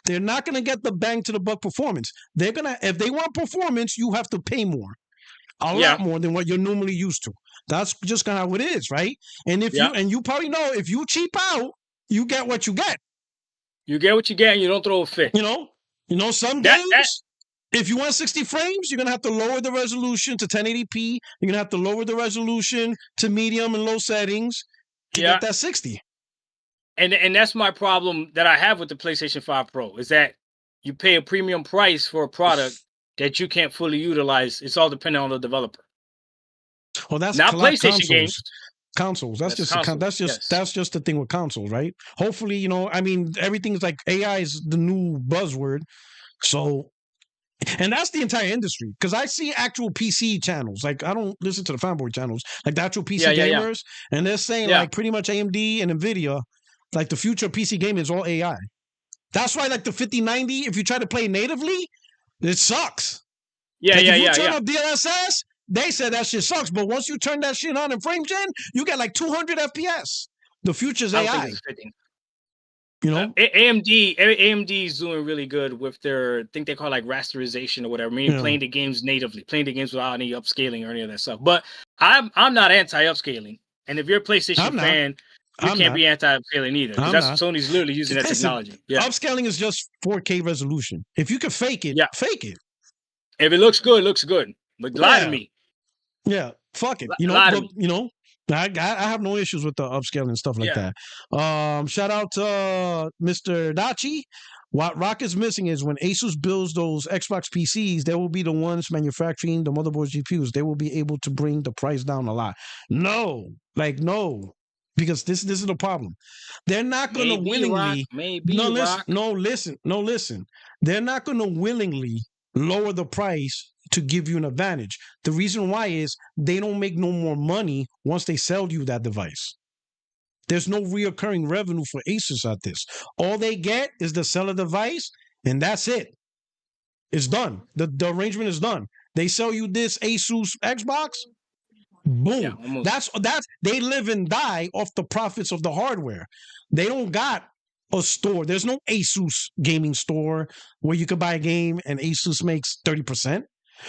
They're not going to get the bang to the buck performance. They're going to, if they want performance, you have to pay more. A lot more than what you're normally used to. That's just kind of how it is, right? And you probably know, if you cheap out, you get what you get. You get what you get, and you don't throw a fit. You know, some games, if you want 60 frames, you're going to have to lower the resolution to 1080p. You're going to have to lower the resolution to medium and low settings to get that 60. And that's my problem that I have with the PlayStation 5 Pro, is that you pay a premium price for a product that you can't fully utilize. It's all dependent on the developer. Well, that's not PlayStation games. Consoles. That's just the thing with consoles, right? Hopefully, I mean, everything's like AI is the new buzzword. So, and that's the entire industry, because I see actual PC channels. Like, I don't listen to the fanboy channels, like the actual PC gamers, and they're saying like pretty much AMD and Nvidia, like the future of PC gaming is all AI. That's why like the 5090, if you try to play natively, it sucks. If you turn up DLSS, they said that shit sucks. But once you turn that shit on in frame gen, you get like 200 FPS. The future's AI. You know, AMD is doing really good with their, I think they call it like rasterization or whatever, meaning playing the games natively, playing the games without any upscaling or any of that stuff. But I'm not anti-upscaling, and if you're a PlayStation fan, you can't be anti-upscaling either, because that's Sony's literally using that technology. Yeah, upscaling is just 4K resolution. If you can fake it, fake it. If it looks good, looks good. But lie to me. Yeah, fuck it. You know, I have no issues with the upscaling and stuff like that. Shout out to Mr. Dachi. What Rock is missing is when Asus builds those Xbox PCs, they will be the ones manufacturing the motherboard GPUs. They will be able to bring the price down a lot. No, because this is the problem. They're not going to willingly. Listen. They're not going to willingly lower the price to give you an advantage. The reason why is they don't make no more money once they sell you that device. There's no reoccurring revenue for Asus at this. All they get is the sell a device, and that's it. It's done. The arrangement is done. They sell you this Asus Xbox, boom. Yeah, that's they live and die off the profits of the hardware. They don't got a store. There's no Asus gaming store where you could buy a game and Asus makes 30%.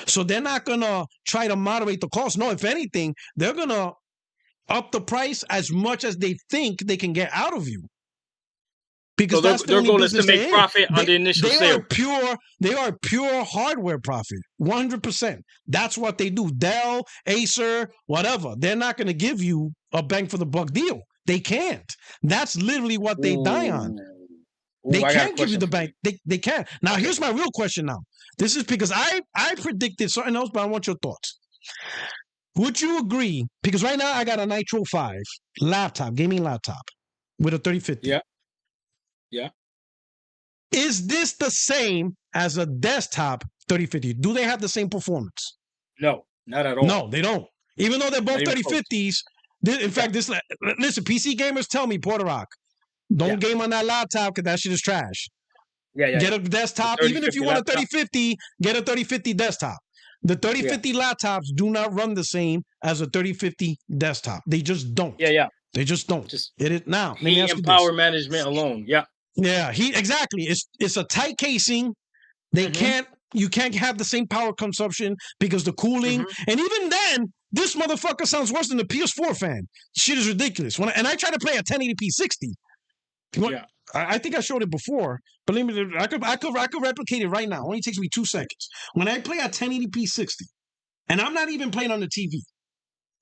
So they're not going to try to moderate the cost. No, if anything, they're going to up the price as much as they think they can get out of you. Because that's their goal is to make profit on the initial sale. They are pure hardware profit, 100%. That's what they do. Dell, Acer, whatever. They're not going to give you a bang for the buck deal. They can't. That's literally what they die on. They can't give you the bank. They can't. Now, here's my real question now. This is because I predicted something else, but I want your thoughts. Would you agree? Because right now I got a Nitro 5 laptop, gaming laptop, with a 3050. Yeah. Yeah. Is this the same as a desktop 3050? Do they have the same performance? No, not at all. No, they don't. Even though they're both 3050s. In fact, listen, PC gamers tell me, Puertorock, don't game on that laptop because that shit is trash. Get a desktop. Even if you want a 3050, get a 3050 desktop. The 3050 laptops do not run the same as a 3050 desktop. They just don't. They just don't. It is now. Heat and power management alone. Yeah, exactly. It's a tight casing. They you can't have the same power consumption because the cooling. And even then, this motherfucker sounds worse than the PS4 fan. Shit is ridiculous. And I try to play a 1080p 60. I think I showed it before, but I could replicate it right now. It only takes me 2 seconds. When I play a 1080p 60, and I'm not even playing on the TV,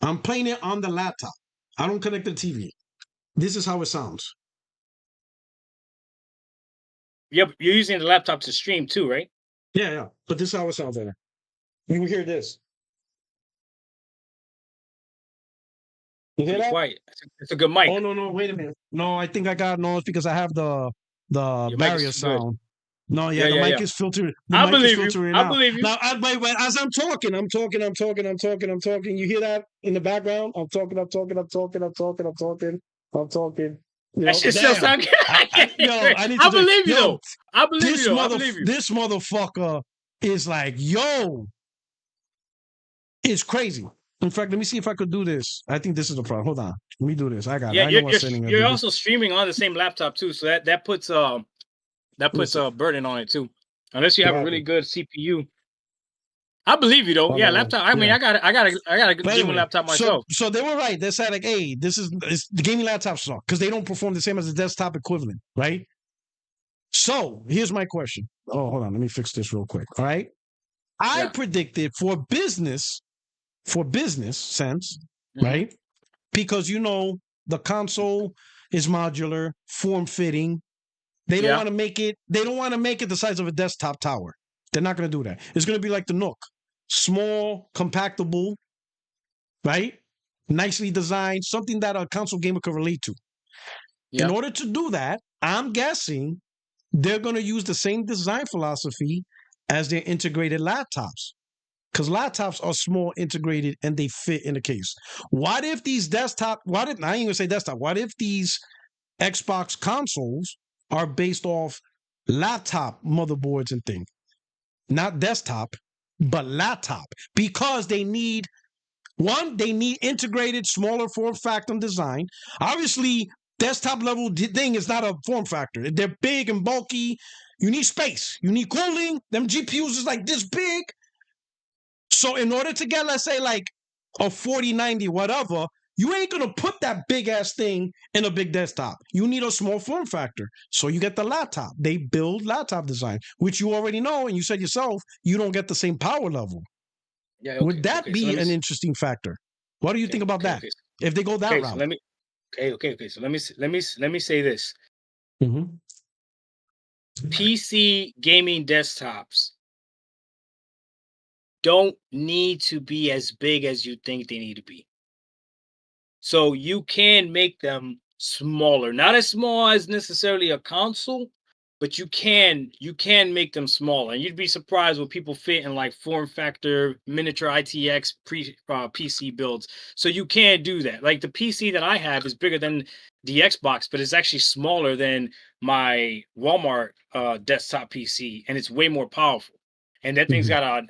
I'm playing it on the laptop. I don't connect the TV. This is how it sounds. Yeah, but you're using the laptop to stream too, right? Yeah. But this is how it sounds right now. You will hear this. You hear that? Quiet. It's a good mic. Oh no! Wait a minute. No, I think I got it's because I have the barrier sound. No, the mic is filtered. I believe you. I believe you. Now, wait. As I'm talking. You hear that in the background? I'm talking. That shit still sound good. I believe you, though. I believe you. This motherfucker is like, it's crazy. In fact, let me see if I could do this. I think this is the problem. Hold on. Let me do this. I got it. You're also streaming on the same laptop too, so that puts a burden on it too. Unless you have a really good CPU. I believe you though. Laptop. I mean, I got a gaming laptop myself. So they were right. They said like, hey, the gaming laptops suck because they don't perform the same as the desktop equivalent, right? So here's my question. Oh, hold on. Let me fix this real quick. All right. I predicted for business sense, right? Because the console is modular, form-fitting. They don't want to make it. They don't want to make it the size of a desktop tower. They're not going to do that. It's going to be like the Nook, small, compactable, right? Nicely designed, something that a console gamer can relate to. In order to do that, I'm guessing they're going to use the same design philosophy as their integrated laptops. Because laptops are small, integrated, and they fit in the case. What if these I ain't going to say desktop. What if these Xbox consoles are based off laptop motherboards and things? Not desktop, but laptop. Because they need integrated, smaller form factor design. Obviously, desktop level thing is not a form factor. They're big and bulky. You need space. You need cooling. Them GPUs is like this big. So in order to get, let's say, like a 4090, whatever, you ain't going to put that big ass thing in a big desktop. You need a small form factor. So you get the laptop. They build laptop design, which you already know. And you said yourself, you don't get the same power level. Yeah, okay, Would that be an interesting factor? What do you think about that? If they go that route? So So let me say this. Mm-hmm. PC gaming desktops don't need to be as big as you think they need to be. So you can make them smaller, not as small as necessarily a console, but you can make them smaller. And you'd be surprised what people fit in like form factor miniature ITX PC builds. So you can do that. Like the PC that I have is bigger than the Xbox, but it's actually smaller than my Walmart desktop PC, and it's way more powerful. And that thing's got a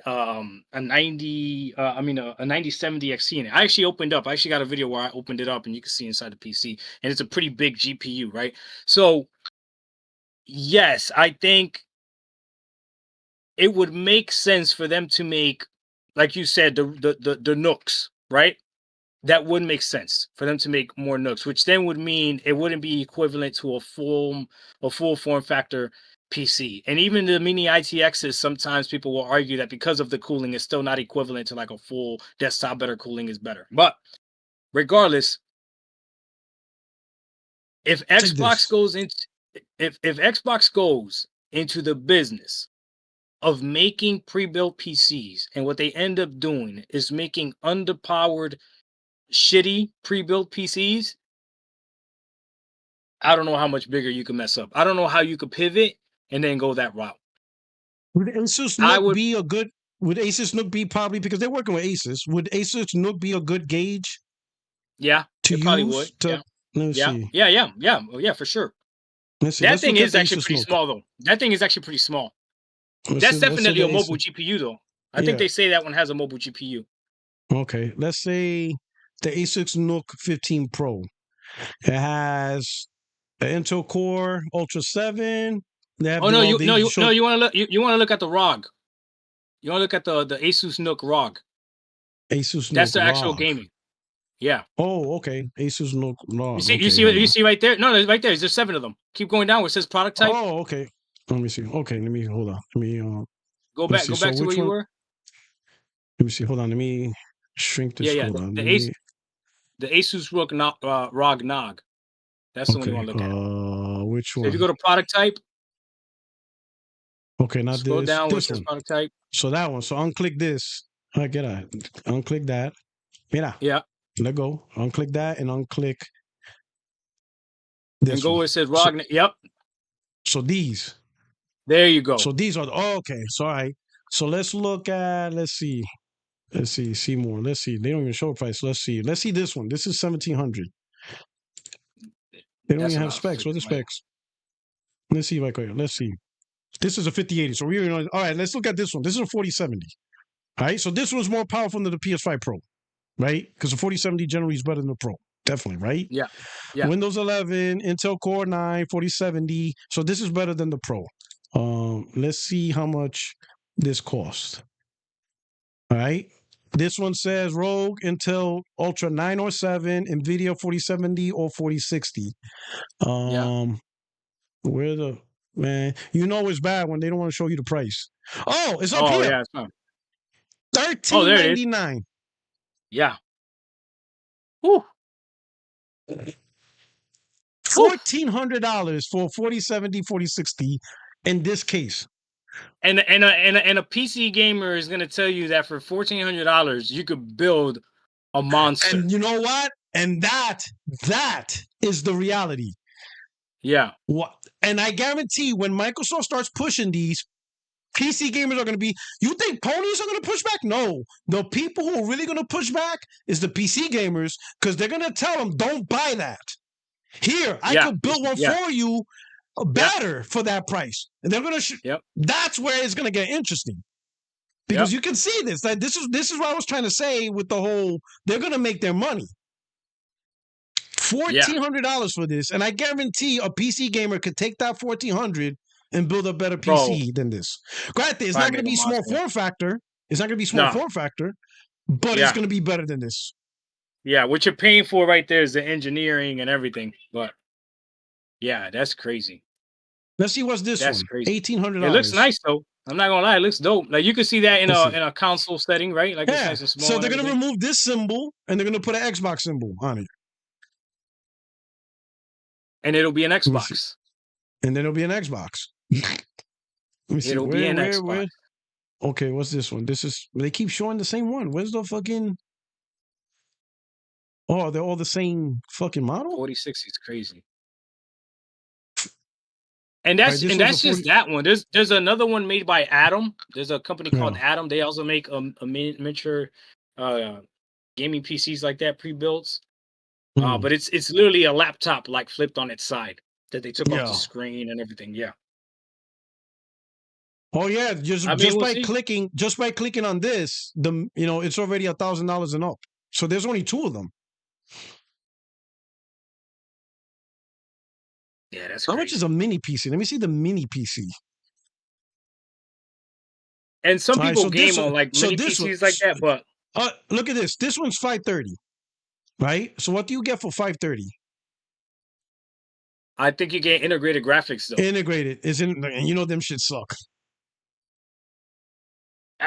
9070 XT in it. I actually got a video where I opened it up and you can see inside the PC. And it's a pretty big GPU, right? So, yes, I think it would make sense for them to make, like you said, the Nooks, right? That would make sense for them to make more Nooks, which then would mean it wouldn't be equivalent to a full form factor PC. And even the mini ITXs, sometimes people will argue that because of the cooling, it's still not equivalent to like a full desktop. Better cooling is better. But regardless, if Xbox goes into the business of making pre-built PCs, and what they end up doing is making underpowered, shitty pre-built PCs, I don't know how much bigger you can mess up. I don't know how you could pivot and then go that route. Would Asus Nook be a good? Would Asus Nook be probably, because they're working with Asus? Would Asus Nook be a good gauge? Yeah, to probably would. Yeah, for sure. That thing is actually pretty small, though. That thing is actually pretty small. That's definitely a mobile GPU, though. I think they say that one has a mobile GPU. Okay, let's say the Asus Nook 15 Pro. It has an Intel Core Ultra 7. You want to look at the ROG. You want to look at the Asus Nook ROG. Asus Nook. That's the actual gaming. Yeah. Oh, okay. Asus Nook ROG. You see right there? No, right there. There's 7 of them. Keep going down where it says product type. Oh, okay. Let me see. Okay, let me hold on. Let me go back to where you were. Let me see. Hold on. Let me shrink this. Hold on. The Asus ROG Nog. That's the one you want to look at. Which one? So if you go to product type. Okay, not scroll this. down This with product type. So that one. So unclick this. I get it. Unclick that. Mira. Yeah. Let go. Unclick that and unclick this. And go where it says ROG. Yep. So these. There you go. So these are okay. So all right. So let's look at. Let's see. See more. Let's see. They don't even show a price. Let's see. Let's see this one. This is 1700. They don't even have specs. What are the specs? Let's see if I can. Let's see. This is a 5080. So we're all right. Let's look at this one. This is a 4070. All right. So this one's more powerful than the PS5 Pro, right? Because the 4070 generally is better than the Pro. Definitely, right? Yeah. Windows 11, Intel Core 9, 4070. So this is better than the Pro. Let's see how much this costs. All right. This one says Rogue, Intel Ultra 9 or 7, NVIDIA 4070 or 4060. Where the man? You know it's bad when they don't want to show you the price. Oh, it's up here. Yeah, it's fine. $13.99. Yeah. Whew. $1,400 for 4070, 4060 in this case. And a PC gamer is going to tell you that for $1,400 you could build a monster. And you know what? And that is the reality. Yeah. And I guarantee when Microsoft starts pushing these, PC gamers are going to be, you think ponies are going to push back? No. The people who are really going to push back is the PC gamers, because they're going to tell them, don't buy that. Here, I could build one for you better for that price. And they're going to, that's where it's going to get interesting. Because you can see this. Like, this is what I was trying to say with the whole, they're going to make their money. $1,400 for this, and I guarantee a PC gamer could take that $1,400 and build a better PC than this. Granted, it's not going to be small form factor. It's not going to be small form factor, but it's going to be better than this. Yeah, what you're paying for right there is the engineering and everything. But yeah, that's crazy. Let's see what's this one. Crazy. $1,800. It looks nice though. I'm not gonna lie, it looks dope. Like you can see that in a console setting, right? Like it's nice and small. So they're gonna remove this symbol and they're gonna put an Xbox symbol on it. And it'll be an Xbox. And then it'll be an Xbox. It'll be an Xbox. Where? Okay, what's this one? They keep showing the same one. Where's the fucking? Oh, they're all the same fucking model? 4060 is crazy. And that's just that one. There's another one made by Atom. There's a company called Atom. They also make a miniature gaming PCs like that, pre-built. But it's literally a laptop like flipped on its side that they took off the screen and everything. Yeah. Oh yeah, just by clicking on this, it's already $1,000 and up. So there's only 2 of them. Yeah, that's how crazy. much is a mini PC? Let me see the mini PC. And some people game on like mini PCs like that, but look at this. This one's $530, right? So what do you get for $530? I think you get integrated graphics though. Integrated isn't, and them shit suck.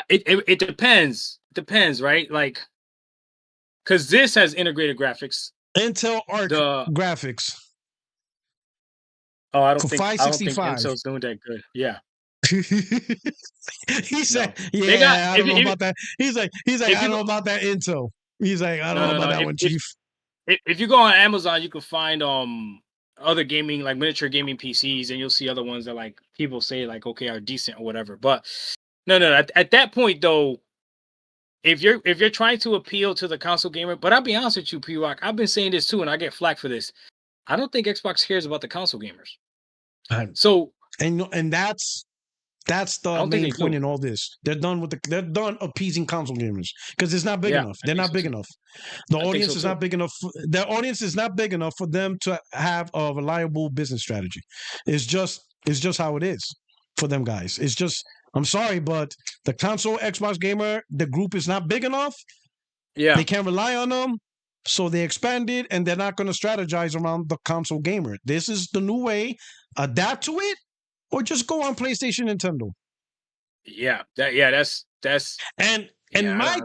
It depends. Depends, right? Like, because this has integrated graphics. Intel Arc graphics. Oh, I don't think Intel's doing that good. Yeah. He said, I don't know about that. He's like, I don't know about that Intel. He's like, I don't know about that one, Chief. If you go on Amazon, you can find other gaming, like miniature gaming PCs, and you'll see other ones that like people say like, okay, are decent or whatever. But no. At that point though, if you're trying to appeal to the console gamer, but I'll be honest with you, P-Rock, I've been saying this too, and I get flack for this. I don't think Xbox cares about the console gamers. So and that's the main point in all this. They're done appeasing console gamers because it's not big enough. They're not big enough. The audience is not big enough. The audience is not big enough for them to have a reliable business strategy. It's just how it is for them guys. It's just, I'm sorry, but the console Xbox gamer, the group is not big enough. Yeah, they can't rely on them. So they expanded, and they're not going to strategize around the console gamer. This is the new way. Adapt to it, or just go on PlayStation, Nintendo. Yeah, that's. And my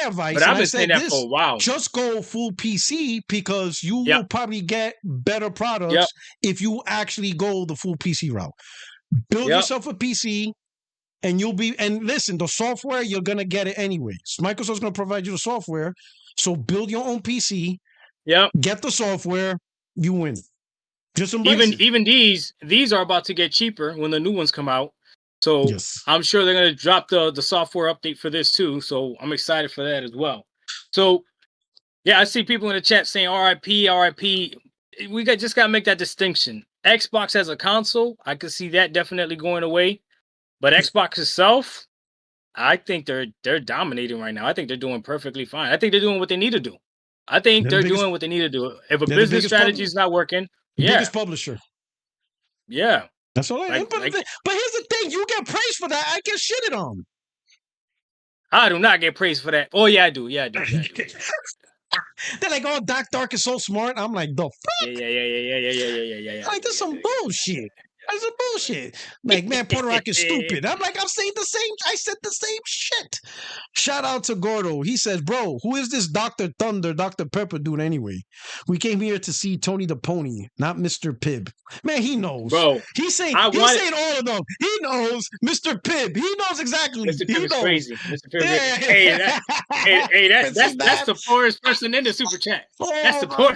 advice. But I've been saying that for a while. Just go full PC because you will probably get better products if you actually go the full PC route. Build yourself a PC. And listen, the software, you're going to get it anyways. Microsoft's going to provide you the software. So build your own PC. Yep. Get the software. You win. Just even these are about to get cheaper when the new ones come out. So I'm sure they're going to drop the software update for this too. So I'm excited for that as well. So yeah, I see people in the chat saying RIP. We just got to make that distinction. Xbox as a console, I could see that definitely going away. But Xbox itself, I think they're dominating right now. I think they're doing perfectly fine. I think they're doing what they need to do. I think they're doing what they need to do. If a business strategy is not working, biggest publisher. Yeah. That's all but here's the thing. You get praise for that. I get shitted on. I do not get praise for that. Oh, yeah, I do. Yeah, I do. They're like, oh, Dark is so smart. I'm like, the fuck? Yeah. Like, this is some bullshit. That's some bullshit. Like, man, Puertorock is stupid. I'm like, I'm saying I said the same shit. Shout out to Gordo. He says, bro, who is this Dr. Thunder, Dr. Pepper dude anyway? We came here to see Tony the Pony, not Mr. Pibb. Man, he knows. Bro, he's saying all of them. He knows Mr. Pibb. He knows exactly. Mr. Pibb is crazy. Mr. Pibb. Hey, that's the poorest person in the super chat. That's the poor.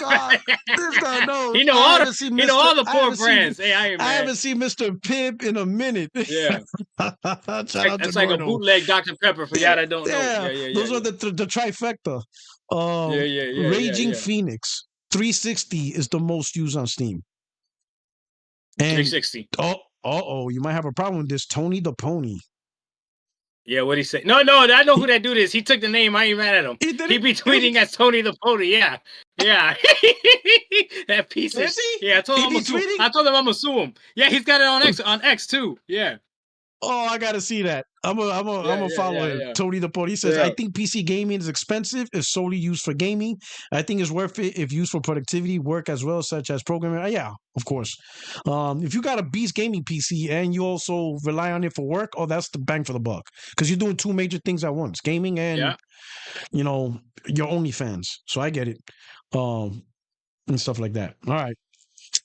He know all the poor brands. I haven't seen Mr. Pibb in a minute. Yeah. That's like a bootleg Dr. Pepper for y'all that don't know. Yeah. Those are the trifecta. Raging Phoenix 360 is the most used on Steam. And 360. You might have a problem with this. Tony the Pony. Yeah, what'd he say? No, I know who that dude is. He took the name. I ain't mad at him. He be tweeting as Tony the Pony. Yeah. That piece of Is he? yeah. I told him I'm gonna sue him. Yeah, he's got it on X too. Yeah. Oh, I gotta see that. I'm gonna follow him. Yeah. Tony the Port. He says, I think PC gaming is expensive. It's solely used for gaming. I think it's worth it if used for productivity, work as well, such as programming. Yeah, of course. If you got a beast gaming PC and you also rely on it for work, oh, that's the bang for the buck. Because you're doing two major things at once: gaming and your OnlyFans. So I get it. And stuff like that. All right.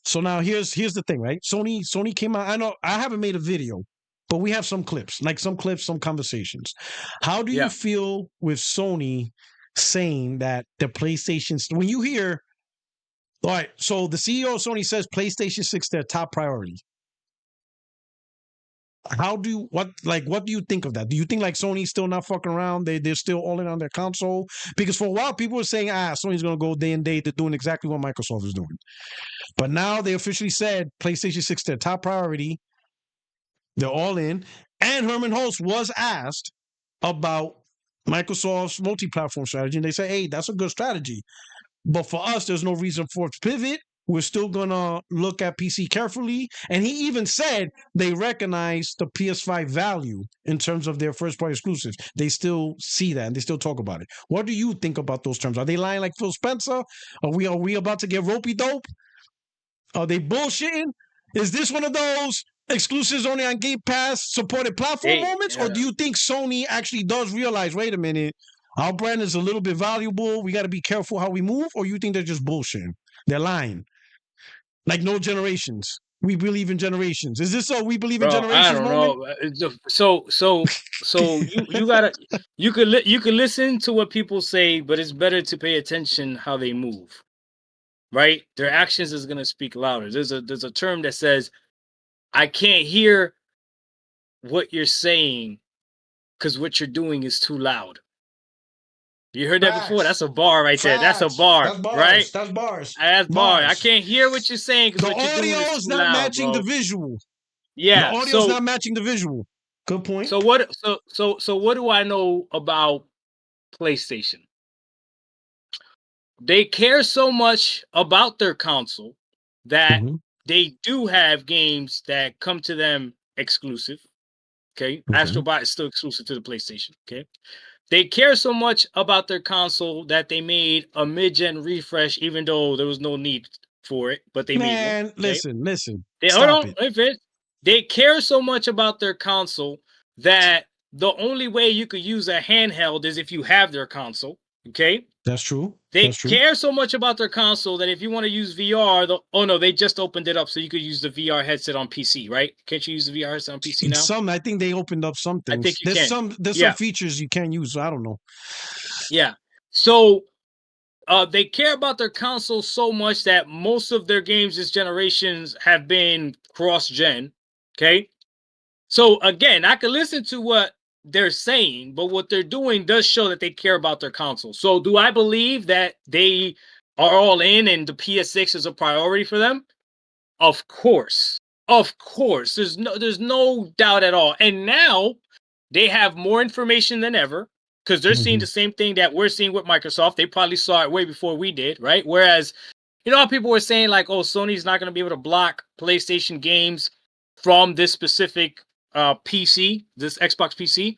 So now here's the thing, right? Sony came out. I know I haven't made a video, but we have some clips, some conversations. How do you feel with Sony saying that the PlayStation, when you hear, all right, so the CEO of Sony says PlayStation 6 their top priority. What do you think of that? Do you think like Sony's still not fucking around? They're still all in on their console? Because for a while people were saying, Sony's gonna go day and day. They're doing exactly what Microsoft is doing. But now they officially said PlayStation 6 their top priority. They're all in. And Herman Hulst was asked about Microsoft's multi-platform strategy, and they say, hey, that's a good strategy. But for us, there's no reason for it to pivot. We're still going to look at PC carefully. And he even said they recognize the PS5 value in terms of their first-party exclusives. They still see that, and they still talk about it. What do you think about those terms? Are they lying like Phil Spencer? Are we about to get ropey dope? Are they bullshitting? Is this one of those exclusives only on Game Pass supported platform moments? Or do you think Sony actually does realize, wait a minute, our brand is a little bit valuable, we got to be careful how we move? Or you think they're just bullshitting? They're lying. Like no generations. We believe in generations. Is this a we believe in generations moment? I don't know. So you could listen to what people say, but it's better to pay attention how they move. Right? Their actions is going to speak louder. There's a term that says, I can't hear what you're saying because what you're doing is too loud. You heard that before? That's a bar right there. That's a bar. That's bars. Right? That's bars. That's bars. I can't hear what you're saying because what you're doing is too loud. The audio is not matching the visual. Yeah. The audio is not matching the visual. Good point. So what do I know about PlayStation? They care so much about their console that they do have games that come to them exclusive. Okay. Astro Bot is still exclusive to the PlayStation. Okay. They care so much about their console that they made a mid-gen refresh, even though there was no need for it, but they made one. Okay? Listen. They care so much about their console that the only way you could use a handheld is if you have their console. Okay. That's true. They care so much about their console that if you want to use VR, they just opened it up so you could use the VR headset on PC, right? Can't you use the VR headset on PC now? I think they opened up some things. I think you can. There's some features you can't use. So I don't know. Yeah. So they care about their console so much that most of their games this generations have been cross-gen. Okay. So again, I could listen to what they're saying, but what they're doing does show that they care about their console. So do I believe that they are all in and the PS6 is a priority for them? Of course. There's no doubt at all. And now they have more information than ever because they're seeing the same thing that we're seeing with Microsoft. They probably saw it way before we did, right? Whereas, how people were saying like, oh, Sony's not going to be able to block PlayStation games from this specific PC, this Xbox PC.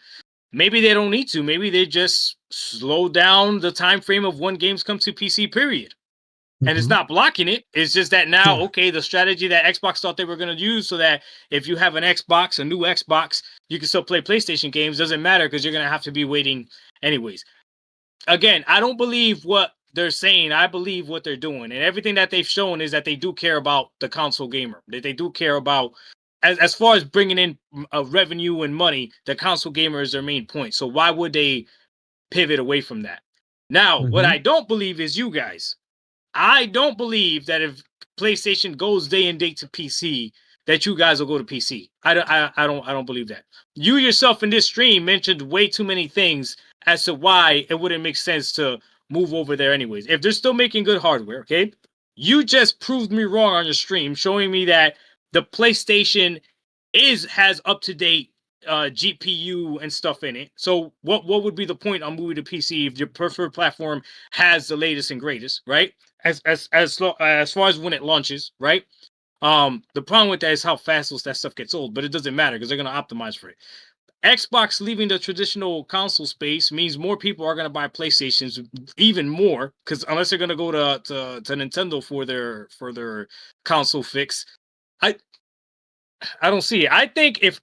Maybe they don't need to. Maybe they just slow down the time frame of when games come to PC, period. And it's not blocking it. It's just that now, the strategy that Xbox thought they were going to use so that if you have an Xbox, a new Xbox, you can still play PlayStation games, doesn't matter because you're going to have to be waiting anyways. Again, I don't believe what they're saying. I believe what they're doing. And everything that they've shown is that they do care about the console gamer. That they do care about as far as bringing in revenue and money, the console gamer is their main point. So why would they pivot away from that? Now, what I don't believe is you guys. I don't believe that if PlayStation goes day and date to PC, that you guys will go to PC. I don't believe that. You yourself in this stream mentioned way too many things as to why it wouldn't make sense to move over there anyways. If they're still making good hardware, okay? You just proved me wrong on your stream, showing me that the PlayStation has up-to-date GPU and stuff in it. So what would be the point on moving to PC if your preferred platform has the latest and greatest, right? as far as when it launches, right? The problem with that is how fast that stuff gets old, but it doesn't matter because they're going to optimize for it. Xbox leaving the traditional console space means more people are going to buy PlayStations, even more, because unless they're going to go to Nintendo for their console fix, I don't see it. I think if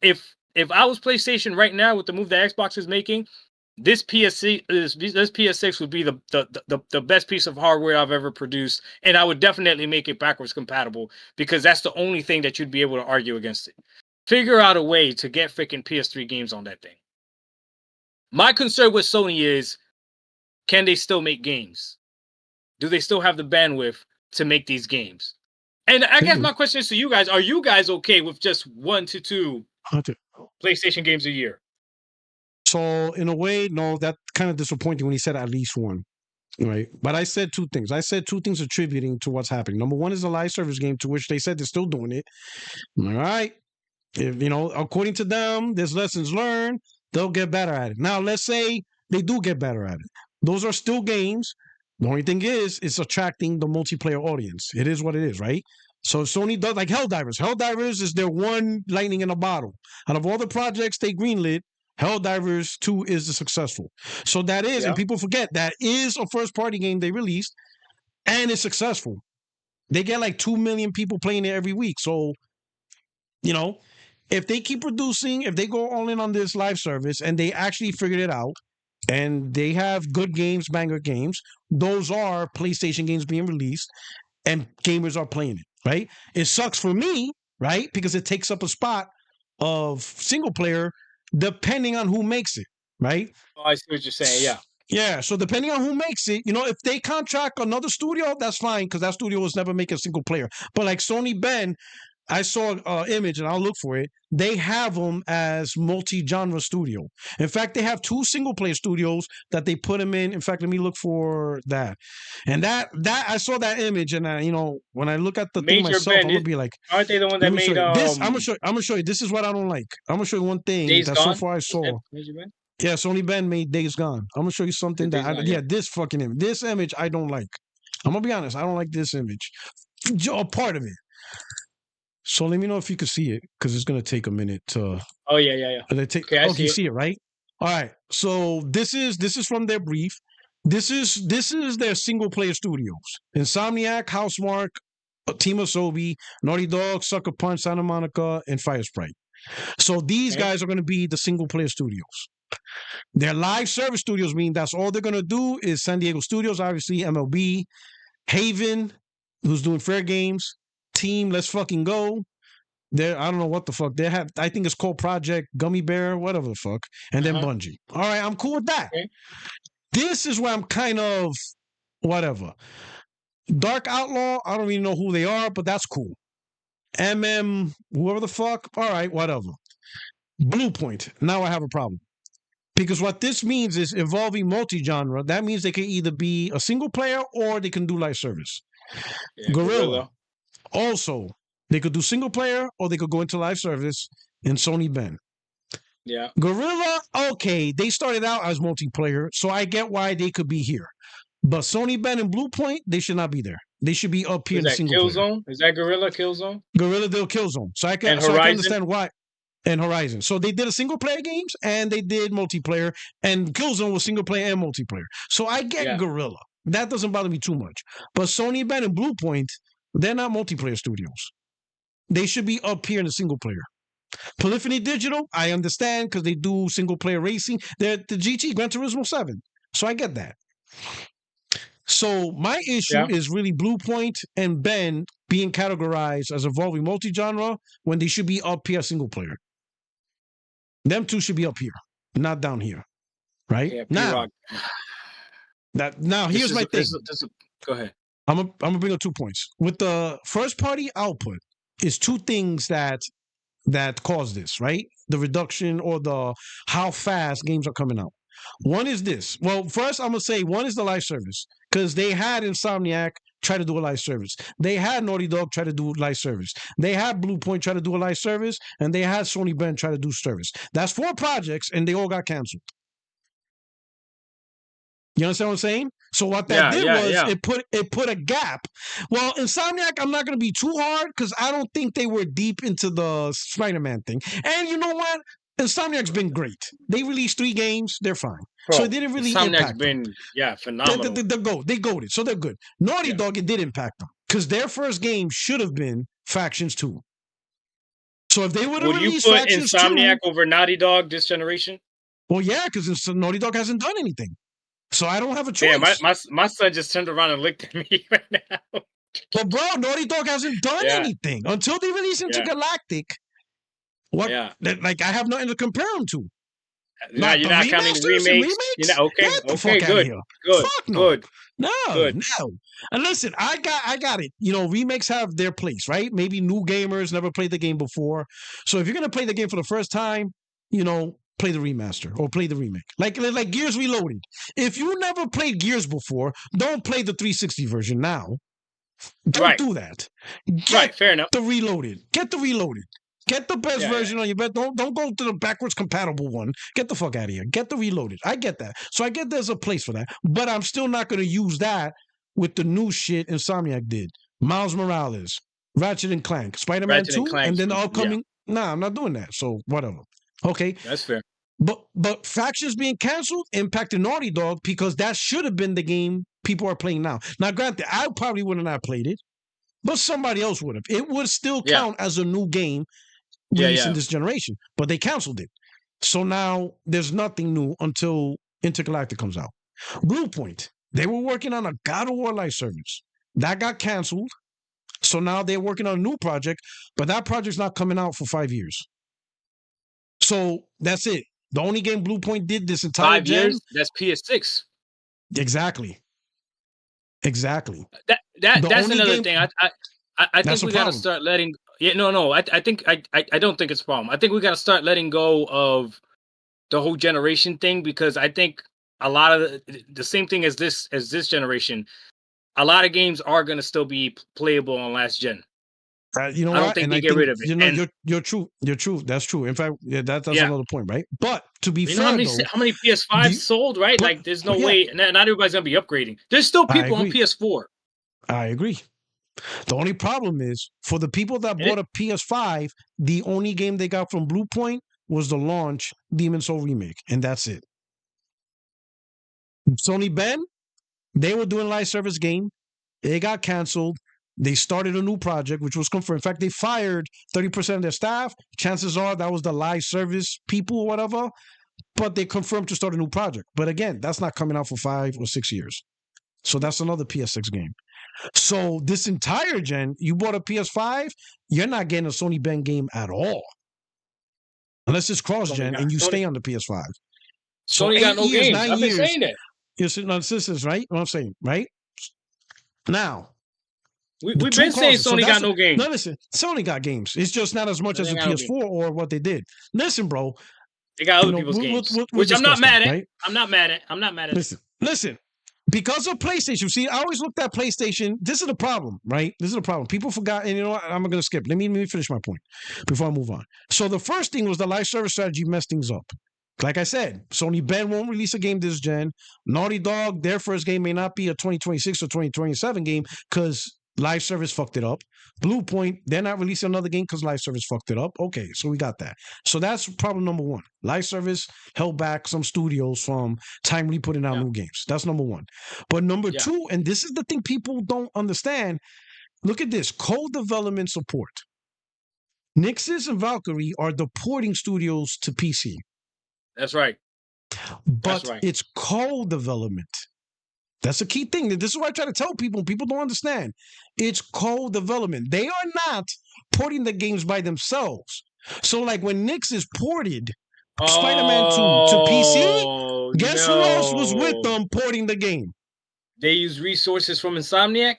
I was PlayStation right now with the move that Xbox is making, this PS6 would be the best piece of hardware I've ever produced, and I would definitely make it backwards compatible because that's the only thing that you'd be able to argue against it. Figure out a way to get freaking PS3 games on that thing. My concern with Sony is, can they still make games? Do they still have the bandwidth to make these games? And I guess my question is to you guys, are you guys okay with just 1 to 2 PlayStation games a year? So in a way, no, that's kind of disappointing when he said at least one. Right. But I said two things. I said two things attributing to what's happening. Number one is a live service game, to which they said they're still doing it. All right. If, according to them, there's lessons learned, they'll get better at it. Now, let's say they do get better at it. Those are still games. The only thing is, it's attracting the multiplayer audience. It is what it is, right? So Sony does, like Helldivers. Helldivers is their one lightning in a bottle. Out of all the projects they greenlit, Helldivers 2 is the successful. So that is, and people forget, that is a first-party game they released, and it's successful. They get like 2 million people playing it every week. So, if they keep producing, if they go all in on this live service and they actually figured it out and they have good games, banger games, those are PlayStation games being released and gamers are playing it, right? It sucks for me, right? Because it takes up a spot of single player depending on who makes it, right? Oh, I see what you're saying, yeah. Yeah, so depending on who makes it, if they contract another studio, that's fine because that studio was never making a single player. But like Sony Ben, I saw an image, and I'll look for it. They have them as multi-genre studio. In fact, they have 2 single-player studios that they put them in. In fact, let me look for that. And that I saw that image, and when I look at the thing myself, I'm gonna be like, aren't they the one that made this? I'm gonna show you. This is what I don't like. I'm gonna show you one thing Days that Gone? so far I saw. Yeah, Sony Ben made Days Gone. I'm gonna show you something this fucking image. This image I don't like. I'm gonna be honest. I don't like this image. A part of it. So let me know if you can see it, because it's gonna take a minute to. Oh yeah. Okay, you see it, right? All right. So this is from their brief. This is their single player studios: Insomniac, Housemarque, Team Asobi, Naughty Dog, Sucker Punch, Santa Monica, and Firesprite. So these guys are gonna be the single player studios. Their live service studios mean that's all they're gonna do is San Diego Studios, obviously MLB, Haven, who's doing Fair Games. Team, Let's Fucking Go. I don't know what the fuck they have. I think it's called Project Gummy Bear, whatever the fuck. And then Bungie. All right, I'm cool with that. Okay. This is where I'm kind of whatever. Dark Outlaw, I don't even know who they are, but that's cool. Whoever the fuck. All right, whatever. Bluepoint. Now I have a problem. Because what this means is involving multi-genre. That means they can either be a single player or they can do live service. Yeah, Guerrilla. Also, they could do single player or they could go into live service in Sony Ben. Yeah. Guerrilla, okay, they started out as multiplayer, so I get why they could be here. But Sony Ben and Bluepoint, they should not be there. They should be up here in single player. Is that Guerrilla Killzone? Guerrilla did Killzone. So I can understand why. And Horizon. So they did a single player games and they did multiplayer, and Killzone was single player and multiplayer. So I get Guerrilla. That doesn't bother me too much. But Sony Ben and Bluepoint, they're not multiplayer studios. They should be up here in the single player. Polyphony Digital, I understand because they do single player racing. They're the GT Gran Turismo 7. So I get that. So my issue is really Bluepoint and Ben being categorized as involving multi-genre when they should be up here single player. Them two should be up here, not down here. Right? Yeah, now here's my thing. Go ahead. I'm gonna bring up 2 points. With the first party output, is 2 things that cause this, right? The reduction or the how fast games are coming out. One is this. Well, first I'm gonna say one is the live service, because they had Insomniac try to do a live service. They had Naughty Dog try to do live service. They had Bluepoint try to do a live service, and they had Sony Ben try to do service. That's 4 projects, and they all got canceled. You understand what I'm saying? So what that did was it put a gap. Well, Insomniac, I'm not going to be too hard because I don't think they were deep into the Spider-Man thing. And you know what? Insomniac's been great. They released 3 games. They're fine. Bro, so it didn't really impact them. Phenomenal. They goated, so they're good. Naughty Dog, it did impact them because their first game should have been Factions 2. So if they would have released Factions 2... Would you put Insomniac over Naughty Dog this generation? Well, yeah, because Naughty Dog hasn't done anything. So I don't have a choice. Yeah, my son just turned around and looked at me right now. But bro, Naughty Dog hasn't done anything. Until they release Intergalactic. What? Yeah. Like, I have nothing to compare them to. Now you're not counting the remakes? Okay, good. Good. No. And listen, I got it. You know, remakes have their place, right? Maybe new gamers never played the game before. So if you're going to play the game for the first time, you know, play the remaster or play the remake. Like Gears Reloaded. If you never played Gears before, don't play the 360 version now. Don't do that. Fair enough. Get the Reloaded. Get the best version on your bed. Don't go to the backwards compatible one. Get the fuck out of here. Get the Reloaded. I get that. So I get there's a place for that. But I'm still not going to use that with the new shit Insomniac did. Miles Morales, Ratchet and Clank, Spider-Man 2, and then the upcoming... Nah, I'm not doing that. So whatever. Okay. That's fair. But Factions being canceled impacted Naughty Dog because that should have been the game people are playing now. Now, granted, I probably would have not played it, but somebody else would have. It would still count as a new game released in this generation, but they canceled it. So now there's nothing new until Intergalactic comes out. Bluepoint, they were working on a God of War live service. That got canceled. So now they're working on a new project, but that project's not coming out for 5 years. So that's it. The only game Bluepoint did this entire 5 years, that's PS6. Exactly. That's another thing. I think we got to start letting. I don't think it's a problem. I think we got to start letting go of the whole generation thing because I think a lot of the same thing as this generation. A lot of games are going to still be playable on last gen. You know, I don't think they get rid of it. You know, you're true. You're true. That's true. In fact, that's another point, right? But to be fair, how many PS5s sold, right? Like, there's no way. Not everybody's gonna be upgrading. There's still people on PS4. I agree. The only problem is for the people that bought a PS5, the only game they got from Bluepoint was the launch Demon's Soul remake, and that's it. Sony Ben, they were doing live service game. It got canceled. They started a new project, which was confirmed. In fact, they fired 30% of their staff. Chances are that was the live service people or whatever. But they confirmed to start a new project. But again, that's not coming out for 5 or 6 years. So that's another PS6 game. So this entire gen, you bought a PS5, you're not getting a Sony Ben game at all. Unless it's cross-gen and you stay on the PS5. So Sony got no games. I've been saying that. You're sitting on systems, right? What I'm saying, right? Now, we've been saying Sony got no games. No, listen, Sony got games. It's just not as much as the PS4 or what they did. Listen, bro. They got other people's games, which I'm not mad at. Right? I'm not mad at. Listen. Because of PlayStation, see, I always looked at PlayStation. This is the problem, right? This is the problem. People forgot, and you know what? I'm going to skip. Let me finish my point before I move on. So the first thing was the live service strategy messed things up. Like I said, Sony Ben won't release a game this gen. Naughty Dog, their first game may not be a 2026 or 2027 game because live service fucked it up. Bluepoint, they're not releasing another game because live service fucked it up. Okay, so we got that. So that's problem number one. Live service held back some studios from timely putting out new games. That's number one. But number two, and this is the thing people don't understand, look at this, co-development support. Nixxes and Valkyrie are the porting studios to PC. That's right. But it's co-development. That's a key thing. This is what I try to tell people. People don't understand. It's co-development. They are not porting the games by themselves. So like when Nixxes ported Spider-Man 2 to PC, guess who else was with them porting the game? They use resources from Insomniac?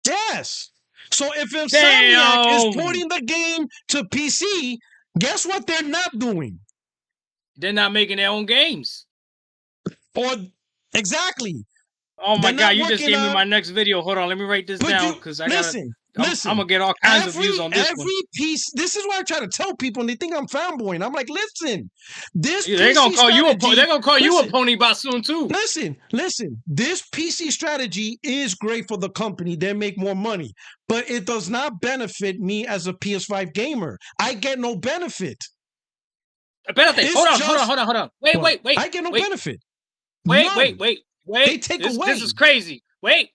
Yes. So if Insomniac is porting the game to PC, guess what they're not doing? They're not making their own games. Or exactly. Oh my God! You just gave me my next video. Hold on, let me write this down because I gotta. Listen, I'm gonna get all kinds of views on this one. Every piece. This is why I try to tell people, and they think I'm fanboying. I'm like, listen, this. They're gonna call you a. They're gonna call you a pony bot soon too. Listen. This PC strategy is great for the company. They make more money, but it does not benefit me as a PS5 gamer. I get no benefit. Hold on. Wait. I get no benefit. Wait. They take away. This is crazy. Wait.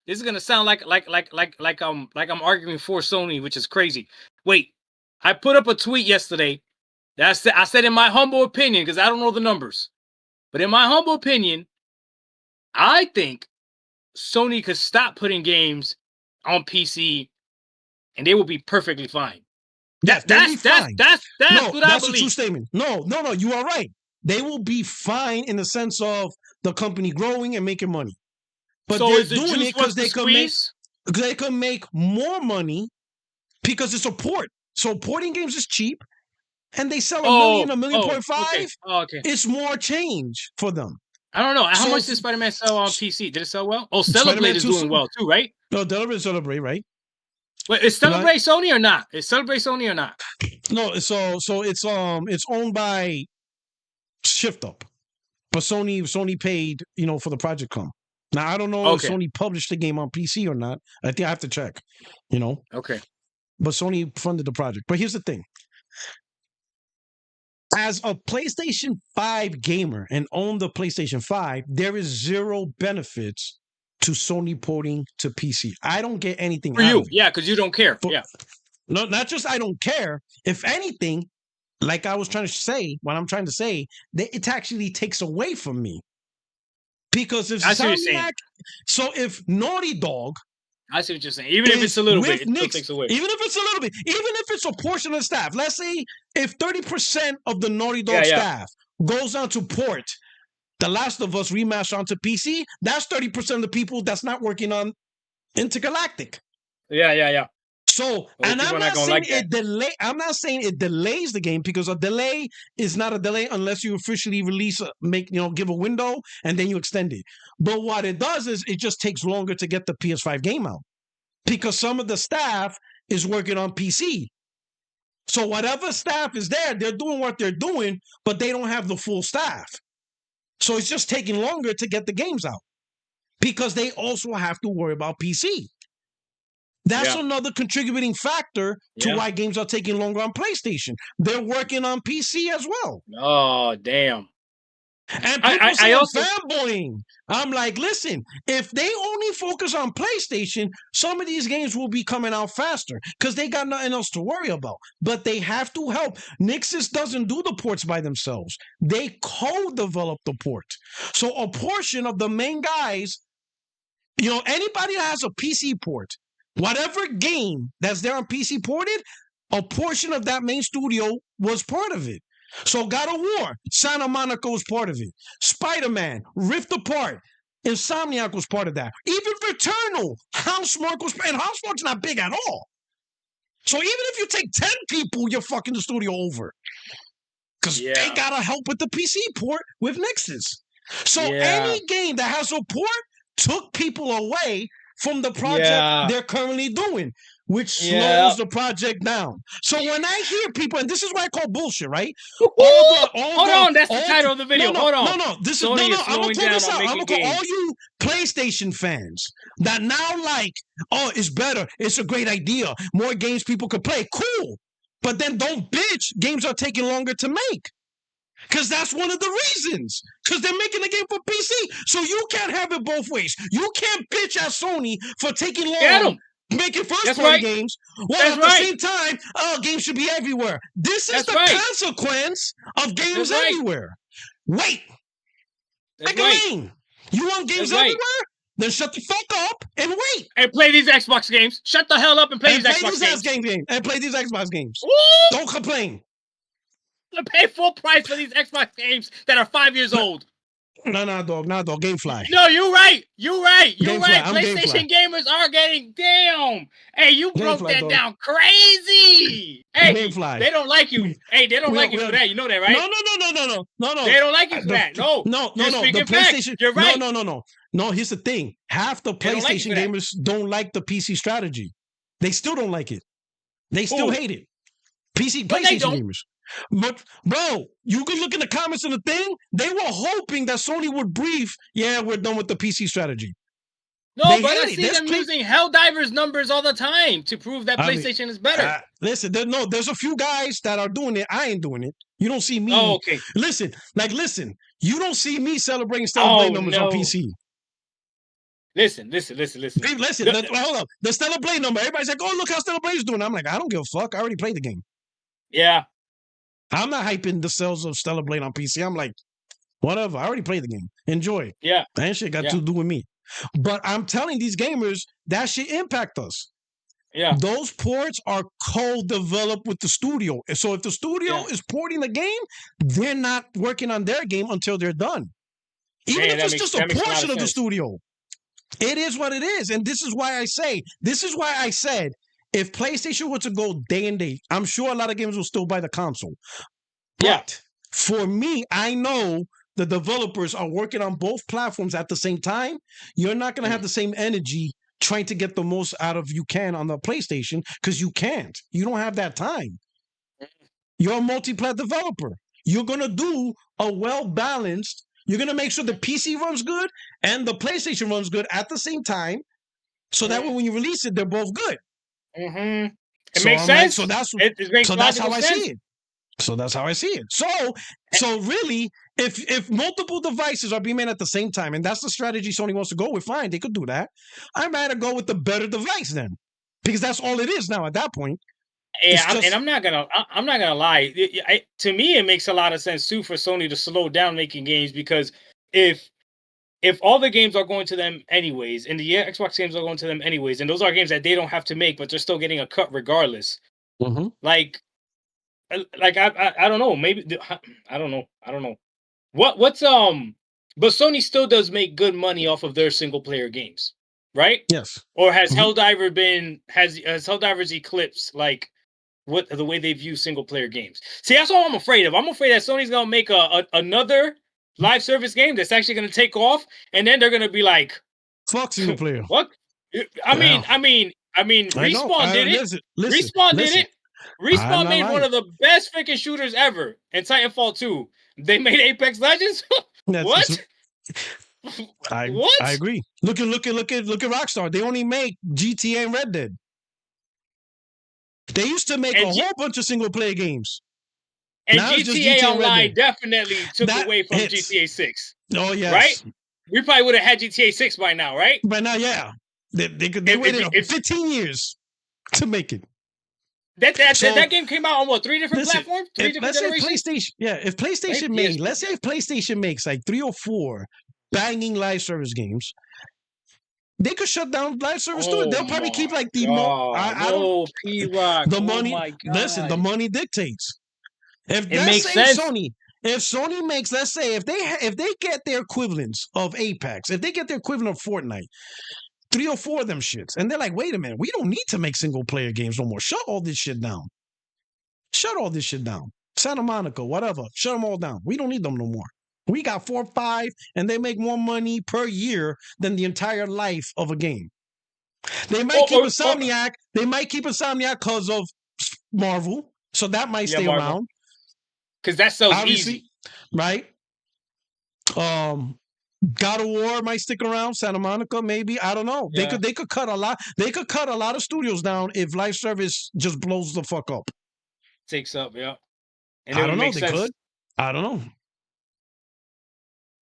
This is gonna sound like I'm arguing for Sony, which is crazy. Wait, I put up a tweet yesterday. I said in my humble opinion, because I don't know the numbers, but in my humble opinion, I think Sony could stop putting games on PC, and they will be perfectly fine. That's what I believe. That's a true statement. No, you are right. They will be fine in the sense of the company growing and making money. But so they're doing it because they can make more money because it's a port. So porting games is cheap, and they sell $1 million, $1.5 million. Okay. It's more change for them. I don't know. How much did Spider-Man sell on PC? Did it sell well? Oh, Celebrate is doing well too, right? No, Celebrate, right? Wait, is Celebrate Sony or not? Is Celebrate Sony or not? No, so it's owned by Shift Up, but Sony paid for the Project Come. Now, I don't know if Sony published the game on PC or not. I think I have to check, Okay. But Sony funded the project. But here's the thing. As a PlayStation 5 gamer and own the PlayStation 5, there is zero benefits to Sony porting to PC. I don't get anything for out you. of it. Yeah, because you don't care. No, not just I don't care. If anything, like I was trying to say, what I'm trying to say, that it actually takes away from me. Because if if Naughty Dog, I see what you're saying. Even if it's a little bit, it still takes away. Even if it's a little bit, even if it's a portion of the staff. Let's say if 30% of the Naughty Dog staff goes on to port The Last of Us remaster onto PC, that's 30% of the people that's not working on Intergalactic. Yeah. So, and I'm not saying it delays the game, because a delay is not a delay unless you officially release, give a window and then you extend it. But what it does is it just takes longer to get the PS5 game out, because some of the staff is working on PC. So whatever staff is there, they're doing what they're doing, but they don't have the full staff. So it's just taking longer to get the games out, because they also have to worry about PC. That's another contributing factor to why games are taking longer on PlayStation. They're working on PC as well. Oh, damn. And people say I'm fanboying. I'm like, listen, if they only focus on PlayStation, some of these games will be coming out faster because they got nothing else to worry about. But they have to help. Nixxes doesn't do the ports by themselves. They co-develop the port. So a portion of the main guys, anybody that has a PC port, whatever game that's there on PC ported, a portion of that main studio was part of it. So God of War, Santa Monica was part of it. Spider-Man, Rift Apart, Insomniac was part of that. Even Returnal, Housemarque was, and Housemarque's not big at all. So even if you take 10 people, you're fucking the studio over. Because they gotta help with the PC port with Nixxes. So any game that has a port took people away from the project they're currently doing, which slows the project down. So when I hear people, and this is why I call bullshit, right? Hold on, that's the title of the video. Hold on. I'm gonna throw this out. I'm gonna call all you PlayStation fans that now it's better. It's a great idea. More games people could play. Cool. But then don't bitch. Games are taking longer to make. Because that's one of the reasons. Because they're making the game for PC. So you can't have it both ways. You can't bitch at Sony for taking long making first-party games, while at the same time, games should be everywhere. This is the consequence of games everywhere. Wait. Make a lane. You want games everywhere? Then shut the fuck up and wait. And play these Xbox games. Shut the hell up and play these Xbox games. And play these Xbox games. Woo! Don't complain. To pay full price for these Xbox games that are 5 years old. No, dog. Gamefly. No, you're right. You're right. I'm PlayStation gamers are getting damn. Hey, you broke Gamefly, that dog. down crazy. Hey, Gamefly. they don't like you. Hey, they don't like you for that. You know that, right? No. They don't like you for that. No. No. The PlayStation. You're right. No. Here's the thing. Half the PlayStation gamers don't like the PC strategy. They still don't like it. They still hate it. PlayStation gamers. But bro, you can look in the comments of the thing. They were hoping that Sony would brief, yeah, we're done with the PC strategy. No, but I see them using Helldivers numbers all the time to prove that PlayStation is better. Listen, there's a few guys that are doing it. I ain't doing it. You don't see me. Oh, okay. Listen. You don't see me celebrating Stellar Blade numbers on PC. Listen. Hold up. The Stellar Blade number. Everybody's like, oh, look how Stellar Blade's doing. I'm like, I don't give a fuck. I already played the game. Yeah. I'm not hyping the sales of Stellar Blade on PC. I'm like, whatever. I already played the game. Enjoy. Yeah. That shit got to do with me. But I'm telling these gamers, that shit impact us. Yeah. Those ports are co-developed with the studio. So if the studio is porting the game, they're not working on their game until they're done. Even if it's just a portion of the studio. It is what it is. And this is why I said, if PlayStation were to go day and day, I'm sure a lot of gamers will still buy the console. But for me, I know the developers are working on both platforms at the same time. You're not going to have the same energy trying to get the most out of you can on the PlayStation because you can't. You don't have that time. You're a multi-plat developer. You're going to do a well-balanced. You're going to make sure the PC runs good and the PlayStation runs good at the same time. So that way when you release it, they're both good. Mm-hmm. It makes sense. Like, that's how I see it. So that's how I see it. So really, if multiple devices are being made at the same time, and that's the strategy Sony wants to go with, fine, they could do that. I'd rather go with the better device then, because that's all it is now at that point. Yeah, I'm not gonna lie. To me, it makes a lot of sense too for Sony to slow down making games, because if all the games are going to them anyways, and the Xbox games are going to them anyways, and those are games that they don't have to make, but they're still getting a cut regardless. Mm-hmm. Like I don't know. Maybe I don't know. What's But Sony still does make good money off of their single player games, right? Yes. Or has Helldivers eclipsed like what the way they view single player games? See, that's all I'm afraid of. I'm afraid that Sony's gonna make another live service game that's actually gonna take off, and then they're gonna be like, "Fuck single player." What? I mean, Respawn did it. Respawn did it. Respawn made one of the best freaking shooters ever in Titanfall 2. They made Apex Legends. What? I agree. Look at Rockstar. They only make GTA and Red Dead. They used to make a whole bunch of single player games. And now GTA Online definitely took away from GTA 6. Oh yes. Right? We probably would have had GTA 6 by now, right? By now, yeah. They waited 15 years to make it. That game came out on what, 3 different platforms? 3 different generations? If PlayStation makes like 3 or 4 banging live service games, they could shut down live service too. They'll probably keep like the money. Listen, the money dictates. If Sony makes, let's say, if they get their equivalents of Apex, if they get their equivalent of Fortnite, 3 or 4 of them shits, and they're like, wait a minute, we don't need to make single player games no more. Shut all this shit down. Santa Monica, whatever. Shut them all down. We don't need them no more. We got 4 or 5, and they make more money per year than the entire life of a game. They might keep Insomniac. They might keep Insomniac because of Marvel, so that might stay around. Because that sells easy, right? God of War might stick around. Santa Monica, maybe. I don't know. Yeah. They could cut a lot. They could cut a lot of studios down if live service just blows the fuck up. Takes up, yeah. And I don't know. They could. I don't know.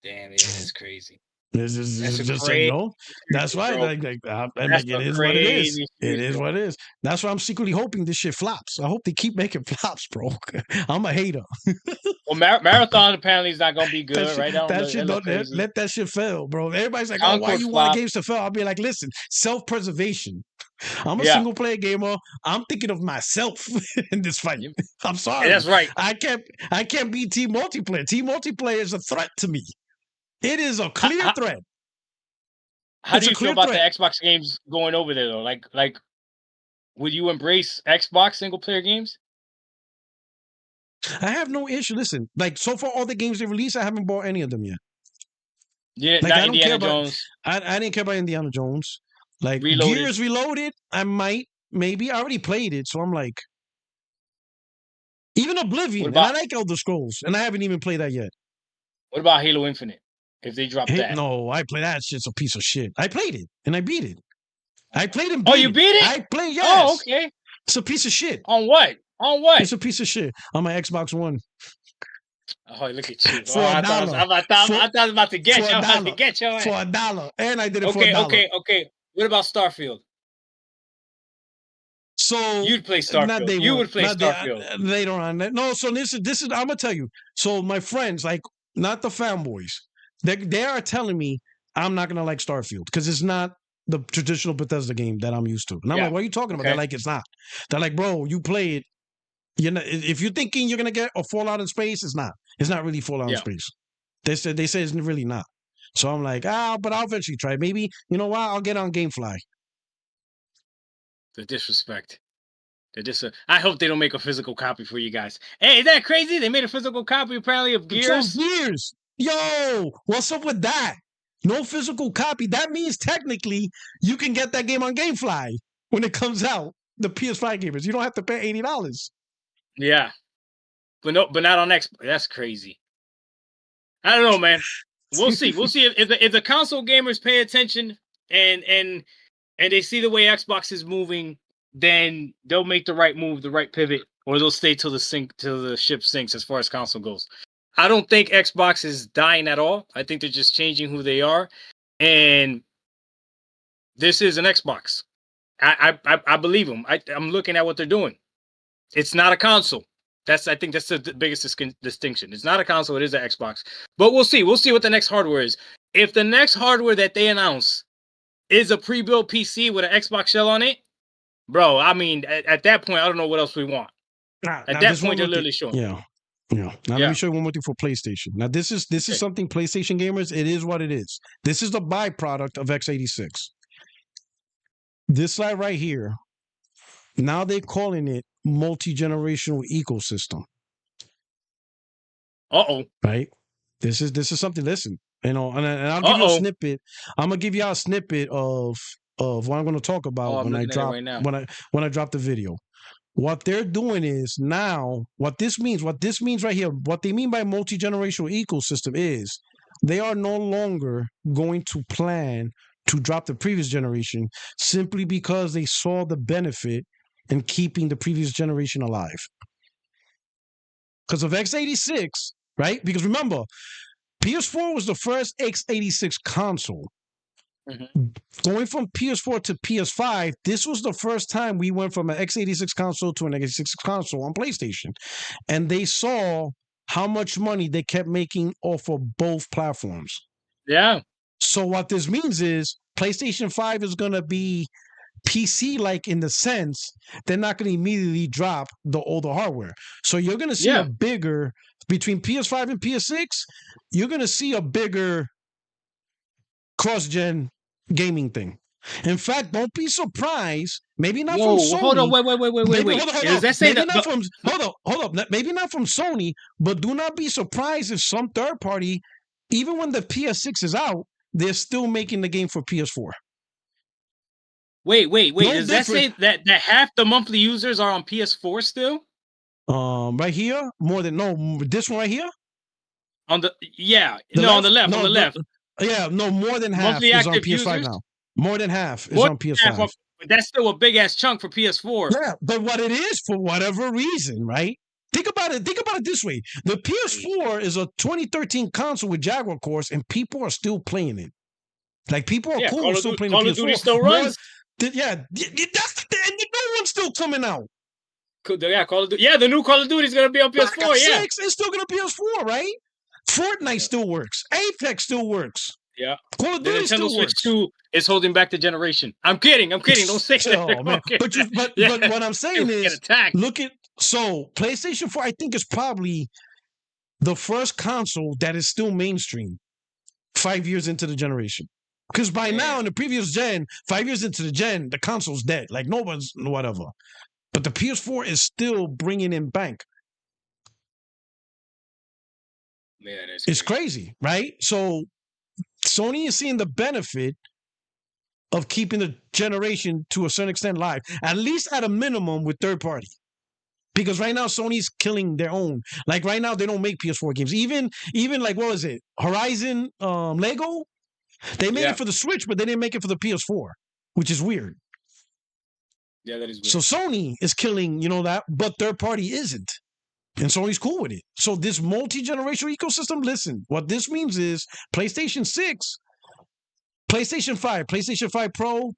Damn, it is crazy. This is just like, no. That's right. It is what it is. It is what it is. That's why I'm secretly hoping this shit flops. I hope they keep making flops, bro. I'm a hater. Well, Marathon apparently is not gonna be good, right? Let that shit fail, bro. Everybody's like, oh, why you want games to fail? I'll be like, listen, self-preservation. I'm a single player gamer. I'm thinking of myself in this fight. I'm sorry. That's right. I can't beat team multiplayer. Team multiplayer is a threat to me. It is a clear threat. How do you feel about the Xbox games going over there though? Like, would you embrace Xbox single player games? I have no issue. Listen, like so far, all the games they released, I haven't bought any of them yet. Yeah, like, not I don't Indiana care Jones. I didn't care about Indiana Jones. Like Reloaded. Gears Reloaded, I might, maybe. I already played it, so I'm like, even Oblivion. And I like Elder Scrolls, and I haven't even played that yet. What about Halo Infinite? If they drop that, no, I play that shit's a piece of shit. I played it and I beat it. I played and beat it. Oh, you beat it? I played. Yes. Oh, okay. It's a piece of shit. On what? On what? It's a piece of shit on my Xbox One. Oh, look at you! For $1. I thought I was about to get you. I was about to get you for $1, and I did it for $1. Okay. What about Starfield? So you'd play Starfield. You would play Starfield later on. No, so this is. I'm gonna tell you. So my friends, like, not the fanboys, they are telling me I'm not gonna like Starfield because it's not the traditional Bethesda game that I'm used to. And I'm like, what are you talking about? They're like, it's not. They're like, bro, you play it. You know, if you're thinking you're gonna get a Fallout in space, it's not. It's not really Fallout in space. They say it's really not. So I'm like, but I'll eventually try. Maybe, you know what? I'll get on GameFly. The disrespect. I hope they don't make a physical copy for you guys. Hey, is that crazy? They made a physical copy apparently of Gears. Gears. Yo, what's up with that? No physical copy. That means technically you can get that game on GameFly when it comes out. The PS5 gamers, you don't have to pay $80. Yeah, but not on Xbox. That's crazy. I don't know, man. We'll see. We'll see if the console gamers pay attention and they see the way Xbox is moving, then they'll make the right move, the right pivot, or they'll stay till the ship sinks as far as console goes. I don't think Xbox is dying at all. I think they're just changing who they are, and this is an Xbox. I believe them. I'm looking at what they're doing. It's not a console. I think that's the biggest distinction. It's not a console. It is an Xbox. But we'll see. We'll see what the next hardware is. If the next hardware that they announce is a pre-built PC with an Xbox shell on it, bro, I mean, at that point, I don't know what else we want. At that point, they're literally showing. Yeah. Now let me show you one more thing for PlayStation. Now this is something PlayStation gamers. It is what it is. This is the byproduct of x86. This slide right here. Now they're calling it multi-generational ecosystem. Right? This is something. Listen, and I'll give you a snippet. I'm gonna give you a snippet of what I'm gonna talk about when I drop the video. What they're doing is now what this means right here. What they mean by multi-generational ecosystem is they are no longer going to plan to drop the previous generation simply because they saw the benefit in keeping the previous generation alive. Because of x86, right? Because remember, PS4 was the first x86 console. Mm-hmm. Going from PS4 to PS5, this was the first time we went from an x86 console to an x86 console on PlayStation. And they saw how much money they kept making off of both platforms. Yeah. So what this means is PlayStation 5 is going to be PC-like in the sense they're not going to immediately drop the older hardware. So you're going to see a bigger, between PS5 and PS6, you're going to see a bigger cross-gen gaming thing. In fact, don't be surprised. Maybe not from Sony. Hold on, wait. Does that say maybe not from? Hold up. Maybe not from Sony, but do not be surprised if some third party, even when the PS6 is out, they're still making the game for PS4. Wait. Does that say that half the monthly users are on PS4 still? Right here, this one right here. On the left. More than half monthly is on PS5 users? Now. More than half is on PS5. That's still a big ass chunk for PS4. Yeah, but what it is for whatever reason, right? Think about it this way: the PS4 is a 2013 console with Jaguar cores, and people are still playing it. Like people are cool with still playing the PS4. Call of Duty still runs. That's the new one's still coming out. Yeah, Call of Duty. Yeah, the new Call of Duty is gonna be on PS4. Black Ops 6 is still gonna be PS4, right? Fortnite still works. Apex still works. Yeah. Call of Duty still works. 2 is holding back the generation. I'm kidding. Don't say that. Man. But what I'm saying is, look at PlayStation 4. I think is probably the first console that is still mainstream. 5 years into the generation. Because by now, in the previous gen, 5 years into the gen, the console's dead. Like, no one's whatever. But the PS4 is still bringing in bank. Yeah, it's crazy, right? So Sony is seeing the benefit of keeping the generation to a certain extent live, at least at a minimum with third party. Because right now Sony's killing their own. Like right now they don't make PS4 games. Even like what was it? Horizon Lego? They made it for the Switch, but they didn't make it for the PS4, which is weird. Yeah, that is weird. So Sony is killing, that, but third party isn't. And Sony's cool with it. So this multi-generational ecosystem, listen, what this means is PlayStation 6, PlayStation 5, PlayStation 5 Pro,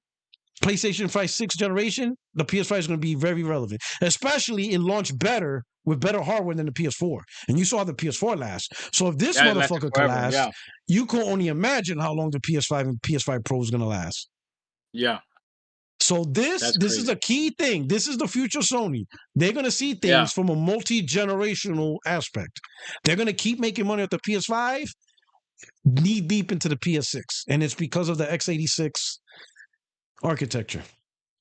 PlayStation 5 6th generation, the PS5 is going to be very relevant. Especially it launched better with better hardware than the PS4. And you saw the PS4 last. So if this motherfucker can last, you can only imagine how long the PS5 and PS5 Pro is going to last. Yeah. So this is a key thing. This is the future Sony. They're going to see things from a multi-generational aspect. They're going to keep making money with the PS5, knee deep into the PS6, and it's because of the x86 architecture.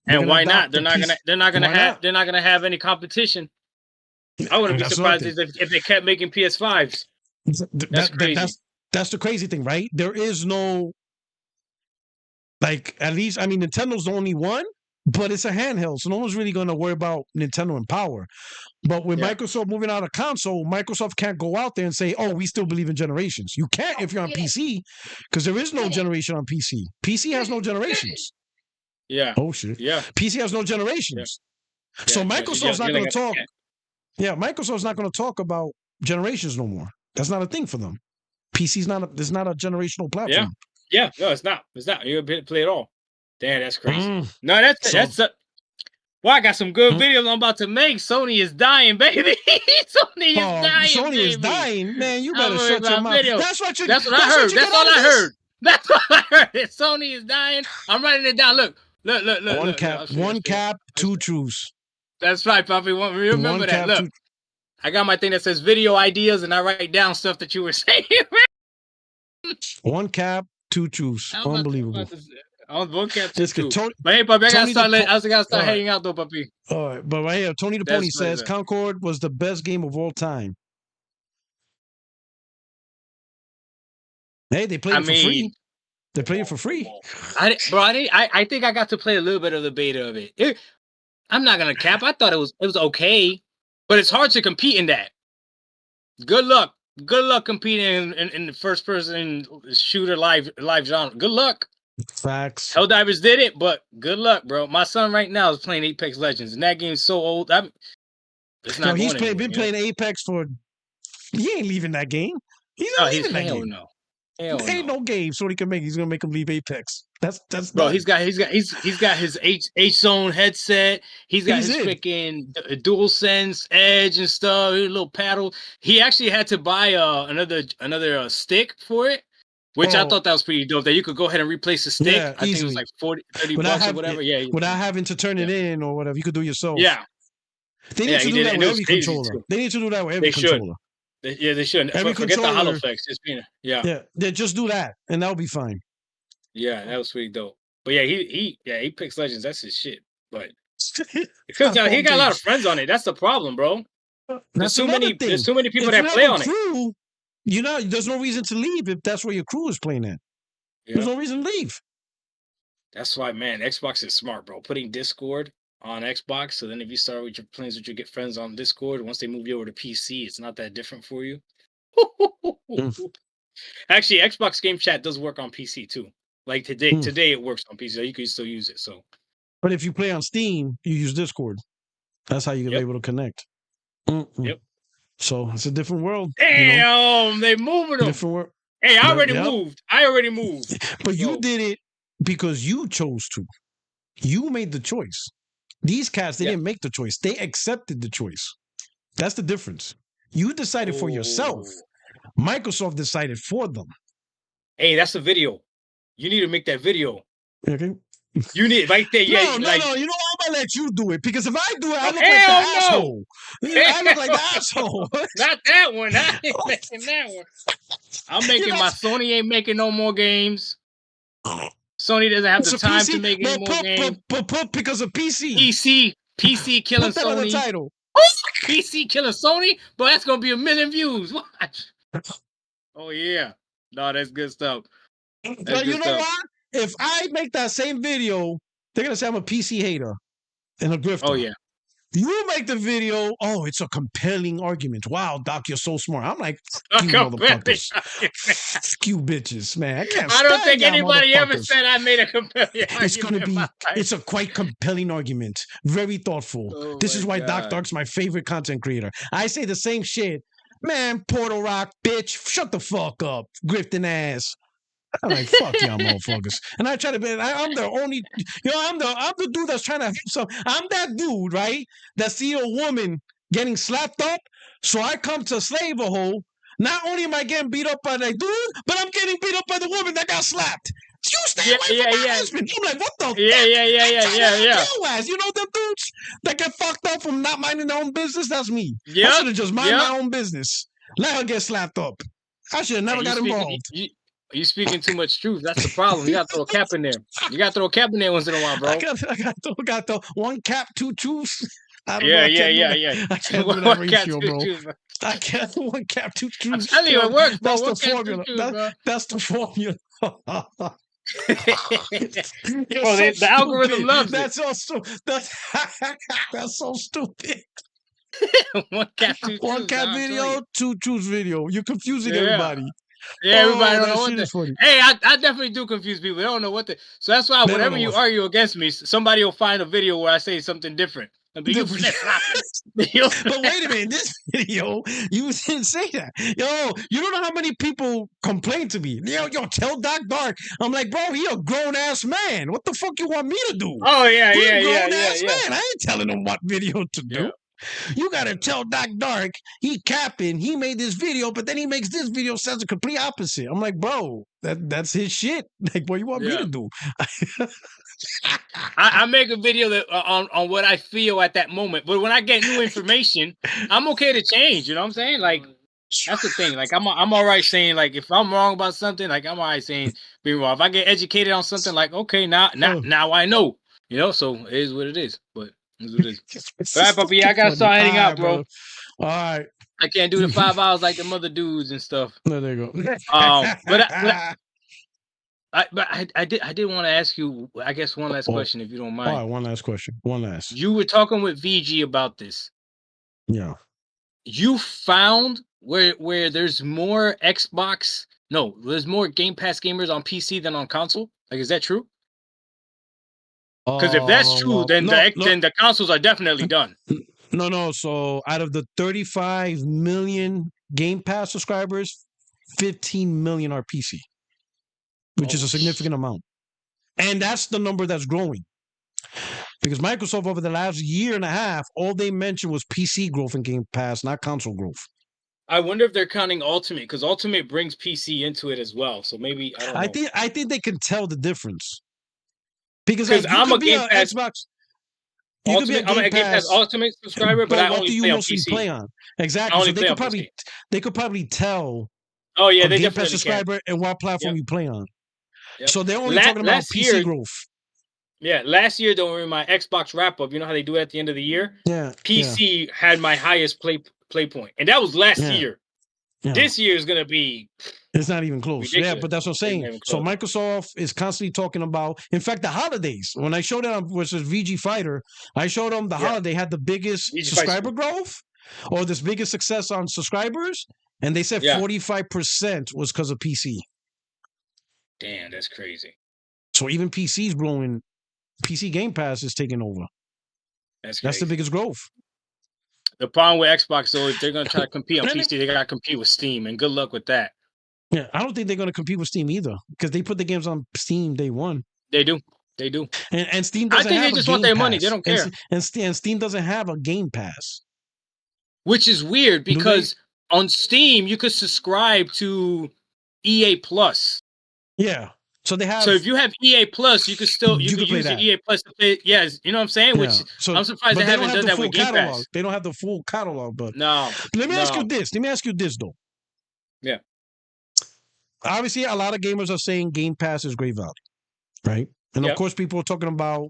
And why not? They're not gonna have any competition. I wouldn't be surprised if they kept making PS5s. That's crazy. That's the crazy thing, right? There is no. Like, at least, I mean, Nintendo's the only one, but it's a handheld, so no one's really going to worry about Nintendo and power. But with Microsoft moving out of console, Microsoft can't go out there and say, oh, we still believe in generations. You can't if you're on PC, because there is no generation on PC. PC has no generations. Yeah. Oh, shit. Yeah. PC has no generations. Yeah. So Microsoft's not going to talk. Yeah, Microsoft's not going to talk about generations no more. That's not a thing for them. PC's not a generational platform. Yeah, no, it's not. It's not. You're able to play it all. Damn, that's crazy. No, that's well, I got some good videos I'm about to make. Sony is dying, baby. Sony is dying. Sony is dying, man. You better shut your mouth. That's what I heard. That's all I heard. That's all I heard. Sony is dying. I'm writing it down. Look. One cap, two truths. That's right, Poppy. Remember that. Look, I got my thing that says video ideas, and I write down stuff that you were saying. One cap, two truths. Unbelievable. One cap, two truths. But hey, Puppy, I gotta start hanging out though, Puppy. All right, but right here, Tony the Pony says Concord was the best game of all time. Hey, they played it for free. They played it for free. I think I got to play a little bit of the beta of it. I'm not gonna cap. I thought it was okay, but it's hard to compete in that. Good luck competing in the first person shooter live genre. Good luck. Facts. Helldivers did it, but good luck, bro. My son right now is playing Apex Legends, and that game's so old. It's not. He's been playing Apex for. He ain't leaving that game. He's not leaving that game. No. There ain't no game Sony can make. He's gonna make him leave Apex. That's bro. He's got his H-Zone headset. He's got his freaking DualSense Edge and stuff. His little paddle. He actually had to buy another stick for it, which I thought that was pretty dope. That you could go ahead and replace the stick. I think it was like $30 or whatever. Without having to turn it in or whatever, you could do it yourself. Yeah. They need to do that with every controller. They need to do that with every controller. They shouldn't. Forget the HoloFlex. They just do that, and that'll be fine. Yeah, that was pretty dope. But yeah, he picks Legends. That's his shit. But because he got a lot of friends on it. That's the problem, bro. There's too many people that play on it. There's no reason to leave if that's where your crew is playing at. There's no reason to leave. That's why, man, Xbox is smart, bro. Putting Discord on Xbox, so then if you start with your plans with your get friends on Discord, once they move you over to PC, it's not that different for you. Actually, Xbox Game Chat does work on PC too. Like today it works on PC, so you can still use it. So, but if you play on Steam, you use Discord. That's how you're able to connect. Yep. So it's a different world. Damn, they moving them. Different world. Hey, I already moved. But you did it because you chose to. You made the choice. These cats, they didn't make the choice. They accepted the choice. That's the difference. You decided for yourself. Microsoft decided for them. Hey, that's a video. You need to make that video. Okay. You need right there. No. You know what I'm gonna let you do it because if I do it, I look like the asshole. I look like the asshole. Not that one. I ain't making that one. I'm making my Sony ain't making no more games. Sony doesn't have the time to make any more games. But because of PC. PC killing Sony. Put that on the title. PC killing Sony, but that's gonna be 1 million views. Watch. Oh yeah, no, that's good stuff. But you know what? If I make that same video, they're gonna say I'm a PC hater and a grifter. Oh yeah. You make the video. Oh, it's a compelling argument. Wow, Doc, you're so smart. I'm like, fuck you motherfuckers. Fuck you bitches, man. I don't think anybody ever said I made a compelling argument. It's gonna be. It's a quite compelling argument. Very thoughtful. Oh, this is why Doc Dark's my favorite content creator. I say the same shit. Man, Puertorock, bitch, shut the fuck up, grifting ass. I'm like, fuck y'all motherfuckers. And I try to be, I'm the only, I'm the dude that's trying to help some. I'm that dude, right? That see a woman getting slapped up. So I come to slave a hoe. Not only am I getting beat up by that dude, but I'm getting beat up by the woman that got slapped. You stay away from my husband. I'm like, what the fuck? Yeah. You know them dudes that get fucked up from not minding their own business? That's me. I should have just minded my own business. Let her get slapped up. I should have never got involved. You speaking too much truth. That's the problem. You got to throw a cap in there. You got to throw a cap in there once in a while, bro. I got the one cap, two truths. Yeah. I can't do that ratio, bro. I can't do one cap, two truths. I'm telling you, it works, bro. That's the formula. That's the formula. The algorithm loves it. That's so stupid. One cap video, two truths video. You're confusing everybody. Yeah, everybody don't know what the. Hey, I definitely do confuse people. They don't know what the. So that's why whenever you argue against me, somebody will find a video where I say something different. But wait a minute, this video, you didn't say that. Yo, you don't know how many people complain to me. Yo, tell Doc Dark. I'm like, bro, he a grown-ass man. What the fuck you want me to do? Oh, yeah. Man. I ain't telling him what video to do. You gotta tell Doc Dark he capping. He made this video, but then he makes this video says the complete opposite. I'm like, bro, that's his shit. Like, what you want me to do? I make a video that on what I feel at that moment, but when I get new information, I'm okay to change. You know what I'm saying? Like that's the thing. Like I'm all right saying like if I'm wrong about something, like I'm all right saying being wrong. If I get educated on something, like okay, now I know. You know, so it is what it is. But all right, Puppy, I gotta start heading out, bro. All right. I can't do the 5 hours like the other dudes and stuff. No, there you go. But I did want to ask you, I guess, one last question, if you don't mind. All right, one last question. You were talking with VG about this. Yeah. You found where there's more there's more Game Pass gamers on PC than on console? Like, is that true? Because if that's true, then the consoles are definitely done. No. So out of the 35 million Game Pass subscribers, 15 million are PC, which is a significant amount. And that's the number that's growing. Because Microsoft over the last year and a half, all they mentioned was PC growth in Game Pass, not console growth. I wonder if they're counting Ultimate, because Ultimate brings PC into it as well. So maybe I don't know. I think they can tell the difference. Because I'm a Game Pass Xbox. I'm a Game Pass Ultimate subscriber, but I only play on PC. Play on? Exactly. So they could probably tell. Oh yeah, they Game Pass subscriber and what platform you play on. Yep. So they're only talking about PC growth. Yeah, last year during my Xbox wrap up, you know how they do it at the end of the year? Yeah. PC had my highest play point, and that was last year. Yeah. This year is gonna be. It's not even close. Ridiculous. Yeah, but that's what I'm saying. So Microsoft is constantly talking about. In fact, the holidays. When I showed them versus VG Fighter, I showed them the holiday had the biggest subscriber growth, or this biggest success on subscribers, and they said 45% was because of PC. Damn, that's crazy. So even PC's growing. PC Game Pass is taking over. That's the biggest growth. The problem with Xbox, though, if they're going to try to compete on PC, they got to compete with Steam, and good luck with that. Yeah, I don't think they're going to compete with Steam either, because they put the games on Steam day one. They do. And Steam doesn't have a Game Pass. I think they just want their money. They don't care. And Steam doesn't have a Game Pass. Which is weird, because on Steam, you could subscribe to EA Plus. Yeah. So they have. So if you have EA Plus, you could use the EA Plus to play. Yes, you know what I'm saying. Which I'm surprised they haven't done that with Game Pass. They don't have the full catalog, but no. Let me ask you this though. Yeah. Obviously, a lot of gamers are saying Game Pass is great value, right? And of course, people are talking about.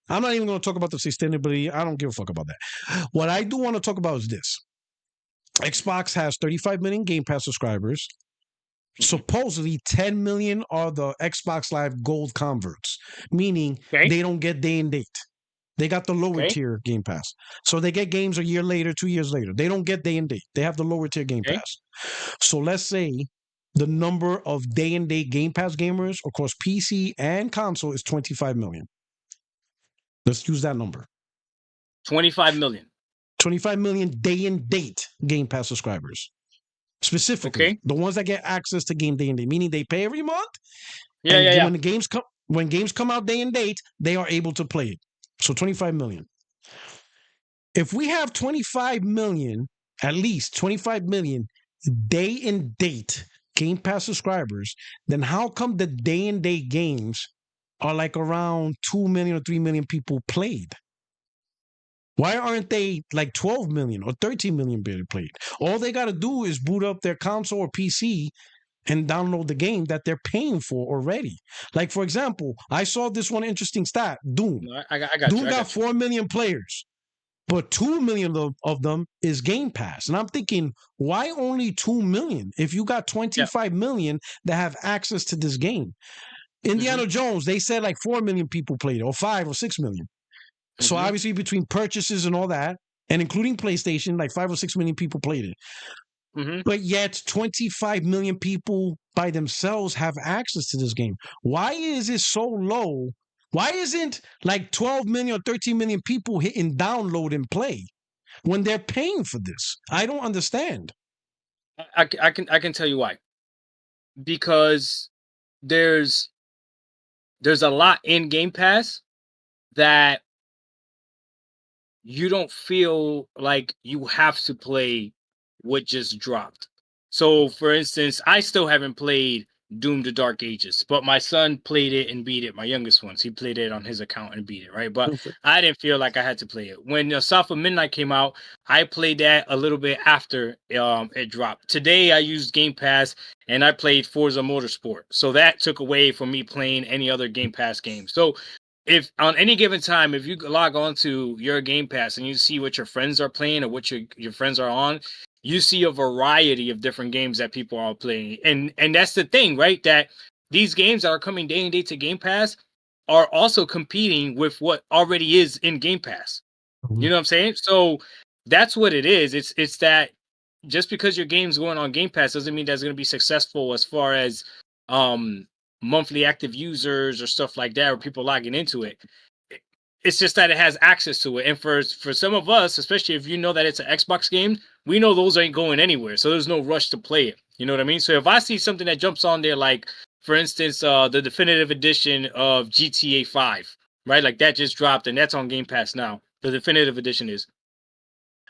I'm not even going to talk about the sustainability. I don't give a fuck about that. What I do want to talk about is this: Xbox has 35 million Game Pass subscribers. Supposedly 10 million are the Xbox Live Gold converts, meaning they don't get day and date. They got the lower tier Game Pass. So they get games a year later, 2 years later. They don't get day and date. They have the lower tier Game Pass. So let's say the number of day and date Game Pass gamers across PC and console is 25 million. Let's use that number. 25 million. 25 million day and date Game Pass subscribers. Specifically, the ones that get access to game day and date, meaning they pay every month. When games come out day and date, they are able to play it. So 25 million. If we have 25 million, at least 25 million day and date Game Pass subscribers, then how come the day and date games are like around 2 million or 3 million people played? Why aren't they like 12 million or 13 million being played? All they got to do is boot up their console or PC and download the game that they're paying for already. Like, for example, I saw this one interesting stat. Doom. Doom got 4 million players, but 2 million of them is Game Pass. And I'm thinking, why only 2 million if you got 25 million that have access to this game? Indiana Jones, they said like 4 million people played it, or 5 or 6 million. So obviously between purchases and all that, and including PlayStation, like 5 or 6 million people played it. But yet 25 million people by themselves have access to this game. Why is it so low? Why isn't like 12 million or 13 million people hitting download and play when they're paying for this? I don't understand. I can tell you why. Because there's a lot in Game Pass that you don't feel like you have to play what just dropped. So, for instance, I still haven't played Doom: The Dark Ages, but my son played it and beat it. My youngest one, he played it on his account and beat it, right? But I didn't feel like I had to play it. When South of Midnight came out, I played that a little bit after it dropped. Today, I used Game Pass and I played Forza Motorsport. So that took away from me playing any other Game Pass game. So if on any given time, if you log on to your Game Pass and you see what your friends are playing or what your friends are on, you see a variety of different games that people are playing. And that's the thing, right? That these games that are coming day and date to Game Pass are also competing with what already is in Game Pass. You know what I'm saying? So that's what it is. It's that just because your game's going on Game Pass doesn't mean that's going to be successful as far as monthly active users or stuff like that, or people logging into it. It's just that it has access to it. And for some of us, especially if you know that it's an Xbox game, we know those ain't going anywhere. So there's no rush to play it. You know what I mean? So if I see something that jumps on there, like, for instance, the definitive edition of GTA 5, right? Like that just dropped and that's on Game Pass now. The definitive edition is.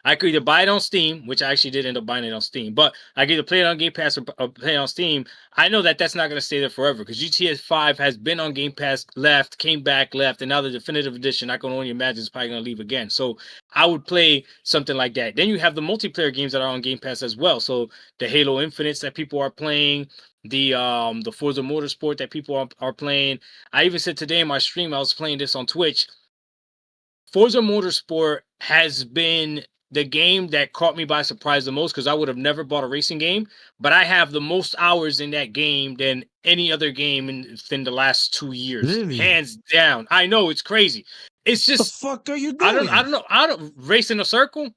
I could either buy it on Steam, which I actually did end up buying it on Steam, but I could either play it on Game Pass or play it on Steam. I know that that's not going to stay there forever because GTA 5 has been on Game Pass, left, came back, left, and now the definitive edition, I can only imagine, is probably going to leave again. So I would play something like that. Then you have the multiplayer games that are on Game Pass as well. So the Halo Infinites that people are playing, the Forza Motorsport that people are playing. I even said today in my stream, I was playing this on Twitch. Forza Motorsport has been the game that caught me by surprise the most because I would have never bought a racing game, but I have the most hours in that game than any other game in the last 2 years. Really? Hands down. I know, it's crazy. It's just, the fuck are you doing? I don't know. I don't race in a circle,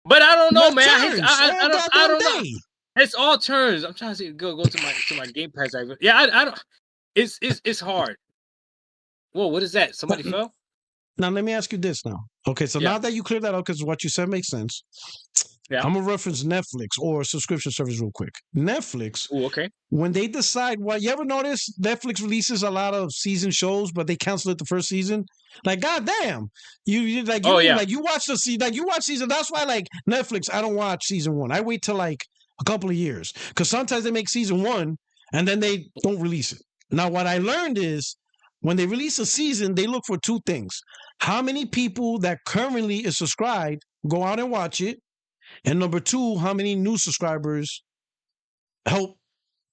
but I don't know, man. I don't know. It's all turns. I'm trying to go to my Game Pass. Yeah, I don't. It's hard. Whoa, what is that? Somebody fell? Now, let me ask you this now. Okay, so now that you cleared that up, because what you said makes sense, I'm going to reference Netflix or a subscription service real quick. Netflix, when they decide, you ever notice Netflix releases a lot of season shows, but they cancel it the first season? Like, goddamn. You watch the season, you watch season. That's why, like, Netflix, I don't watch season 1. I wait till, like, a couple of years. Because sometimes they make season 1, and then they don't release it. Now, what I learned is when they release a season, they look for two things. How many people that currently is subscribed go out and watch it? And number two, how many new subscribers help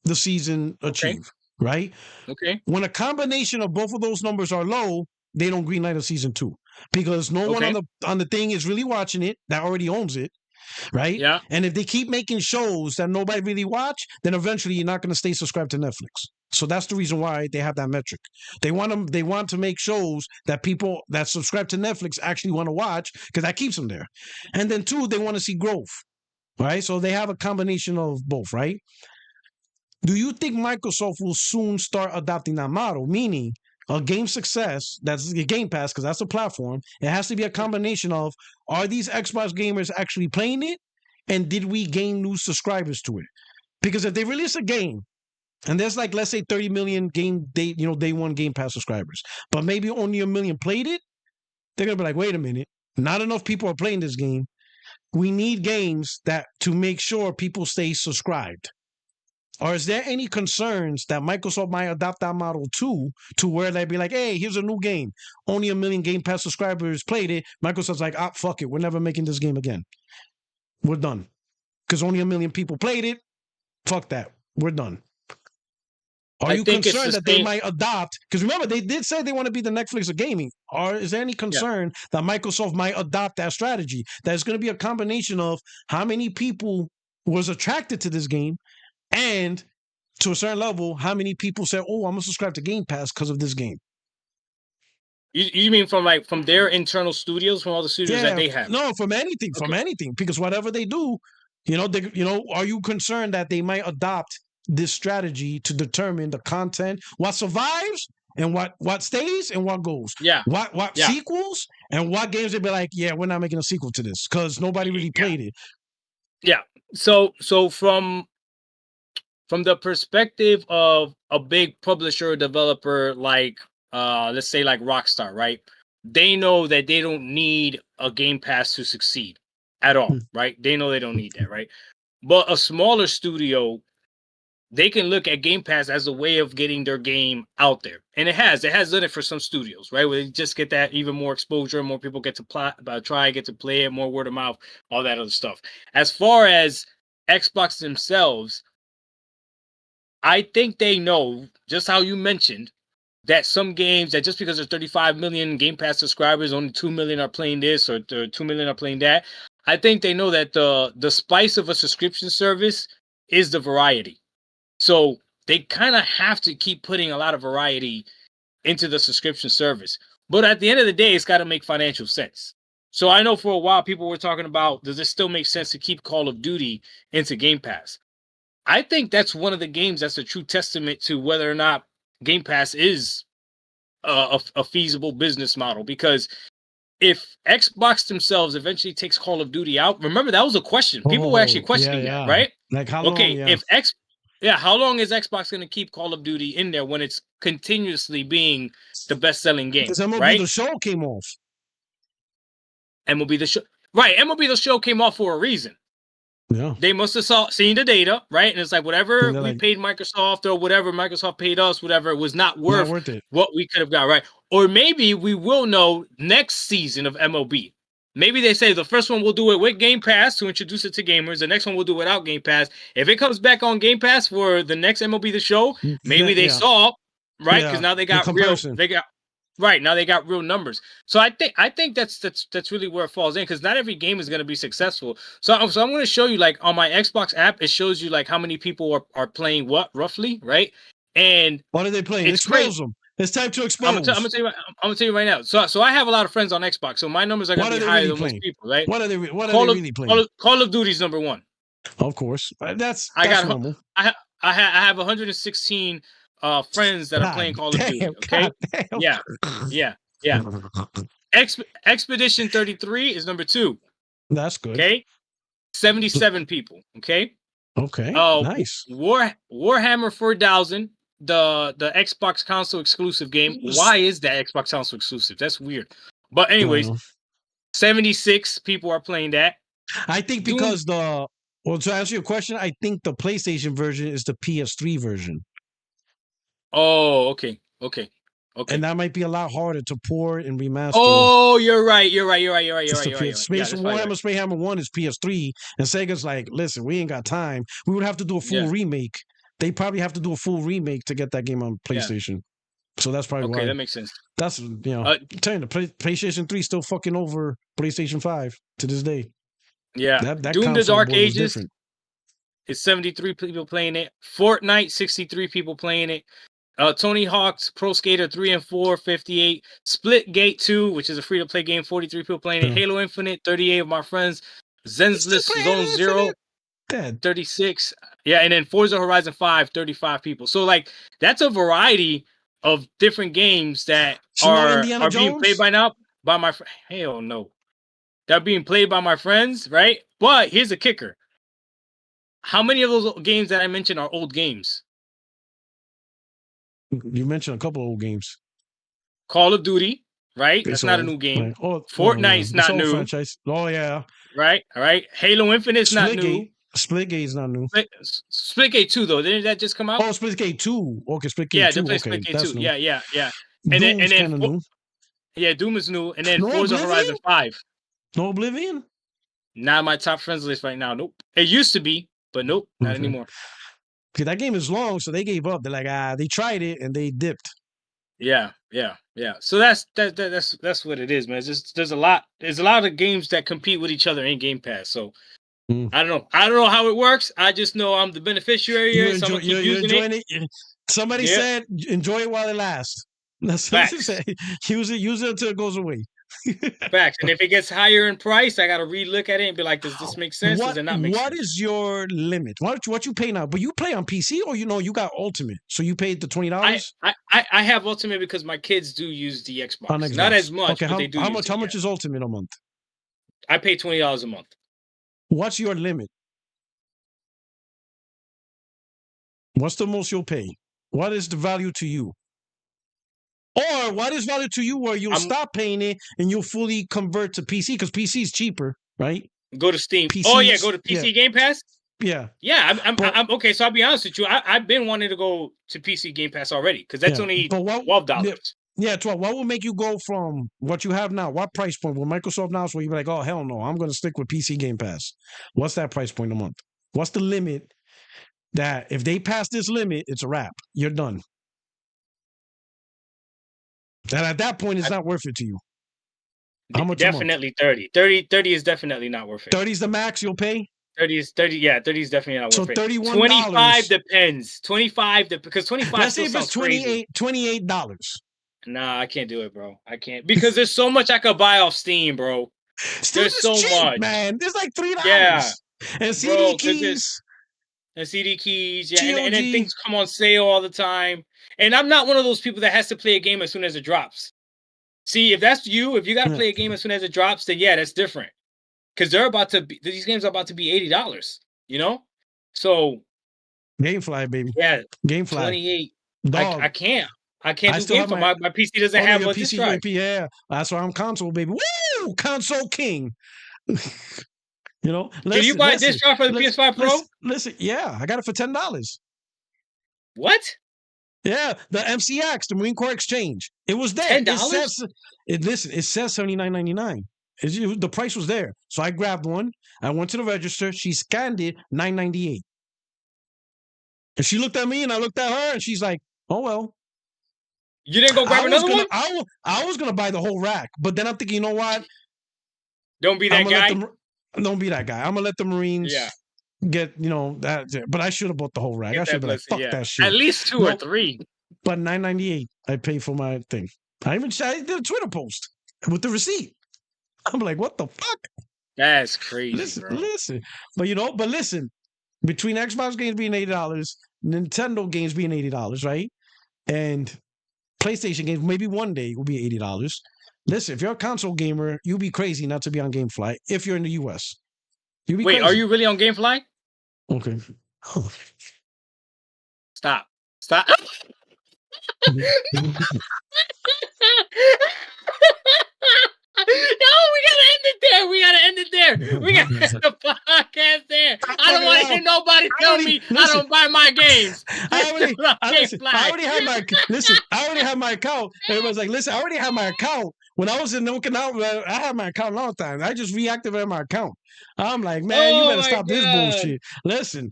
the season achieve, right? Okay. When a combination of both of those numbers are low, they don't greenlight a season 2 because no one on the thing is really watching it that already owns it, right? Yeah. And if they keep making shows that nobody really watch, then eventually you're not going to stay subscribed to Netflix. So that's the reason why they have that metric. They want to make shows that people that subscribe to Netflix actually want to watch because that keeps them there. And then two, they want to see growth, right? So they have a combination of both, right? Do you think Microsoft will soon start adopting that model? Meaning, a game success, that's a Game Pass, because that's a platform. It has to be a combination of, are these Xbox gamers actually playing it? And did we gain new subscribers to it? Because if they release a game, and there's like, let's say 30 million day one Game Pass subscribers, but maybe only 1 million played it, they're going to be like, wait a minute, not enough people are playing this game. We need games that to make sure people stay subscribed. Or is there any concerns that Microsoft might adopt that model too, to where they'd be like, hey, here's a new game. Only 1 million Game Pass subscribers played it. Microsoft's like, fuck it. We're never making this game again. We're done. Because only 1 million people played it. Fuck that. We're done. Are you concerned that they might adopt? Because remember, they did say they want to be the Netflix of gaming. Or is there any concern that Microsoft might adopt that strategy? That it's going to be a combination of how many people was attracted to this game, and to a certain level, how many people say, oh, I'm going to subscribe to Game Pass because of this game? You mean from their internal studios, from all the studios that they have? No, from anything, because whatever they do, are you concerned that they might adopt this strategy to determine the content, what survives and what stays and what goes? Yeah. What sequels and what games they'd be like, yeah, we're not making a sequel to this because nobody really played it. Yeah. So from the perspective of a big publisher or developer like let's say like Rockstar, right? They know that they don't need a Game Pass to succeed at all, right? They know they don't need that, right? But a smaller studio, they can look at Game Pass as a way of getting their game out there. And it has done it for some studios, right? Where they just get that even more exposure, more people get to get to play it, more word of mouth, all that other stuff. As far as Xbox themselves, I think they know, just how you mentioned, that some games that just because there's 35 million Game Pass subscribers, only 2 million are playing this or 2 million are playing that. I think they know that the spice of a subscription service is the variety. So they kind of have to keep putting a lot of variety into the subscription service. But at the end of the day, it's got to make financial sense. So I know for a while people were talking about, does it still make sense to keep Call of Duty into Game Pass? I think that's one of the games that's a true testament to whether or not Game Pass is a feasible business model. Because if Xbox themselves eventually takes Call of Duty out, remember that was a question. People were actually questioning that, right? Like how long? How long is Xbox going to keep Call of Duty in there when it's continuously being the best-selling game? Because MLB right? The Show came off. MLB The Show, right? MLB The Show came off for a reason. Yeah. They must have seen the data, right? And it's like whatever we paid Microsoft or whatever Microsoft paid us, whatever, it was not worth it. What we could have got, right? Or maybe we will know next season of MLB. Maybe they say the first one we'll do it with Game Pass to introduce it to gamers. The next one we'll do it without Game Pass. If it comes back on Game Pass for the next MLB The Show, maybe they saw, right? Because now they got now they got real numbers. So I think that's really where it falls in, because not every game is going to be successful. So I'm going to show you, like on my Xbox app, it shows you like how many people are playing what roughly, right? And what are they playing? Expose them. It's time to expose. I'm gonna tell you right now. So I have a lot of friends on Xbox, so my numbers are gonna be higher than most people, right? What are they really playing? Call of Duty's number one. Of course, that's normal. I have 116 friends that are playing Call of Duty. Okay, yeah. Expedition 33 is number 2. That's good. Okay, 77 people. Okay. Nice. Warhammer 4000. The Xbox console exclusive game. Why is that Xbox console exclusive? That's weird. But anyways, 76 people are playing that. I think because to answer your question, I think the PlayStation version is the PS3 version. Oh, okay. And that might be a lot harder to port and remaster. Oh, you're right. You're right. Space Warhammer Space Hammer 1 is PS3, and Sega's like, listen, we ain't got time. We would have to do a full remake. They probably have to do a full remake to get that game on PlayStation. Yeah. So that's probably why. Okay, that makes sense. That's, telling you, PlayStation 3 still fucking over PlayStation 5 to this day. Yeah. That Doom the Dark Ages is 73 people playing it. Fortnite, 63 people playing it. Tony Hawk's Pro Skater 3 and 4, 58. Splitgate 2, which is a free-to-play game, 43 people playing it. Halo Infinite, 38 of my friends. Zensless Zone 0, 36. Yeah, and then Forza Horizon 5, 35 people. So, like, that's a variety of different games that are being played by my friends. Hell no. They're being played by my friends, right? But here's the kicker. How many of those games that I mentioned are old games? You mentioned a couple of old games. Call of Duty, right? That's not a new game. Right. Fortnite's not new. Franchise. Oh, yeah. Right? All right. Halo Infinite's not new. Splitgate's not new. Splitgate 2, though. Didn't that just come out? Oh, Splitgate 2. Okay, Splitgate 2. Yeah, they play Splitgate 2. New. Yeah. And then new. Yeah, Doom is new. And then Forza Horizon 5. No Oblivion? Not my top friends list right now. Nope. It used to be, but nope, not anymore. Okay, that game is long, so they gave up. They're like, they tried it and they dipped. Yeah. So that's what it is, man. There's a lot of games that compete with each other in Game Pass. So I don't know how it works. I just know I'm the beneficiary here. You're enjoying it. Somebody said enjoy it while it lasts. That's what they say. Use it until it goes away. Facts. And if it gets higher in price, I gotta relook at it and be like, does this make sense? Does it not make sense? What is your limit? What you pay now? But you play on PC, or you got Ultimate, so you paid the $20. I have Ultimate because my kids do use the Xbox. Not as much, but they do. How much is Ultimate a month? I pay $20 a month. What's your limit? What's the most you'll pay? What is the value to you? Or what is value to you where you'll stop paying it and you'll fully convert to PC? Because PC is cheaper, right? Go to Steam. Go to PC Game Pass? Yeah. Yeah, I'm okay, so I'll be honest with you. I've been wanting to go to PC Game Pass already because that's only $12. Yeah, 12. What will make you go from what you have now? What price point will Microsoft now? So you'll be like, oh, hell no, I'm going to stick with PC Game Pass. What's that price point a month? What's the limit that if they pass this limit, it's a wrap? You're done. And at that point, it's not worth it to you. How much? Definitely 30. 30 is definitely not worth it. 30 is the max you'll pay? 30 is definitely not worth it. So $31. 25 depends. 25 because 25 Let's say if it's $28. Nah, I can't do it, bro. I can't because there's so much I could buy off Steam, bro. There's so cheap, much, man. There's like $3. Yeah, and CD keys. And CD keys, yeah, and then things come on sale all the time. And I'm not one of those people that has to play a game as soon as it drops. See, if that's you, if you got to play a game as soon as it drops, then yeah, that's different. Because these games are about to be $80, you know? So GameFly, baby. Yeah. GameFly. 28. I can't do GameFly. My PC doesn't have a disc drive. Yeah. That's why I'm console, baby. Woo! Console king. You know, can you buy a disc drive for the PS5 Pro? Listen, yeah, I got it for $10. What? Yeah, the MCX, the Marine Corps Exchange. It was there. $10? It says $79.99. The price was there. So I grabbed one. I went to the register. She scanned it, $9.98. And she looked at me and I looked at her and she's like, oh, well. You didn't go grab another one? I was going to buy the whole rack. But then I'm thinking, you know what? Don't be that guy. Don't be that guy. I'm going to let the Marines get, that. But I should have bought the whole rack. I should have been like, fuck that shit. At least two or three. But $9.98 I paid for my thing. I did a Twitter post with the receipt. I'm like, what the fuck? That's crazy, Listen. But listen, between Xbox games being $80, Nintendo games being $80, right? And PlayStation games, maybe one day will be $80. Listen, if you're a console gamer, you'll be crazy not to be on GameFly if you're in the US. Wait, crazy. Are you really on GameFly? Okay. Oh. Stop. No, we gotta end it there. We gotta end the podcast there. I I don't want to hear nobody tell me I don't buy my games. I already have my account. Everybody's like, listen, I already have my account. When I was in Okinawa, I had my account a long time. I just reactivated my account. I'm like, man, you better stop this bullshit. Listen.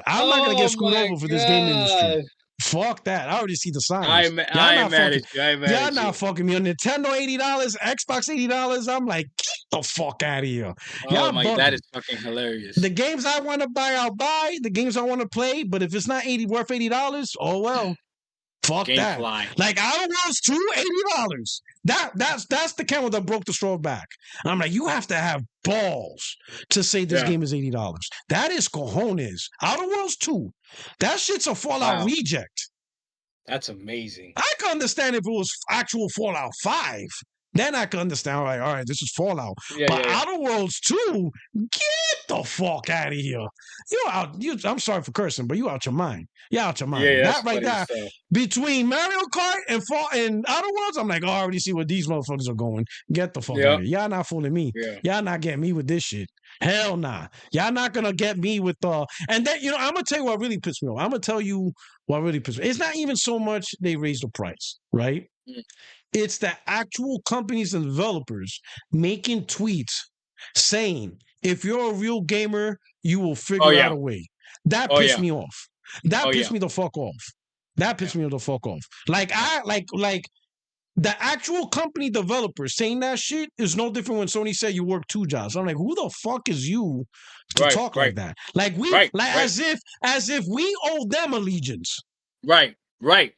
I'm not gonna get screwed over for this game industry. Fuck that. I already see the signs. I ain't mad at you. Y'all not fucking me on Nintendo $80, Xbox $80. I'm like, get the fuck out of here. Oh my, that is fucking hilarious. The games I want to buy, I'll buy. The games I want to play, but if it's not worth $80, oh well. Fuck Game that. Fly. Like Outer Worlds 2, $80. That's the camera that broke the straw back. I'm like, you have to have balls to say this game is $80. That is cojones. Outer Worlds 2. That shit's a Fallout reject. That's amazing. I can understand if it was actual Fallout 5. Then I can understand, like, all right, this is Fallout. Outer Worlds 2, get the fuck out of here. I'm sorry for cursing, but you out your mind. You're out your mind. That right there. Between Mario Kart and Outer Worlds, I'm like, oh, I already see where these motherfuckers are going. Get the fuck out of here. Y'all not fooling me. Y'all not getting me with this shit. Hell nah. Y'all not gonna get me with and then, I'm gonna tell you what really pissed me off. I'm gonna tell you what really pissed me off. It's not even so much they raised the price, right? It's the actual companies and developers making tweets saying, if you're a real gamer, you will figure out a way. That pissed me off. That pissed me the fuck off. That pissed me the fuck off. Like the actual company developers saying that shit is no different when Sony said you work 2 jobs. I'm like, who the fuck is you to talk like that? Like as if we owe them allegiance. Right.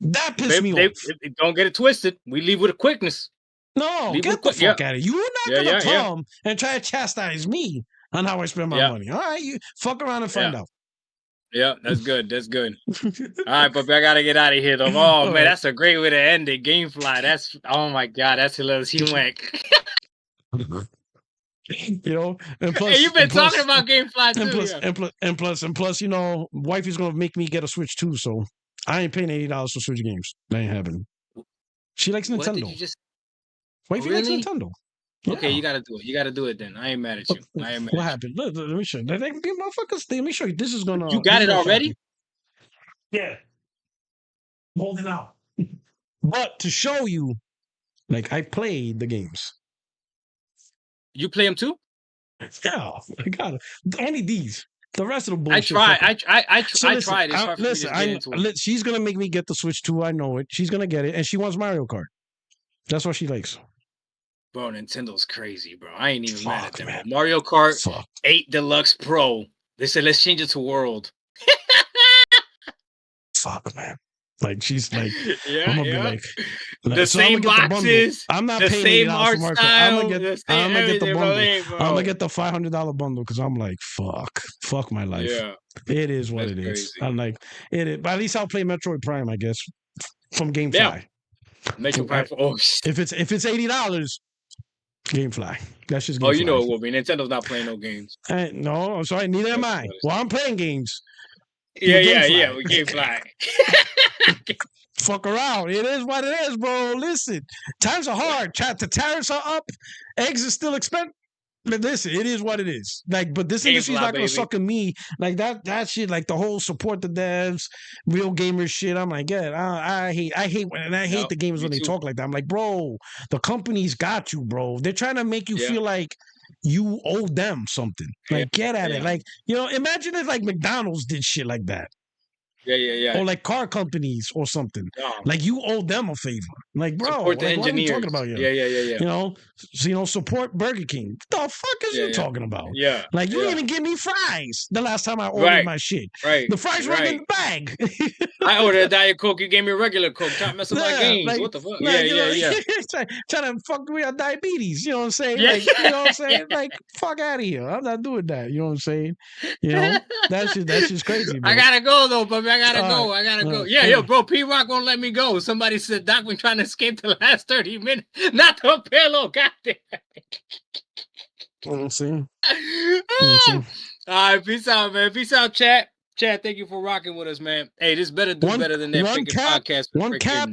That pissed me off. Don't get it twisted. We leave with a quickness. No, get the fuck out of it. You're not going to come and try to chastise me on how I spend my money. All right, you fuck around and find out. Yeah, that's good. That's good. All right, but I got to get out of here, though. Oh, man, that's a great way to end it. Gamefly. Oh, my God. That's hilarious. He went. And plus, hey, you've been talking about Gamefly, too. And plus, wifey's going to make me get a Switch, too, so I ain't paying $80 for Switch games. That ain't happening. She likes Nintendo. What did you just... Wifey likes Nintendo. Okay, you gotta do it. You gotta do it then. I ain't mad at you. What happened? Let me show you. Motherfuckers, let me show you. This is gonna. You got it already? Yeah. Hold it out. But to show you, like, I played the games. You play them too? Yeah, I got it. Only these. The rest of the bullshit. I tried. She's gonna make me get the Switch 2. I know it. She's gonna get it, and she wants Mario Kart. That's what she likes. Bro, Nintendo's crazy, bro. I ain't even mad at them. Man. Mario Kart 8 Deluxe Pro. They said, let's change it to World. Fuck, man. Like, she's like, I'm gonna be like the same boxes. I'm not the paying same art style. I'm gonna get the bundle. I'm gonna get the $500 bundle because I'm like, fuck my life. Yeah, it is what it is. I'm like, it is. But at least I'll play Metroid Prime, I guess, from GameFly. Yeah. Metroid Prime. If it's $80, GameFly. That's just GameFly. Oh, you know it will be. Nintendo's not playing no games. No, I'm sorry. Neither am I. Well, I'm playing games. Yeah. We GameFly. Fuck around. It is what it is, bro. Listen, times are hard. The tariffs are up. Eggs are still expensive. Listen, it is what it is. Like, but this industry's not gonna suck at me. Like that shit. Like the whole support the devs, real gamers shit. I'm like, yeah, I hate the gamers when they talk like that. I'm like, bro, the company's got you, bro. They're trying to make you feel like you owe them something. Like, get at it. Like, imagine if like McDonald's did shit like that. Yeah. Or like car companies or something. Like you owe them a favor. Like, bro, support the engineers. What are you talking about here? Yeah. Support Burger King. What the fuck is you talking about? Yeah. Like you didn't even give me fries the last time I ordered my shit. Right. The fries were in the bag. I ordered a Diet Coke. You gave me a regular Coke. Trying to mess up my games. Like, what the fuck? Yeah. Trying to fuck me up diabetes. You know what I'm saying? Yeah. Like, you know what I'm saying? Like, fuck out of here. I'm not doing that. You know what I'm saying? That's just crazy, bro. I gotta go though, puppy. I gotta go. Yeah, bro. P-Rock won't let me go. Somebody said Doc been trying to escape the last 30 minutes. Not the pillow. Goddamn. Let's see. All right, peace out, man. Peace out, chat. Chat, thank you for rocking with us, man. Hey, this better do better than that freaking podcast. One cap,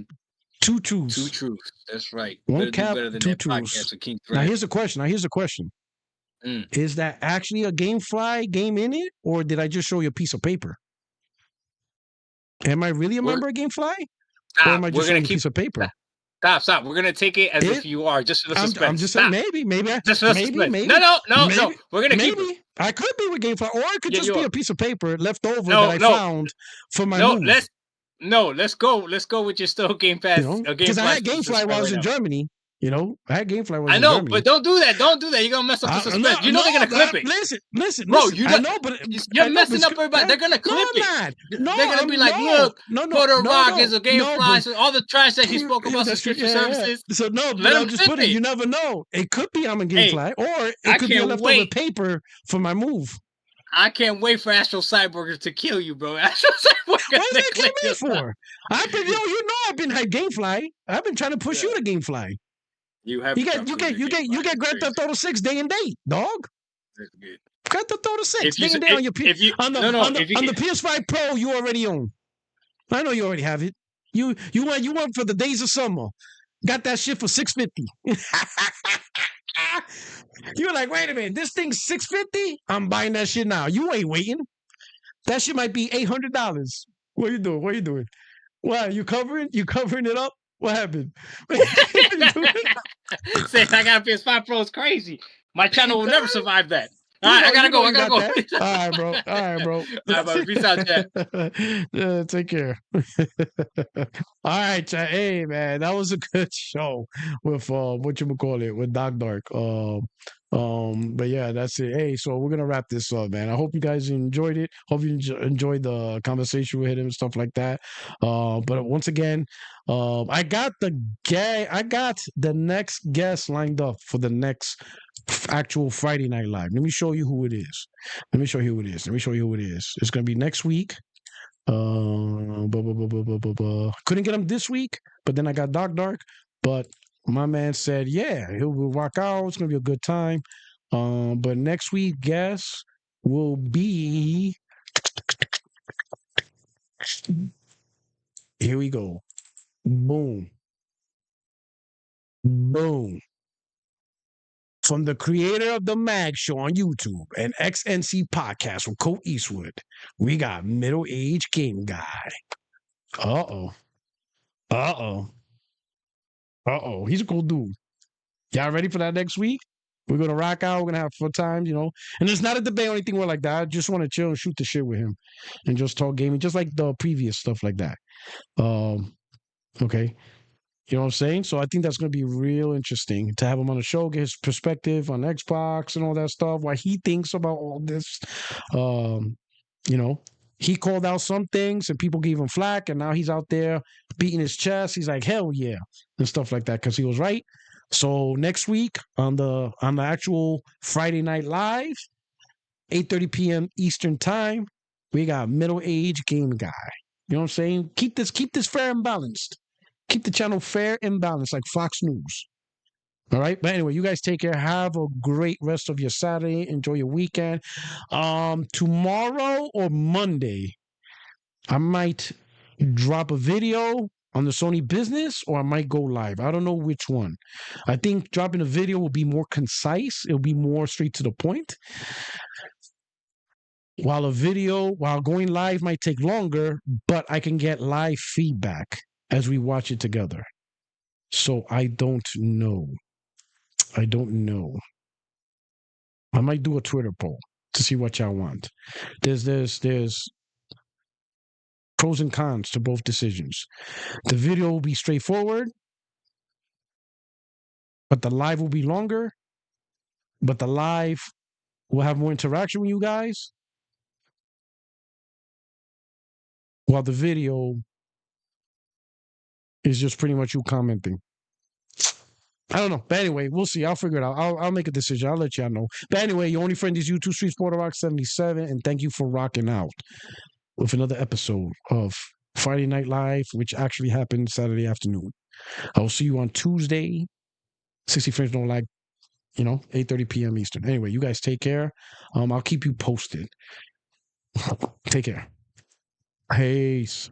two truths. Two truths. That's right. One cap, two truths. Now here's a question. Is that actually a GameFly game in it, or did I just show you a piece of paper? Am I really a member of GameFly? Or am I just showing you a piece of paper? Stop. We're gonna take it as if you are, just for the suspense. I'm just saying, maybe. Just for the suspense. No. We're gonna keep it. I could be with GameFly, or it could just be a piece of paper left over that I found for my move. Let's go with your still Game Pass. Because I had GameFly while I was in Germany. I had GameFly while I was in Germany. But don't do that. You're gonna mess up the suspense. They're gonna clip it. Listen, bro. You're messing up everybody. They're gonna clip it. They're gonna be like, look, Puertorock is a GameFly. So all the trash that he spoke about subscription services. So let him just put it. You never know. It could be I'm a GameFly, or it could be a leftover paper for my move. I can't wait for Astro Cyborg to kill you, bro. Astro Cyborg. What's that kill me for? I've been, I've been at GameFly. I've been trying to push you to GameFly. You get Grand Theft Auto 6 day and date, dog. That's good. Grand Theft Auto 6 day and date on your on the PS5 Pro you already own. I know you already have it. You went for the Days of Summer. Got that shit for $650. You're like, wait a minute, this thing's $650? I'm buying that shit now. You ain't waiting. That shit might be $800. What are you doing? Why? You covering it up? What happened? Saying I got a PS5 Pro is crazy. My channel will never survive that. All right, I gotta go. All right, bro. All right, peace out, chat. Take care. All right, chat. Hey, man, that was a good show with with Doc Dark. But yeah, that's it. Hey, so we're gonna wrap this up, man. I hope you guys enjoyed it. Hope you enjoyed the conversation with him and stuff like that. But once again, I got the next guest lined up for the next actual Friday Night Live. Let me show you who it is. It's gonna be next week. Couldn't get him this week, but then I got Dark. But my man said, yeah, he'll rock out. It's gonna be a good time. But next week, guess will be. Here we go. Boom. From the creator of the Mag Show on YouTube and XNC Podcast with Colt Eastwood, we got middle-aged game guy. Uh-oh. He's a cool dude. Y'all ready for that next week? We're going to rock out. We're going to have fun times, And it's not a debate or anything like that. I just want to chill and shoot the shit with him and just talk gaming, just like the previous stuff like that. Okay. You know what I'm saying? So I think that's going to be real interesting to have him on the show, get his perspective on Xbox and all that stuff, why he thinks about all this. He called out some things and people gave him flack, and now he's out there beating his chest. He's like, hell yeah, and stuff like that, because he was right. So next week on the actual Friday Night Live, 8:30 p.m. Eastern Time, we got middle-aged game guy. You know what I'm saying? Keep this fair and balanced. Keep the channel fair and balanced like Fox News. All right? But anyway, you guys take care. Have a great rest of your Saturday. Enjoy your weekend. Tomorrow or Monday, I might drop a video on the Sony business, or I might go live. I don't know which one. I think dropping a video will be more concise. It'll be more straight to the point. While going live might take longer, but I can get live feedback as we watch it together. So I don't know. I might do a Twitter poll to see what y'all want. There's pros and cons to both decisions. The video will be straightforward, but the live will be longer. But the live will have more interaction with you guys, while the video is just pretty much you commenting. I don't know. But anyway, we'll see. I'll figure it out. I'll make a decision. I'll let y'all know. But anyway, your only friend is YouTube Streets Puertorock77, and thank you for rocking out with another episode of Friday Night Live, which actually happened Saturday afternoon. I will see you on Tuesday. 60 Frames Don't Lag, 8:30 p.m. Eastern. Anyway, you guys take care. I'll keep you posted. Take care. Peace.